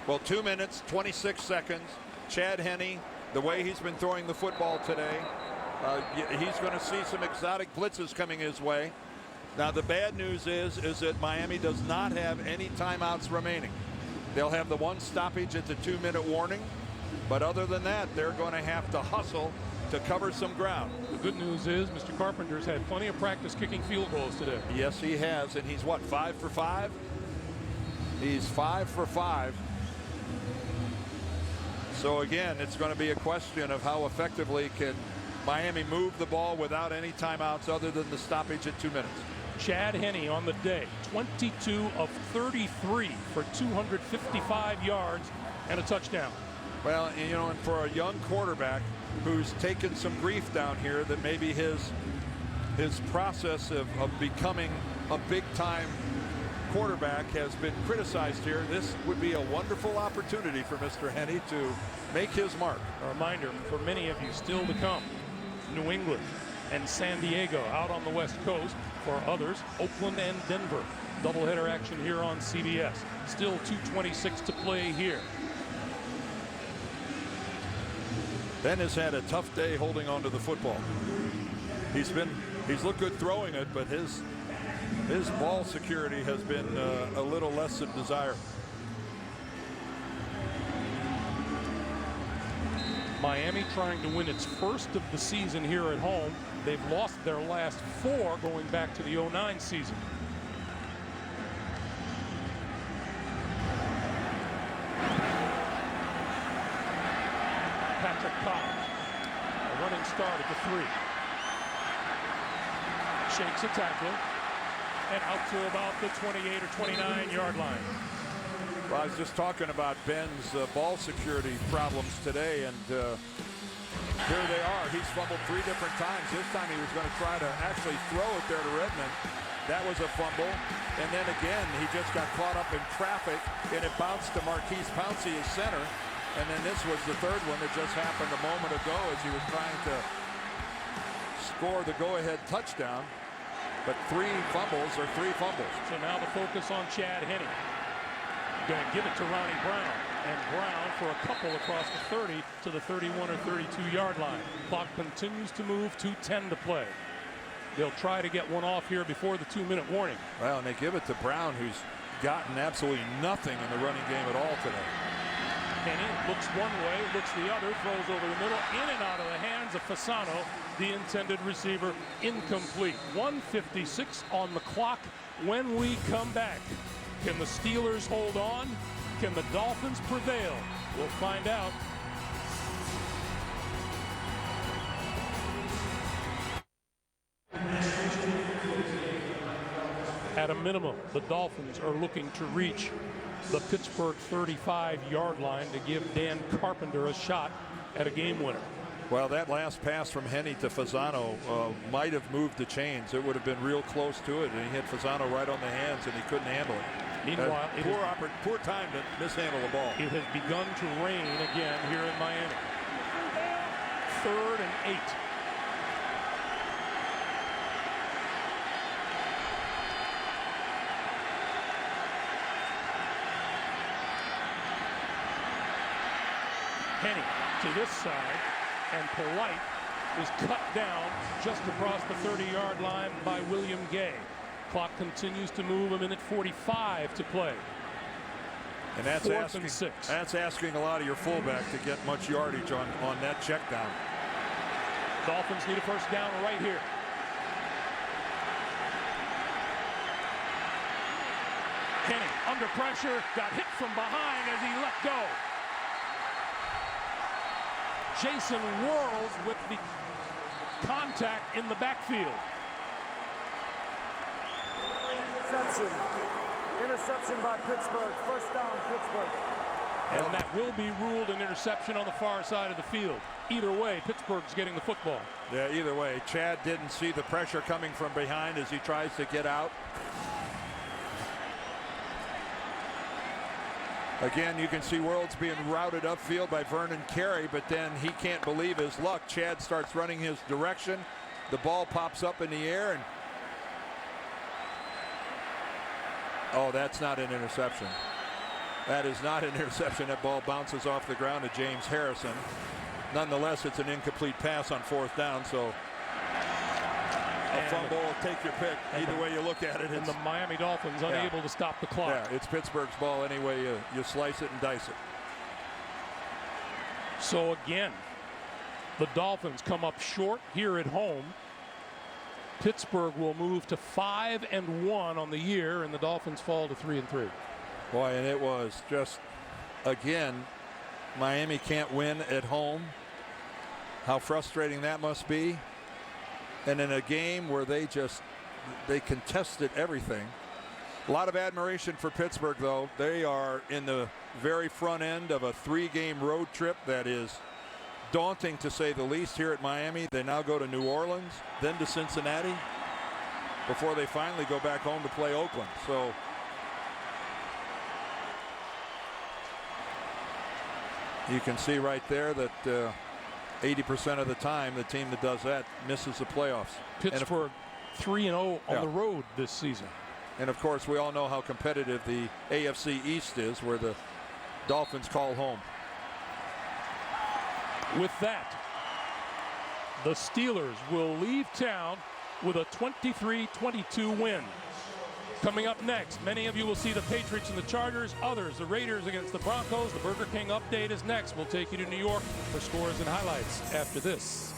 Well, 2 minutes, 26 seconds. Chad Henne, the way he's been throwing the football today, he's going to see some exotic blitzes coming his way. Now, the bad news is that Miami does not have any timeouts remaining. They'll have the one stoppage at the 2-minute warning. But other than that, they're going to have to hustle to cover some ground. The good news is Mr. Carpenter's had plenty of practice kicking field goals today. Yes, he has. And he's what, 5 for 5? He's 5 for 5. So again, it's going to be a question of how effectively can Miami move the ball without any timeouts other than the stoppage at 2 minutes. Chad Henne on the day, 22 of 33 for 255 yards and a touchdown. Well, you know, and for a young quarterback who's taken some grief down here, that maybe his process of becoming a big-time quarterback has been criticized here. This would be a wonderful opportunity for Mr. Henne to make his mark. A reminder for many of you still to come, New England and San Diego out on the West Coast. For others, Oakland and Denver. Doubleheader action here on CBS. Still 2:26 to play here. Ben has had a tough day holding on to the football. He's looked good throwing it, but his ball security has been a little less than desired. Miami trying to win its first of the season here at home. They've lost their last 4 going back to the 09 season. Patrick Cobb. A running start at the 3. Shakes a tackler and out to about the 28 or 29-yard line. Well, I was just talking about Ben's ball security problems today, and here they are. He's fumbled 3 different times. This time he was going to try to actually throw it there to Redmond. That was a fumble. And then again, he just got caught up in traffic, and it bounced to Marquise Pouncey, his center. And then this was the 3rd one that just happened a moment ago as he was trying to score the go-ahead touchdown. But 3 fumbles are 3 fumbles. So now the focus on Chad Henne. Going to give it to Ronnie Brown. And Brown for a couple across the 30 to the 31 or 32-yard line. Clock continues to move, 2:10 to play. They'll try to get one off here before the 2-minute warning. Well, and they give it to Brown, who's gotten absolutely nothing in the running game at all today. Henne looks one way, looks the other, throws over the middle, in and out of the hands of Fasano, the intended receiver, incomplete. 1:56 on the clock when we come back. Can the Steelers hold on? Can the Dolphins prevail? We'll find out. At a minimum, the Dolphins are looking to reach the Pittsburgh 35-yard line to give Dan Carpenter a shot at a game winner. Well, that last pass from Henne to Fasano might have moved the chains. It would have been real close to it, and he hit Fasano right on the hands, and he couldn't handle it. Meanwhile, poor time to mishandle the ball. It has begun to rain again here in Miami. 3rd and 8. Henne to this side, and Polite is cut down just across the 30-yard line by William Gay. Clock continues to move, 1:45 to play. And that's 4th and 6. That's asking a lot of your fullback to get much yardage on that check down. Dolphins need a first down right here. Henne under pressure, got hit from behind as he let go. Jason whirls with the contact in the backfield. Interception by Pittsburgh. First down, Pittsburgh. And that will be ruled an interception on the far side of the field. Either way, Pittsburgh's getting the football. Yeah, either way. Chad didn't see the pressure coming from behind as he tries to get out. Again, you can see Worlds being routed upfield by Vernon Carey, but then he can't believe his luck. Chad starts running his direction. The ball pops up in the air, and oh, that's not an interception. That is not an interception. That ball bounces off the ground to James Harrison. Nonetheless, it's an incomplete pass on 4th down, so a fumble, take your pick. Either way you look at it. And the Miami Dolphins unable to stop the clock. Yeah, it's Pittsburgh's ball anyway. You slice it and dice it. So again, the Dolphins come up short here at home. Pittsburgh will move to 5-1 on the year, and the Dolphins fall to 3-3. Boy, and it was just, again, Miami can't win at home. How frustrating that must be. And in a game where they contested everything. A lot of admiration for Pittsburgh, though. They are in the very front end of a 3-game road trip that is daunting, to say the least, here at Miami. They now go to New Orleans, then to Cincinnati, before they finally go back home to play Oakland. So you can see right there that 80% of the time, the team that does that misses the playoffs. Pittsburgh 3-0 on the road this season. And of course, we all know how competitive the AFC East is, where the Dolphins call home. With that, the Steelers will leave town with a 23-22 win. Coming up next, many of you will see the Patriots and the Chargers, others the Raiders against the Broncos. The Burger King update is next. We'll take you to New York for scores and highlights after this.